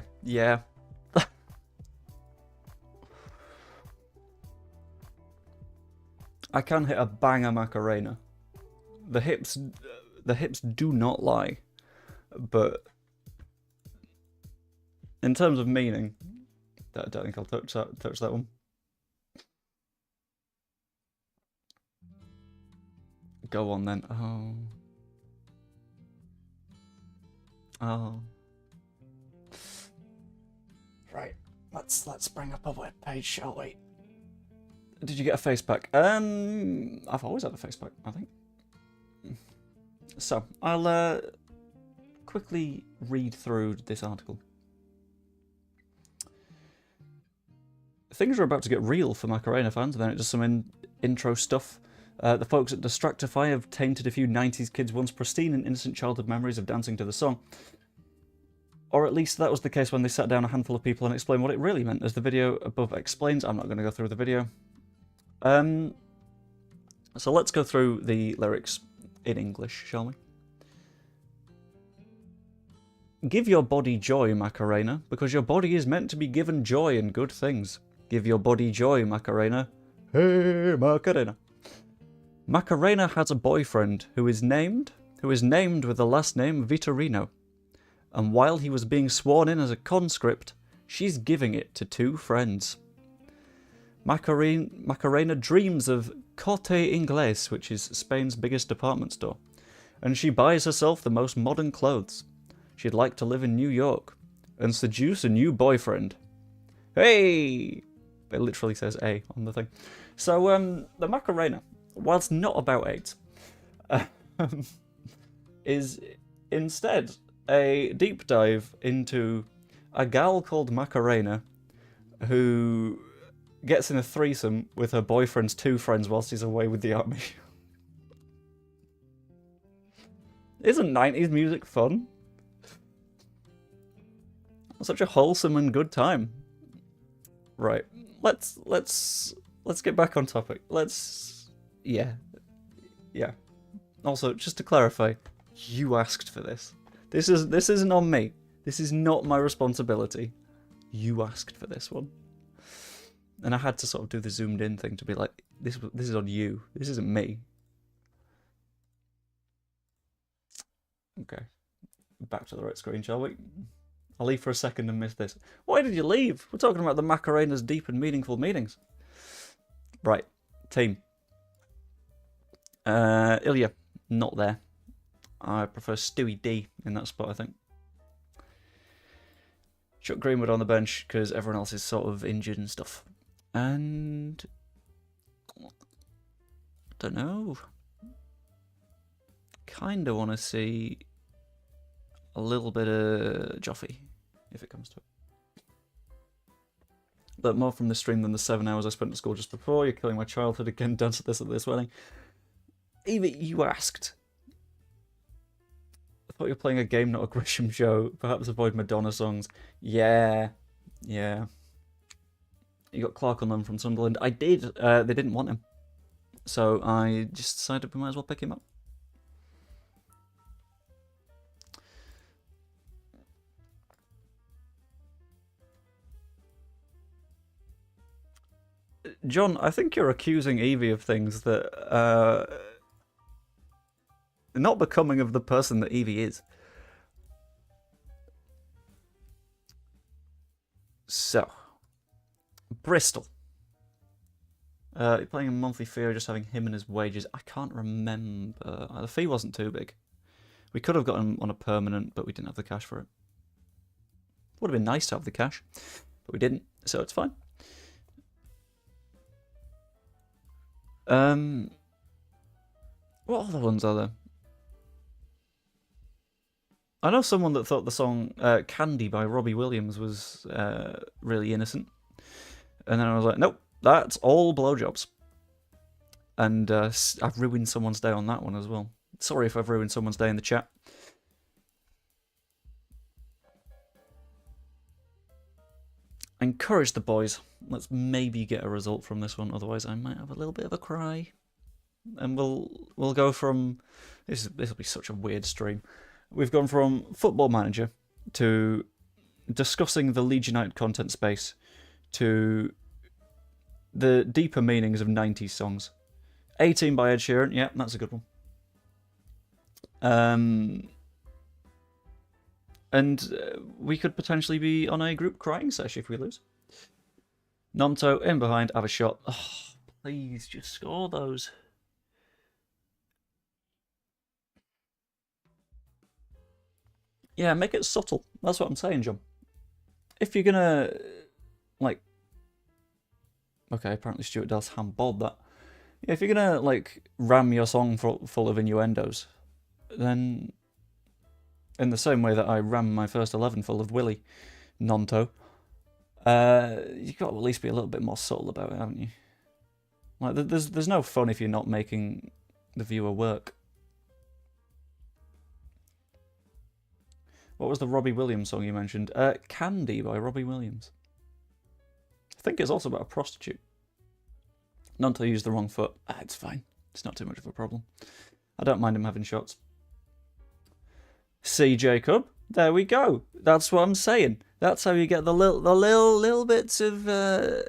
Speaker 1: I can hit a banger Macarena. The hips do not lie. But in terms of meaning, I don't think I'll touch that one. Go on then. Oh. Right. Let's bring up a web page, shall we? Did you get a face pack? I've always had a face pack, I think. So, I'll quickly read through this article. Things are about to get real for Macarena fans, and then it does some intro stuff. The folks at Distractify have tainted a few 90s kids' once pristine and innocent childhood memories of dancing to the song. Or at least that was the case when they sat down a handful of people and explained what it really meant. As the video above explains, I'm not going to go through the video. So let's go through the lyrics in English, shall we? Give your body joy, Macarena, because your body is meant to be given joy and good things. Give your body joy, Macarena. Hey, Macarena. Macarena has a boyfriend who is named with the last name Vitorino. And while he was being sworn in as a conscript, she's giving it to 2 friends. Macarena dreams of Corte Inglés, which is Spain's biggest department store, and she buys herself the most modern clothes. She'd like to live in New York and seduce a new boyfriend. Hey! It literally says A on the thing. So, the Macarena, whilst not about AIDS, is instead a deep dive into a gal called Macarena who gets in a threesome with her boyfriend's 2 friends whilst he's away with the army. Isn't 90s music fun? Such a wholesome and good time. Right. Let's get back on topic. Yeah. Also, just to clarify, you asked for this. This isn't on me. This is not my responsibility. You asked for this one. And I had to sort of do the zoomed in thing to be like, this is on you. This isn't me. Okay. Back to the right screen, shall we? I'll leave for a second and miss this. Why did you leave? We're talking about the Macarena's deep and meaningful meanings. Right. Team. Ilya. Not there. I prefer Stewie D in that spot, I think. Chuck Greenwood on the bench because everyone else is sort of injured and stuff. And don't know. Kinda want to see a little bit of Joffy, if it comes to it. But more from the stream than the 7 hours I spent at school just before. You're killing my childhood again. Dance at this wedding. Evie, you asked. I thought you were playing a game, not a Grisham show. Perhaps avoid Madonna songs. Yeah. You got Clark on them from Sunderland. I did. They didn't want him. So I just decided we might as well pick him up. John, I think you're accusing Evie of things that are not becoming of the person that Evie is. So, Bristol. You're playing a monthly fee or just having him and his wages? I can't remember. The fee wasn't too big. We could have got him on a permanent, but we didn't have the cash for it. Would have been nice to have the cash, but we didn't, so it's fine. What other ones are there? I know someone that thought the song Candy by Robbie Williams was really innocent. And then I was like, nope, that's all blowjobs. And I've ruined someone's day on that one as well. Sorry if I've ruined someone's day in the chat. Encourage the boys. Let's maybe get a result from this one. Otherwise, I might have a little bit of a cry. And we'll go from this will be such a weird stream. We've gone from Football Manager to discussing the Leeds United content space to the deeper meanings of 90s songs. 18 by Ed Sheeran, yeah, that's a good one. And we could potentially be on a group crying sesh if we lose. Nomto in behind, have a shot. Oh, please just score those. Yeah, make it subtle. That's what I'm saying, John. If you're gonna, like, okay, apparently Stuart Dell's handballed that. Yeah, if you're gonna like ram your song full of innuendos, then in the same way that I ram my first 11 full of Willy, Nonto, you've got to at least be a little bit more subtle about it, haven't you? Like, there's no fun if you're not making the viewer work. What was the Robbie Williams song you mentioned? Candy by Robbie Williams. I think it's also about a prostitute. Nonto used the wrong foot. It's fine. It's not too much of a problem. I don't mind him having shots. See, Jacob? There we go. That's what I'm saying. That's how you get the little bits of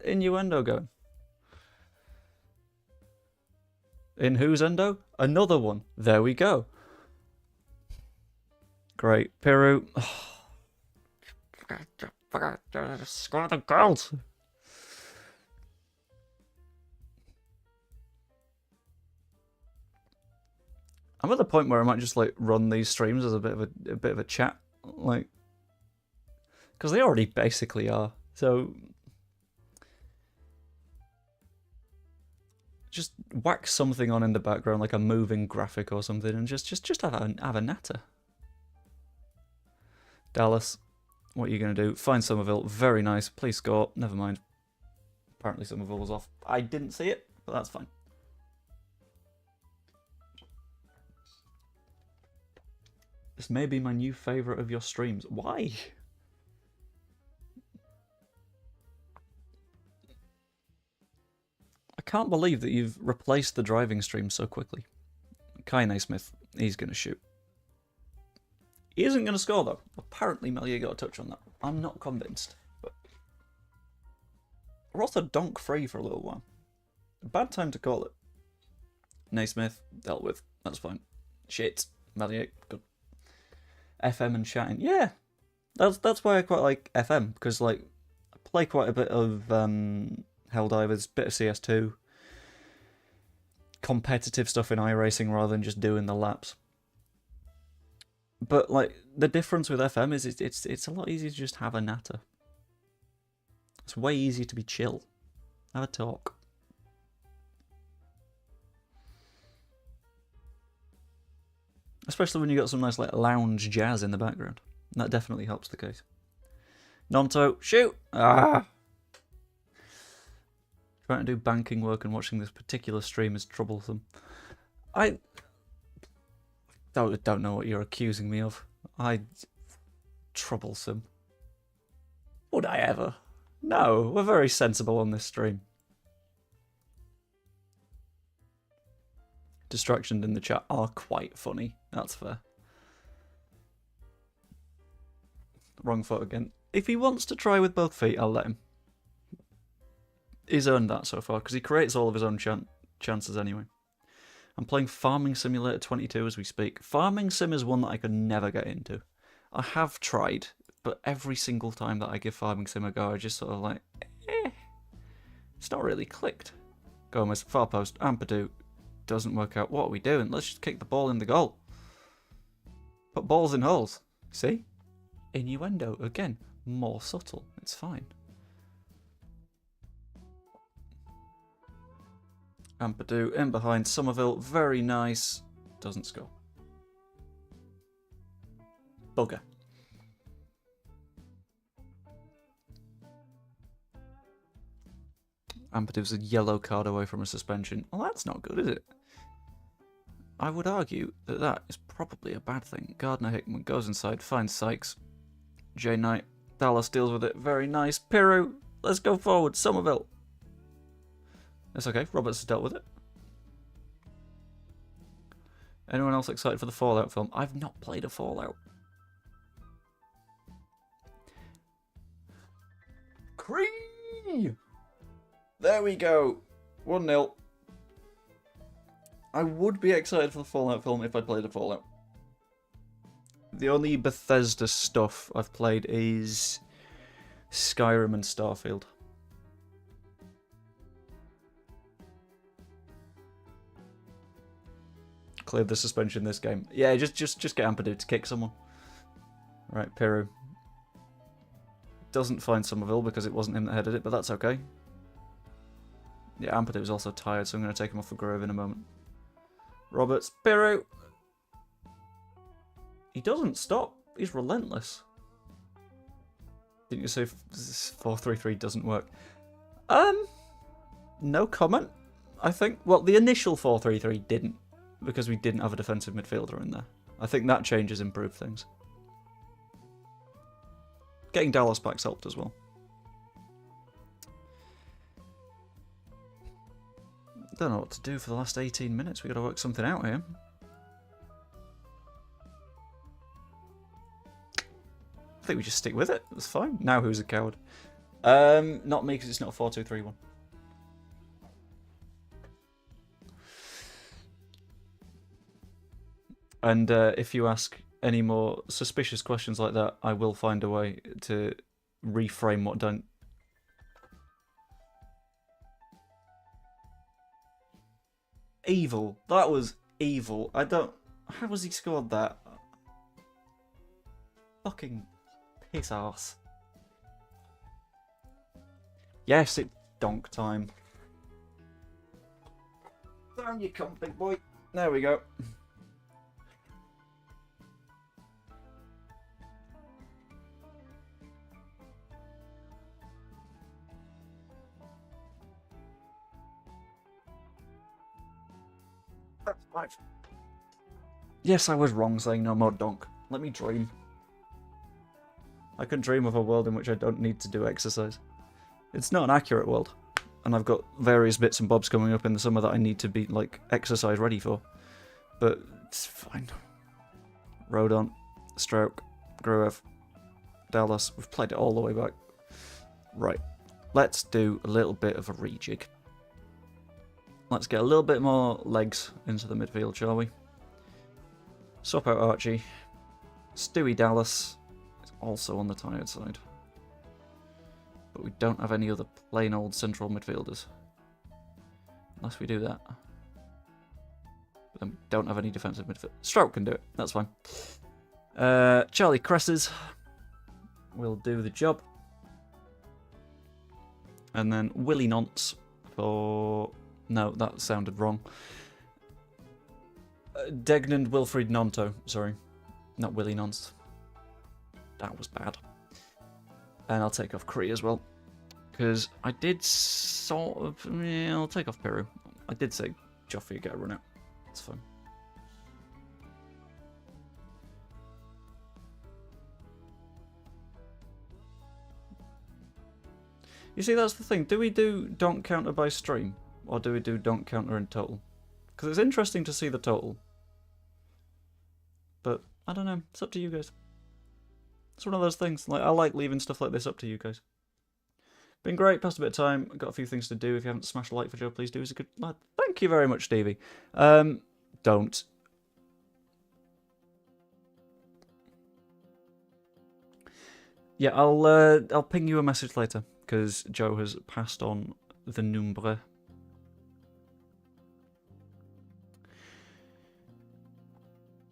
Speaker 1: innuendo going. In whose endo? Another one. There we go. Great. Peru. Score the goals. I'm at the point where I might just like run these streams as a bit of a chat, like, because they already basically are. So just whack something on in the background, like a moving graphic or something, and just have a natter. Dallas, what are you gonna do? Find Somerville. Very nice. Please score. Never mind. Apparently Somerville was off. I didn't see it, but that's fine. This may be my new favourite of your streams. Why? I can't believe that you've replaced the driving stream so quickly. Kai Naismith, he's going to shoot. He isn't going to score though. Apparently Melia got a touch on that. I'm not convinced. But we're also donk free for a little while. A bad time to call it. Naismith, dealt with. That's fine. Shit. Melia, good. FM and chatting, yeah, that's why I quite like FM, because like I play quite a bit of Helldivers, bit of CS2, competitive stuff in iRacing rather than just doing the laps. But like the difference with FM is it's a lot easier to just have a natter. It's way easier to be chill, have a talk. Especially when you got some nice like lounge jazz in the background. That definitely helps the case. Nonto, shoot! Ah! Trying to do banking work and watching this particular stream is troublesome. I don't know what you're accusing me of. Troublesome. Would I ever? No, we're very sensible on this stream. Distractions in the chat are quite funny. That's fair. Wrong foot again. If he wants to try with both feet, I'll let him. He's earned that so far, because he creates all of his own chances anyway. I'm playing Farming Simulator 22 as we speak. Farming Sim is one that I could never get into. I have tried, but every single time that I give Farming Sim a go, I just sort of like, it's not really clicked. Gomez, far post, Ampadu. Doesn't work out. What are we doing? Let's just kick the ball in the goal. Put balls in holes. See? Innuendo. Again, more subtle. It's fine. Ampadu in behind. Somerville. Very nice. Doesn't score. Bugger. Ampadiev's a yellow card away from a suspension. Well, that's not good, is it? I would argue that that is probably a bad thing. Gardner-Hickman goes inside, finds Sykes. J. Knight. Dallas deals with it. Very nice. Piru, let's go forward. Somerville. That's okay. Roberts has dealt with it. Anyone else excited for the Fallout film? I've not played a Fallout. Cree! There we go. 1-0. I would be excited for the Fallout film if I played a Fallout. The only Bethesda stuff I've played is Skyrim and Starfield. Cleared the suspension this game. Yeah, just get Ampadu to kick someone. Right, Piru. Doesn't find Somerville because it wasn't him that headed it, but that's okay. Yeah, Ampadu was also tired, so I'm going to take him off the grove in a moment. Roberts. Piru! He doesn't stop. He's relentless. Didn't you say 4-3-3 doesn't work? No comment, I think. Well, the initial 4-3-3 didn't, because we didn't have a defensive midfielder in there. I think that change has improved things. Getting Dallas back's helped as well. Don't know what to do for the last 18 minutes. We got to work something out here. I think we just stick with it. That's fine. Now who's a coward? Not me, because it's not a 4-2-3-1. And if you ask any more suspicious questions like that, I will find a way to reframe what don't. Evil. That was evil. I don't. How has he scored that? Fucking piss ass. Yes, it's donk time. Down you come, big boy. There we go. That's life. Yes, I was wrong saying no more donk. Let me dream. I can dream of a world in which I don't need to do exercise. It's not an accurate world. And I've got various bits and bobs coming up in the summer that I need to be, like, exercise ready for. But it's fine. Rodon, Stroke, Gruev, Dallas. We've played it all the way back. Right. Let's do a little bit of a rejig. Let's get a little bit more legs into the midfield, shall we? Swap out Archie. Stewie Dallas is also on the tired side. But we don't have any other plain old central midfielders. Unless we do that. But then we don't have any defensive midfield. Stroke can do it, that's fine. Charlie Cresses will do the job. And then Willie Nonce for... No, that sounded wrong. Degnand Wilfried Nonto, sorry. Not Willie Nonce. That was bad. And I'll take off Cree as well. Because I did sort of... Yeah, I'll take off Piru. I did say Joffrey get a run out. That's fine. You see, that's the thing. Do we do donk counter by stream? Or do we do donk counter in total? Because it's interesting to see the total. But, I don't know. It's up to you guys. It's one of those things. Like, I like leaving stuff like this up to you guys. Been great, passed a bit of time. Got a few things to do. If you haven't smashed a like for Joe, please do. He's a good lad. Thank you very much, Stevie. Don't. Yeah, I'll ping you a message later, because Joe has passed on the number.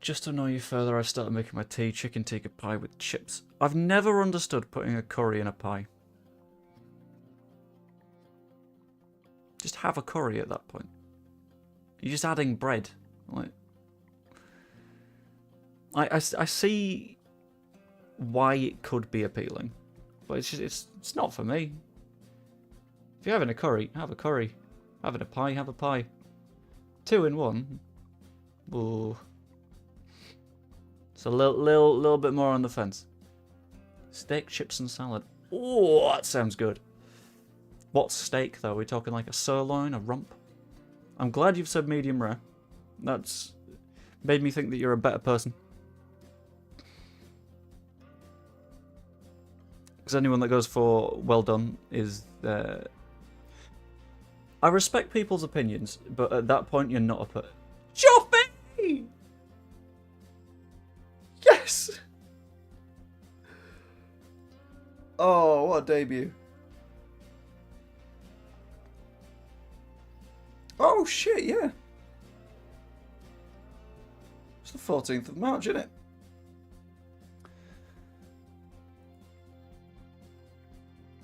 Speaker 1: Just to annoy you further, I've started making my tea, chicken tikka pie with chips. I've never understood putting a curry in a pie. Just have a curry at that point. You're just adding bread. Like, I see why it could be appealing, but it's not for me. If you're having a curry, have a curry. Having a pie, have a pie. 2 in 1. Ooh. It's a little bit more on the fence. Steak, chips, and salad. Oh, that sounds good. What steak, though? Are we talking like a sirloin, a rump? I'm glad you've said medium rare. That's made me think that you're a better person. Because anyone that goes for well done is... I respect people's opinions, but at that point you're not a person. Joffy! Yes! Oh, what a debut. Oh shit, yeah. It's the 14th of March, isn't it?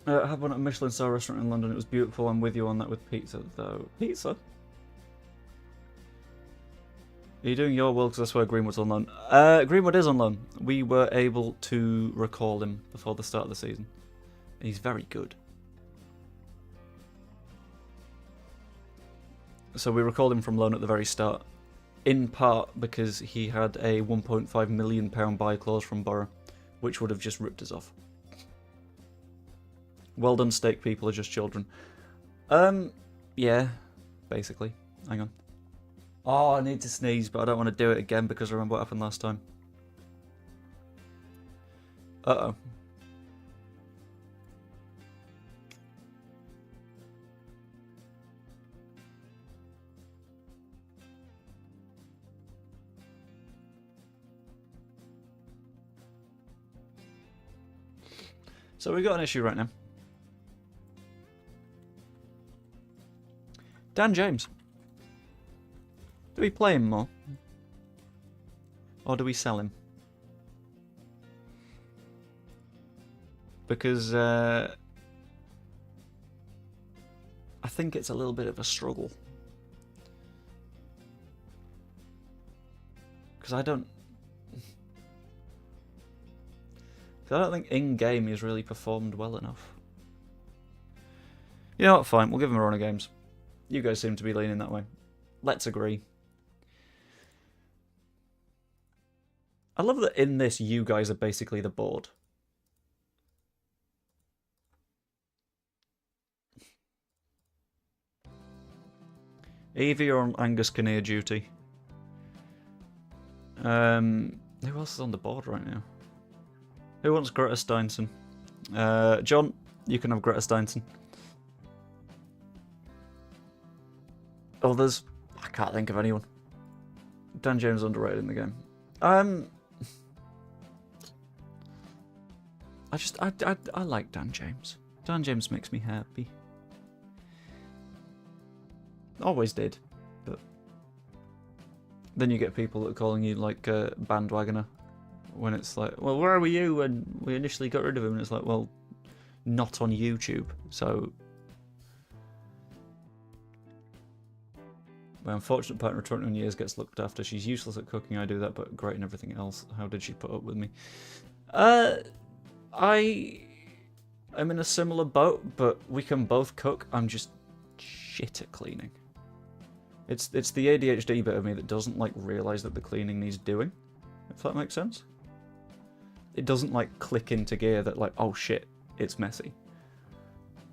Speaker 1: I had one at a Michelin star restaurant in London. It was beautiful. I'm with you on that with pizza, though. Pizza? Are you doing your world? Because I swear Greenwood's on loan. Greenwood is on loan. We were able to recall him before the start of the season. And he's very good. So we recalled him from loan at the very start. In part because he had a £1.5 million buy clause from Borough, which would have just ripped us off. Well done, steak people are just children. Yeah, basically. Hang on. Oh, I need to sneeze, but I don't want to do it again because I remember what happened last time. Uh-oh. So we've got an issue right now. Dan James. Do we play him more? Or do we sell him? Because I think it's a little bit of a struggle. Because I don't think in-game he's really performed well enough. You know what, fine, we'll give him a run of games. You guys seem to be leaning that way. Let's agree. I love that in this, you guys are basically the board. Evie or on Angus Kinnear duty? Who else is on the board right now? Who wants Greta Steinson? John, you can have Greta Steinson. Others? I can't think of anyone. Dan James underrated in the game. I like Dan James. Dan James makes me happy. Always did. But then you get people that are calling you like a bandwagoner. When it's like, well, where were you when we initially got rid of him? And it's like, well, not on YouTube. So my unfortunate partner of 21 years gets looked after. She's useless at cooking. I do that, but great in everything else. How did she put up with me? I'm in a similar boat, but we can both cook. I'm just shit at cleaning. It's the ADHD bit of me that doesn't like realize that the cleaning needs doing. If that makes sense. It doesn't like click into gear that like, oh shit, it's messy.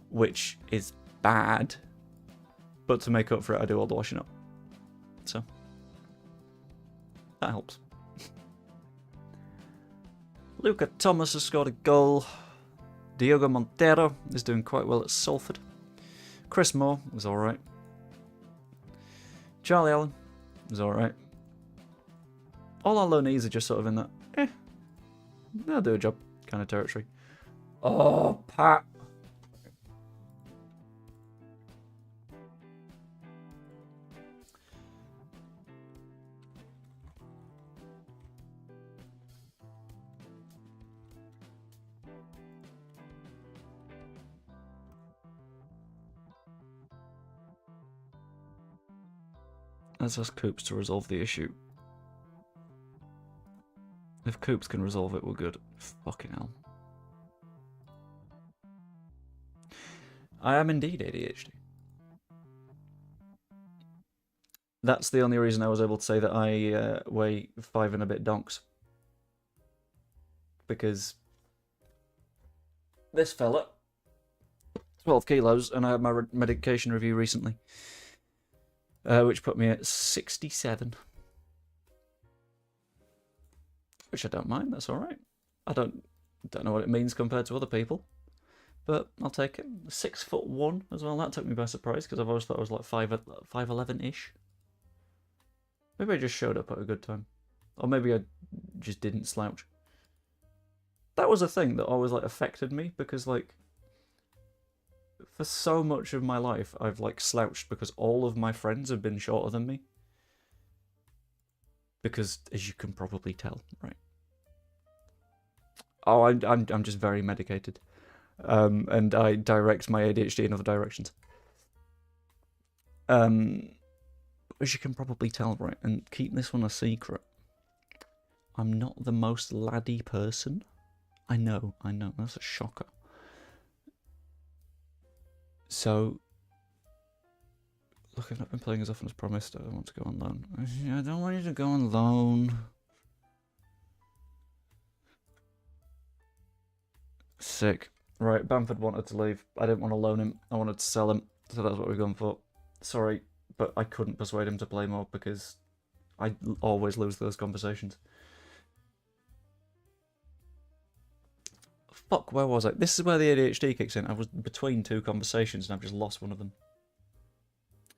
Speaker 1: Which is bad. But to make up for it, I do all the washing up. So that helps. Luca Thomas has scored a goal. Diogo Montero is doing quite well at Salford. Chris Moore was alright. Charlie Allen was alright. All our loanees are just sort of in that, they'll do a job kind of territory. Oh, Pat. Let's ask Coops to resolve the issue. If Coops can resolve it, we're good. Fucking hell. I am indeed ADHD. That's the only reason I was able to say that I weigh 5 and a bit donks. Because this fella, 12 kilos, and I had my medication review recently, which put me at 67. Which I don't mind, that's alright. I don't know what it means compared to other people, but I'll take it. 6'1" as well, that took me by surprise, because I've always thought I was like 5'11"-ish. Maybe I just showed up at a good time. Or maybe I just didn't slouch. That was a thing that always like affected me, because like for so much of my life I've like slouched because all of my friends have been shorter than me. Because as you can probably tell, right? Oh, I'm just very medicated. And I direct my ADHD in other directions. As you can probably tell, right, and keep this one a secret, I'm not the most laddie person. I know, that's a shocker. So, look, I've not been playing as often as promised. I want to go on loan. I don't want you to go on loan. Sick. Right, Bamford wanted to leave. I didn't want to loan him. I wanted to sell him. So that's what we've gone for. Sorry, but I couldn't persuade him to play more because I always lose those conversations. Fuck, where was I? This is where the ADHD kicks in. I was between two conversations and I've just lost one of them.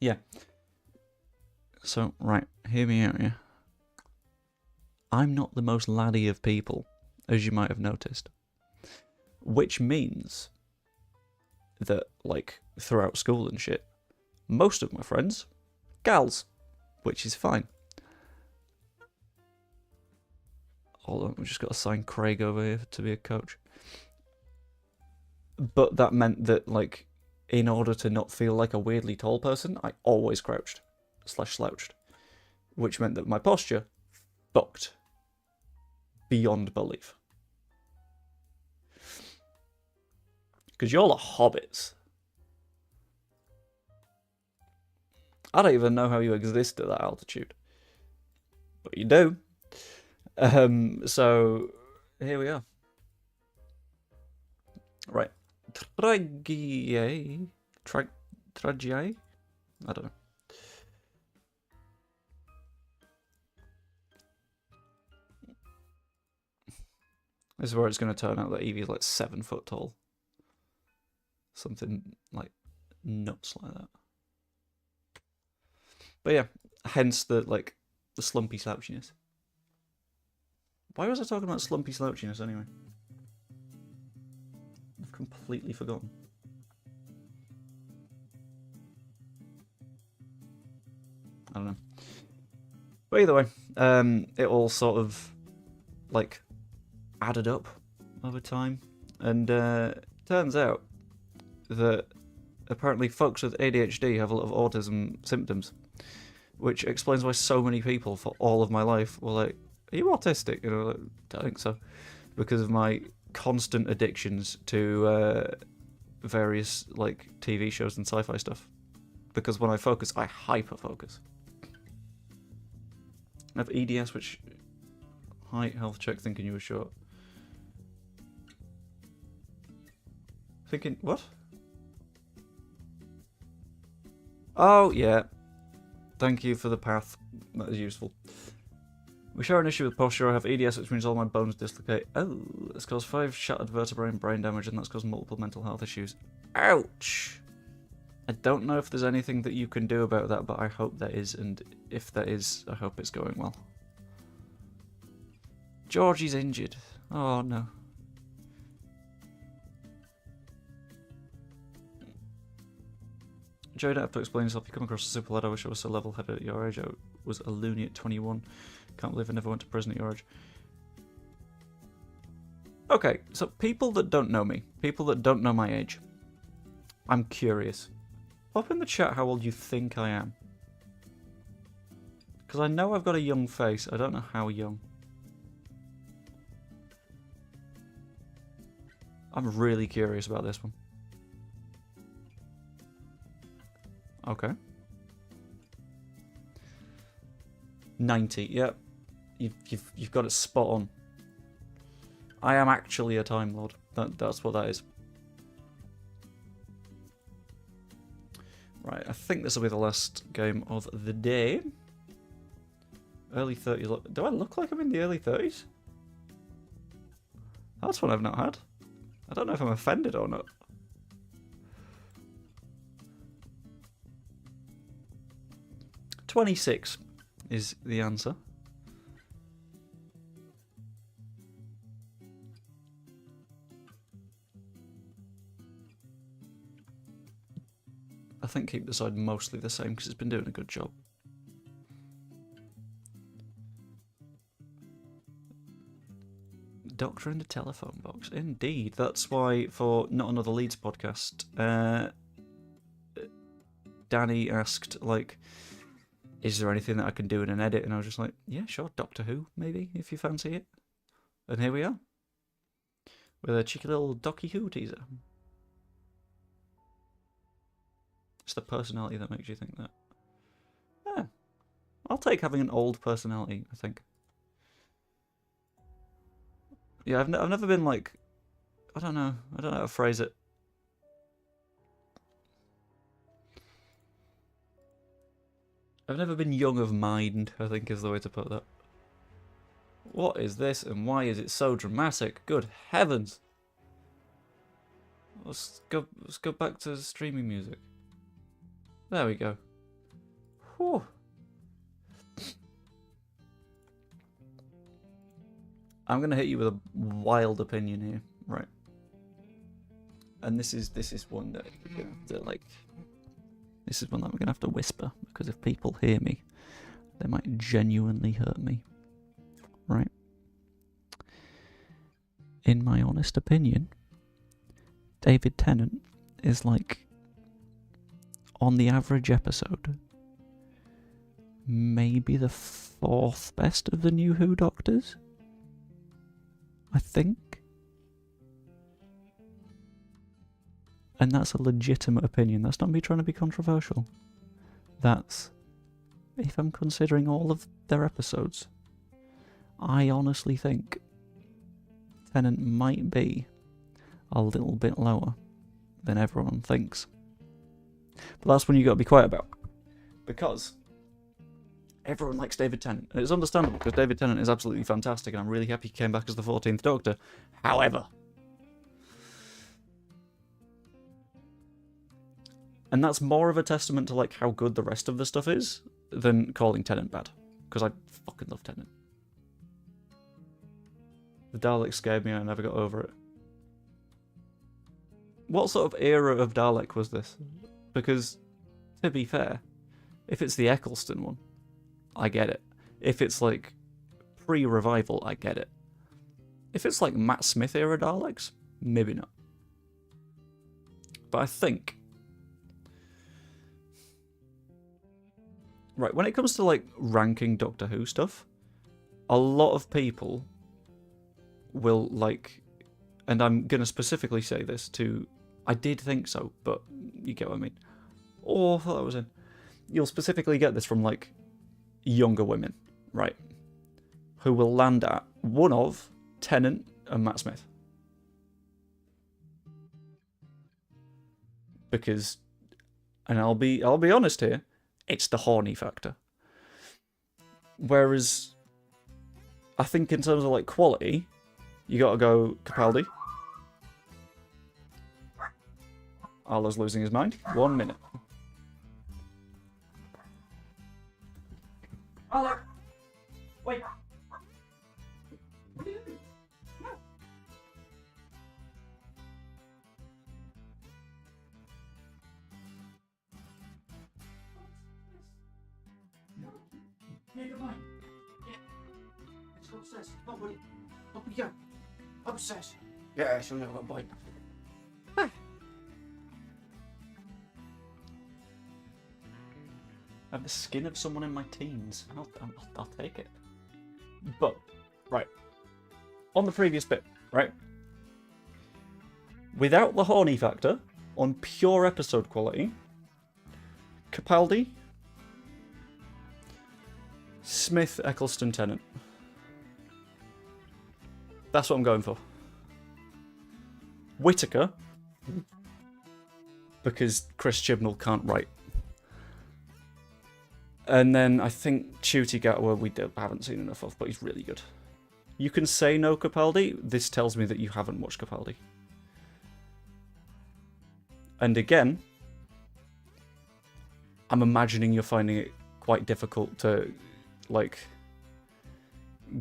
Speaker 1: Yeah. So, right, hear me out, yeah? I'm not the most laddie of people, as you might have noticed. Which means that, like, throughout school and shit, most of my friends, gals, which is fine. Hold on, we've just got to sign Craig over here to be a coach. But that meant that, like, in order to not feel like a weirdly tall person, I always crouched / slouched. Which meant that my posture fucked beyond belief. Because y'all are hobbits. I don't even know how you exist at that altitude. But you do. So, here we are. Right. Tragiae? I don't know. This is where it's going to turn out that Evie's like 7 foot tall. Something like nuts like that. But yeah, hence the like the slumpy slouchiness. Why was I talking about slumpy slouchiness anyway? I've completely forgotten. I don't know. But either way, it all sort of like added up over time, and turns out that apparently folks with ADHD have a lot of autism symptoms, which explains why so many people for all of my life were like, "Are you autistic?" You know, like, I don't think so, because of my constant addictions to various like TV shows and sci-fi stuff. Because when I focus, I hyper-focus. I have EDS, which height health check, thinking you were short. Thinking what? Oh yeah. Thank you for the path. That is useful. We share an issue with posture. I have EDS, which means all my bones dislocate. Oh, that's caused 5 shattered vertebrae and brain damage, and that's caused multiple mental health issues. Ouch! I don't know if there's anything that you can do about that, but I hope there is, and if there is, I hope it's going well. Georgie's injured. Oh no. Joe, you don't have to explain yourself. You come across a super lad. I wish I was so level-headed at your age. I was a loony at 21. Can't believe I never went to prison at your age. Okay, so people that don't know me, people that don't know my age, I'm curious. Pop in the chat how old you think I am. Because I know I've got a young face. I don't know how young. I'm really curious about this one. Okay. 90. Yep. You've got it spot on. I am actually a Time Lord. That's what that is. Right, I think this will be the last game of the day. Early 30s. Do I look like I'm in the early 30s? That's one I've not had. I don't know if I'm offended or not. "26 is the answer. I think keep the side mostly the same because it's been doing a good job. Doctor in the telephone box. Indeed. That's why for Not Another Leeds podcast, Danny asked, like, is there anything that I can do in an edit? And I was just like, yeah, sure, Doctor Who, maybe, if you fancy it. And here we are. With a cheeky little Docky Who teaser. It's the personality that makes you think that. Yeah. I'll take having an old personality, I think. Yeah, I've never been like... I don't know how to phrase it. I've never been young of mind, I think is the way to put that. What is this and why is it so dramatic? Good heavens! Let's go back to streaming music. There we go. Whew. I'm gonna hit you with a wild opinion here, right? And this is one that we're gonna have to, like, this is one that we're gonna have to whisper because if people hear me, they might genuinely hurt me, right? In my honest opinion, David Tennant is like, on the average episode, maybe the 4th best of the new Who Doctors. I think. And that's a legitimate opinion. That's not me trying to be controversial. That's, if I'm considering all of their episodes, I honestly think Tennant might be a little bit lower than everyone thinks. But that's one you got to be quiet about. Because everyone likes David Tennant. And it's understandable because David Tennant is absolutely fantastic and I'm really happy he came back as the 14th Doctor. However, and that's more of a testament to like how good the rest of the stuff is than calling Tennant bad. Because I fucking love Tennant. The Dalek scared me and I never got over it. What sort of era of Dalek was this? Because, to be fair, if it's the Eccleston one, I get it. If it's like pre-revival, I get it. If it's like Matt Smith era Daleks, maybe not. But I think... Right, when it comes to like ranking Doctor Who stuff, a lot of people will like... And I'm going to specifically say this to... I did think so, but you get what I mean. Oh, I thought that was in. You'll specifically get this from like younger women, right? Who will land at one of Tennant and Matt Smith. Because, and I'll be honest here, it's the horny factor. Whereas, I think in terms of like quality, you gotta go Capaldi. Arlo's losing his mind. 1 minute. Arlo! Wait! What are you doing? No! Yeah, good mind. Yeah. Let's go upstairs. Come on, buddy. Up we go. Upstairs. Yeah, she'll never got a bite. I have the skin of someone in my teens. I'll take it. But, right. On the previous bit, right? Without the horny factor, on pure episode quality, Capaldi. Smith, Eccleston, Tennant. That's what I'm going for. Whittaker. Because Chris Chibnall can't write. And then I think Ncuti Gatwa we haven't seen enough of, but he's really good. You can say no Capaldi. This tells me that you haven't watched Capaldi. And again, I'm imagining you're finding it quite difficult to, like,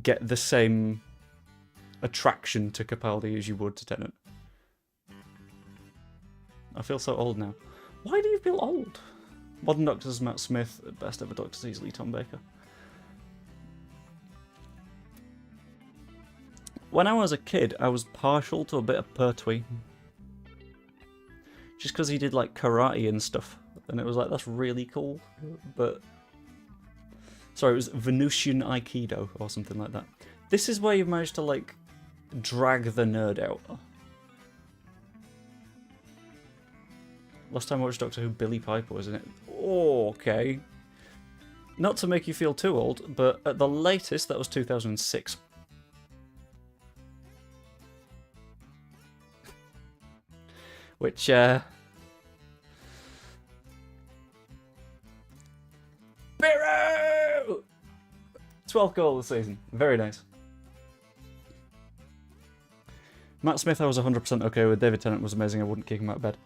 Speaker 1: get the same attraction to Capaldi as you would to Tennant. I feel so old now. Why do you feel old? Modern Doctors, Matt Smith. Best ever Doctors, easily Tom Baker. When I was a kid, I was partial to a bit of Pertwee. Just because he did, like, karate and stuff. And it was like, that's really cool. But... sorry, it was Venusian Aikido or something like that. This is where you've managed to, like, drag the nerd out. Last time I watched Doctor Who, Billy Piper was in it. Oh, okay. Not to make you feel too old, but at the latest, that was 2006. Which, 12th goal of the season. Very nice. Matt Smith I was 100% okay with. David Tennant was amazing. I wouldn't kick him out of bed.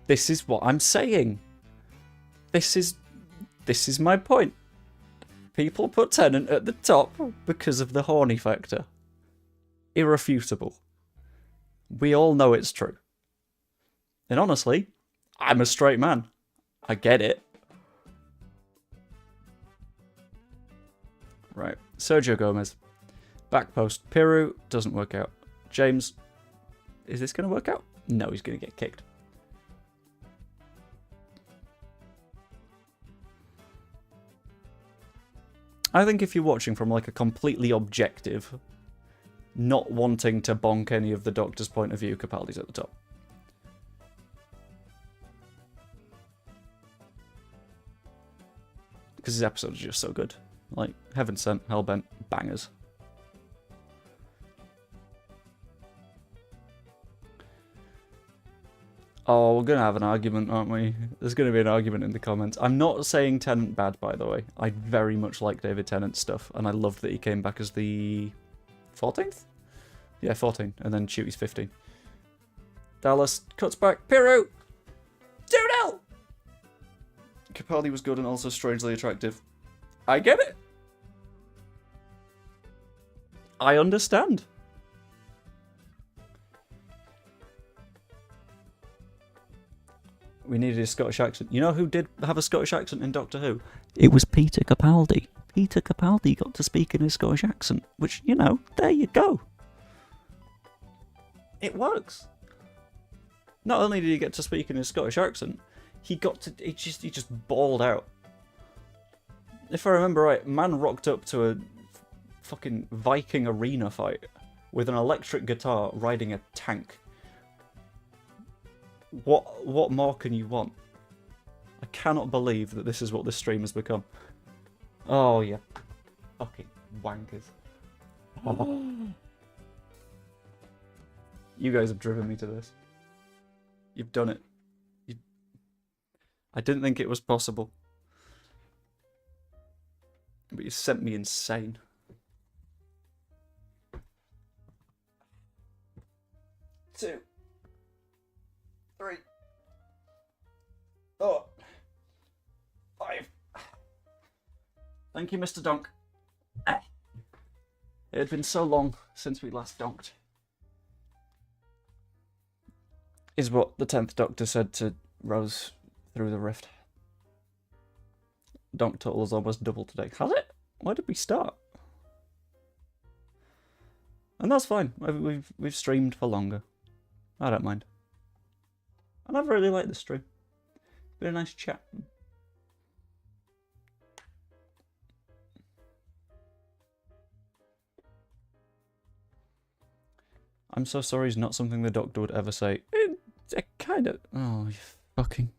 Speaker 1: This is what I'm saying. This is my point. People put Tennant at the top because of the horny factor. Irrefutable. We all know it's true. And honestly, I'm a straight man. I get it. Right. Sergio Gomez. Back post. Piru doesn't work out. James. Is this going to work out? No, he's going to get kicked. I think if you're watching from like a completely objective, not wanting to bonk any of the Doctor's point of view, Capaldi's at the top. Because his episodes are just so good. Like, Heaven Sent, Hellbent, bangers. Oh, we're going to have an argument, aren't we? There's going to be an argument in the comments. I'm not saying Tennant bad, by the way. I very much like David Tennant's stuff, and I loved that he came back as the 14th? Yeah, 14, and then Ncuti 15. Dallas cuts back. Piru! 2-0! Capaldi was good and also strangely attractive. I get it. I understand. We needed a Scottish accent. You know who did have a Scottish accent in Doctor Who? It was Peter Capaldi. Peter Capaldi got to speak in a Scottish accent, which, you know, there you go. It works. Not only did he get to speak in a Scottish accent, he just bawled out. If I remember right, man rocked up to a fucking Viking arena fight with an electric guitar riding a tank. What more can you want? I cannot believe that this is what this stream has become. Oh yeah. Fucking wankers. You guys have driven me to this. You've done it. I didn't think it was possible. But you sent me insane. Two. 3. 4. 5. Thank you, Mr. Donk. It had been so long since we last donked. Is what the 10th Doctor said to Rose through the rift. Donk total is almost double today. Has it? Why did we start? And that's fine. We've streamed for longer. I don't mind. And I've really liked this stream. It's been a nice chat. I'm so sorry is not something the Doctor would ever say. It kind of... Oh, you fucking...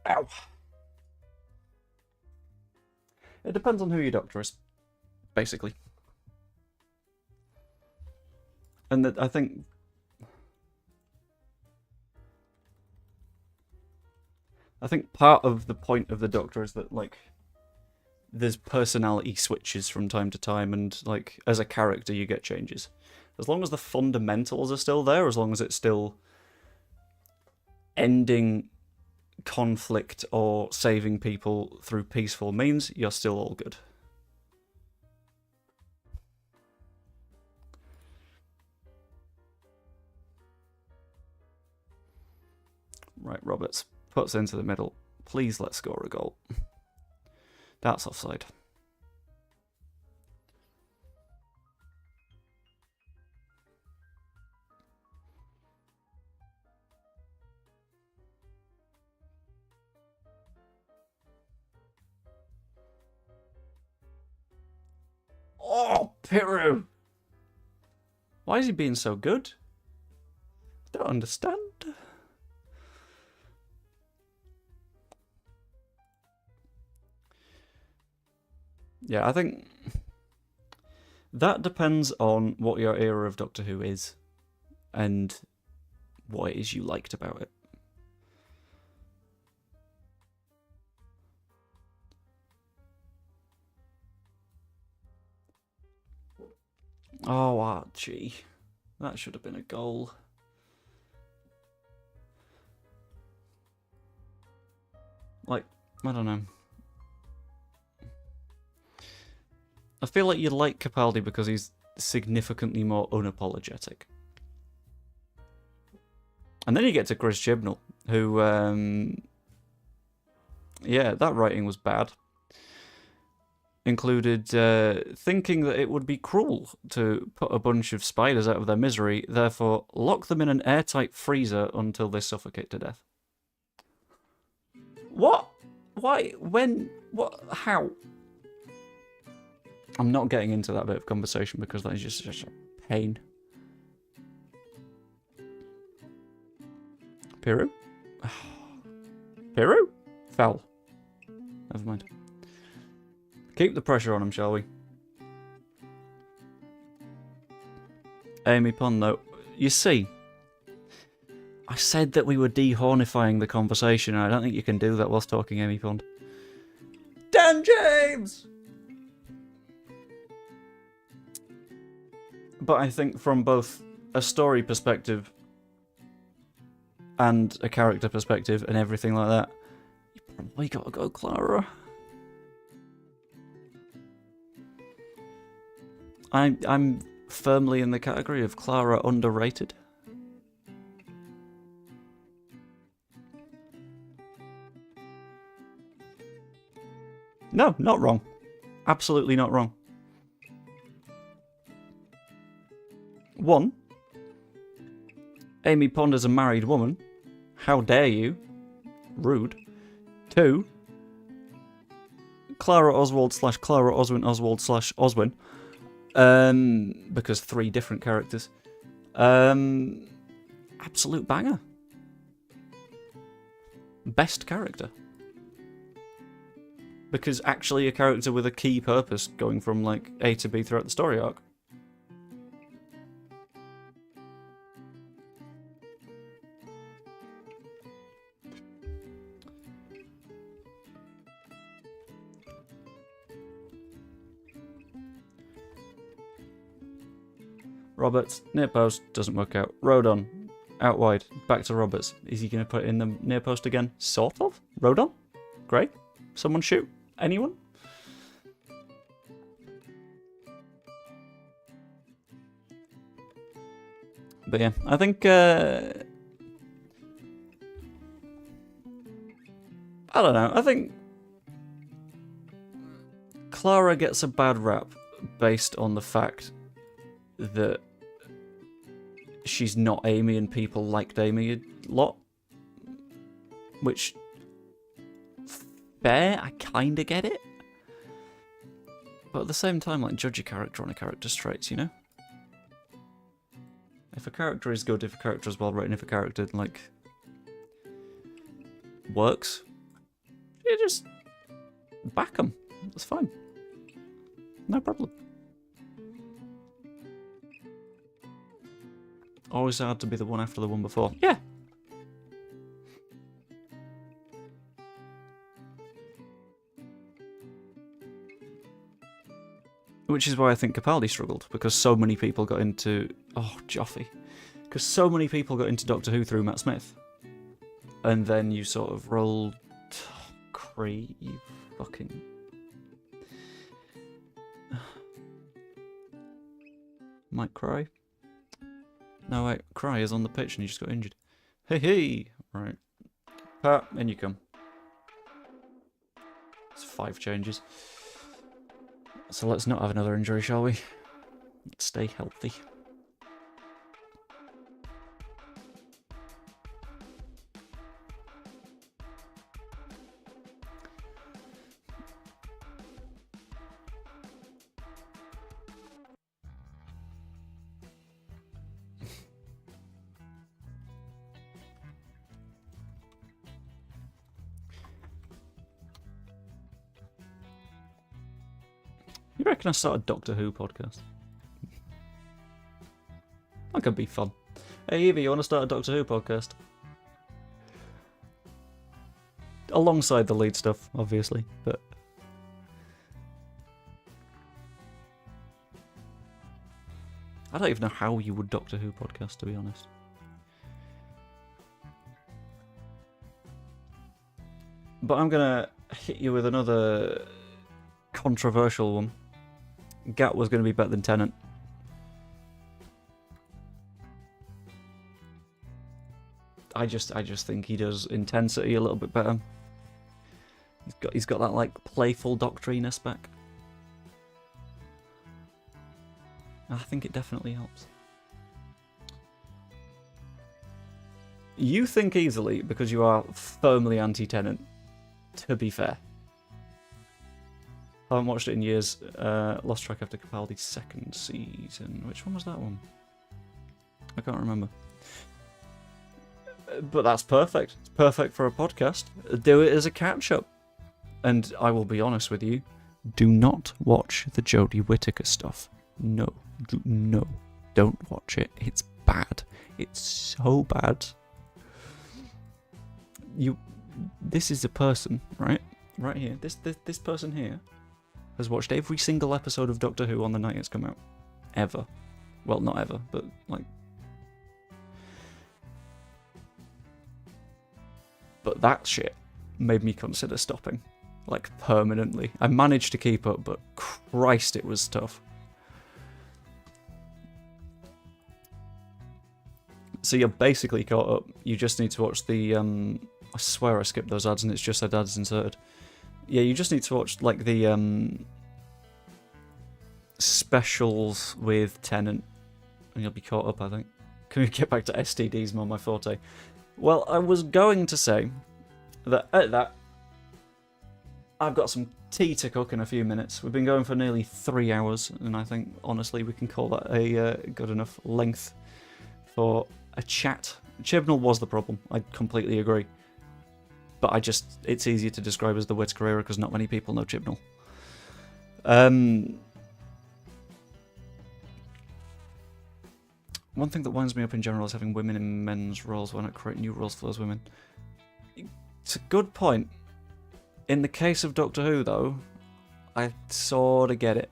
Speaker 1: Ow. It depends on who your doctor is, basically. And that I think part of the point of the doctor is that, like, there's personality switches from time to time, and, like, as a character you get changes. As long as the fundamentals are still there, as long as it's still ending conflict or saving people through peaceful means, you're still all good. Right, Roberts puts into the middle. Please let's score a goal. That's offside. Oh, Piru! Why is he being so good? I don't understand. Yeah, I think that depends on what your era of Doctor Who is and what it is you liked about it. Oh, Archie. That should have been a goal. Like, I don't know. I feel like you like Capaldi because he's significantly more unapologetic. And then you get to Chris Chibnall, who, yeah, that writing was bad. Included thinking that it would be cruel to put a bunch of spiders out of their misery, therefore lock them in an airtight freezer until they suffocate to death. What? Why? When? What? How? I'm not getting into that bit of conversation because that is just a pain. Piru? Piru? Foul. Never mind. Keep the pressure on him, shall we? Amy Pond, though. You see, I said that we were dehornifying the conversation, and I don't think you can do that whilst talking Amy Pond. Dan James! But I think from both a story perspective and a character perspective and everything like that, you probably gotta go Clara. I'm firmly in the category of Clara underrated. No, not wrong. Absolutely not wrong. 1. Amy Pond is a married woman. How dare you? Rude. 2. Clara Oswald / Clara Oswin Oswald / Oswin. Because 3 different characters. Absolute banger. Best character. Because actually a character with a key purpose going from, like, A to B throughout the story arc. Roberts, near post, doesn't work out. Rodon, out wide, back to Roberts. Is he going to put it in the near post again? Sort of. Rodon? Great. Someone shoot. Anyone? But yeah, I think, I don't know, I think Clara gets a bad rap based on the fact that she's not Amy and people liked Amy a lot. Which, fair, I kinda get it. But at the same time, like, judge a character on a character's traits, you know? If a character is good, if a character is well written, if a character, like, works, You just back them. That's fine. No problem. Always hard to be the one after the one before. Yeah. Which is why I think Capaldi struggled, because so many people got into... Oh, Joffy. Because so many people got into Doctor Who through Matt Smith. And then you sort of rolled... Oh, Cree, you fucking... Mike Cry? No, wait, Cry is on the pitch and he just got injured. Hey, hey! Right. Pat, in you come. It's 5 changes. So let's not have another injury, shall we? Let's stay healthy. You reckon I start a Doctor Who podcast? That could be fun. Hey Evie, you want to start a Doctor Who podcast? Alongside the lead stuff, obviously, but... I don't even know how you would Doctor Who podcast, to be honest. But I'm gonna hit you with another controversial one. Gat was going to be better than Tennant. I just think he does intensity a little bit better. He's got that like playful doctriness back. I think it definitely helps. You think easily because you are firmly anti-Tennant, to be fair. I haven't watched it in years. Lost track after Capaldi's 2nd season. Which one was that one? I can't remember. But that's perfect. It's perfect for a podcast. Do it as a catch-up. And I will be honest with you. Do not watch the Jodie Whittaker stuff. No. No. Don't watch it. It's bad. It's so bad. This is a person, right? Right here. This person here has watched every single episode of Doctor Who on the night it's come out. Ever. Well, not ever, but like... But that shit made me consider stopping. Like, permanently. I managed to keep up, but Christ, it was tough. So you're basically caught up. You just need to watch the... I swear I skipped those ads and it's just had ads inserted. Yeah, you just need to watch, like, the specials with Tennant, and you'll be caught up, I think. Can we get back to STDs, more my forte? Well, I was going to say that at that, I've got some tea to cook in a few minutes. We've been going for nearly 3 hours, and I think, honestly, we can call that a good enough length for a chat. Chibnall was the problem, I completely agree. But it's easier to describe as the Whittaker era because not many people know Chibnall. One thing that winds me up in general is having women in men's roles. Why not create new roles for those women? It's a good point. In the case of Doctor Who, though, I sort of get it.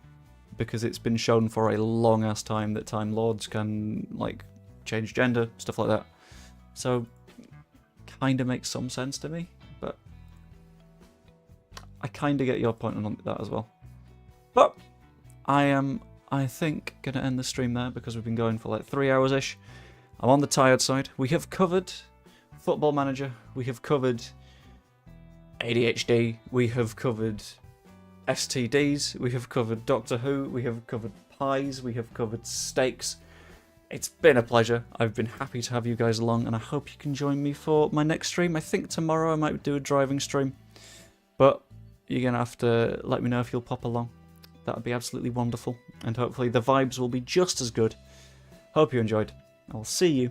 Speaker 1: Because it's been shown for a long-ass time that Time Lords can, like, change gender, stuff like that. So, kind of makes some sense to me. But I kind of get your point on that as well. But I am, I think, going to end the stream there because we've been going for like 3 hours-ish. I'm on the tired side. We have covered Football Manager. We have covered ADHD. We have covered STDs. We have covered Doctor Who. We have covered pies. We have covered steaks. It's been a pleasure. I've been happy to have you guys along, and I hope you can join me for my next stream. I think tomorrow I might do a driving stream, but you're going to have to let me know if you'll pop along. That would be absolutely wonderful, and hopefully the vibes will be just as good. Hope you enjoyed. I'll see you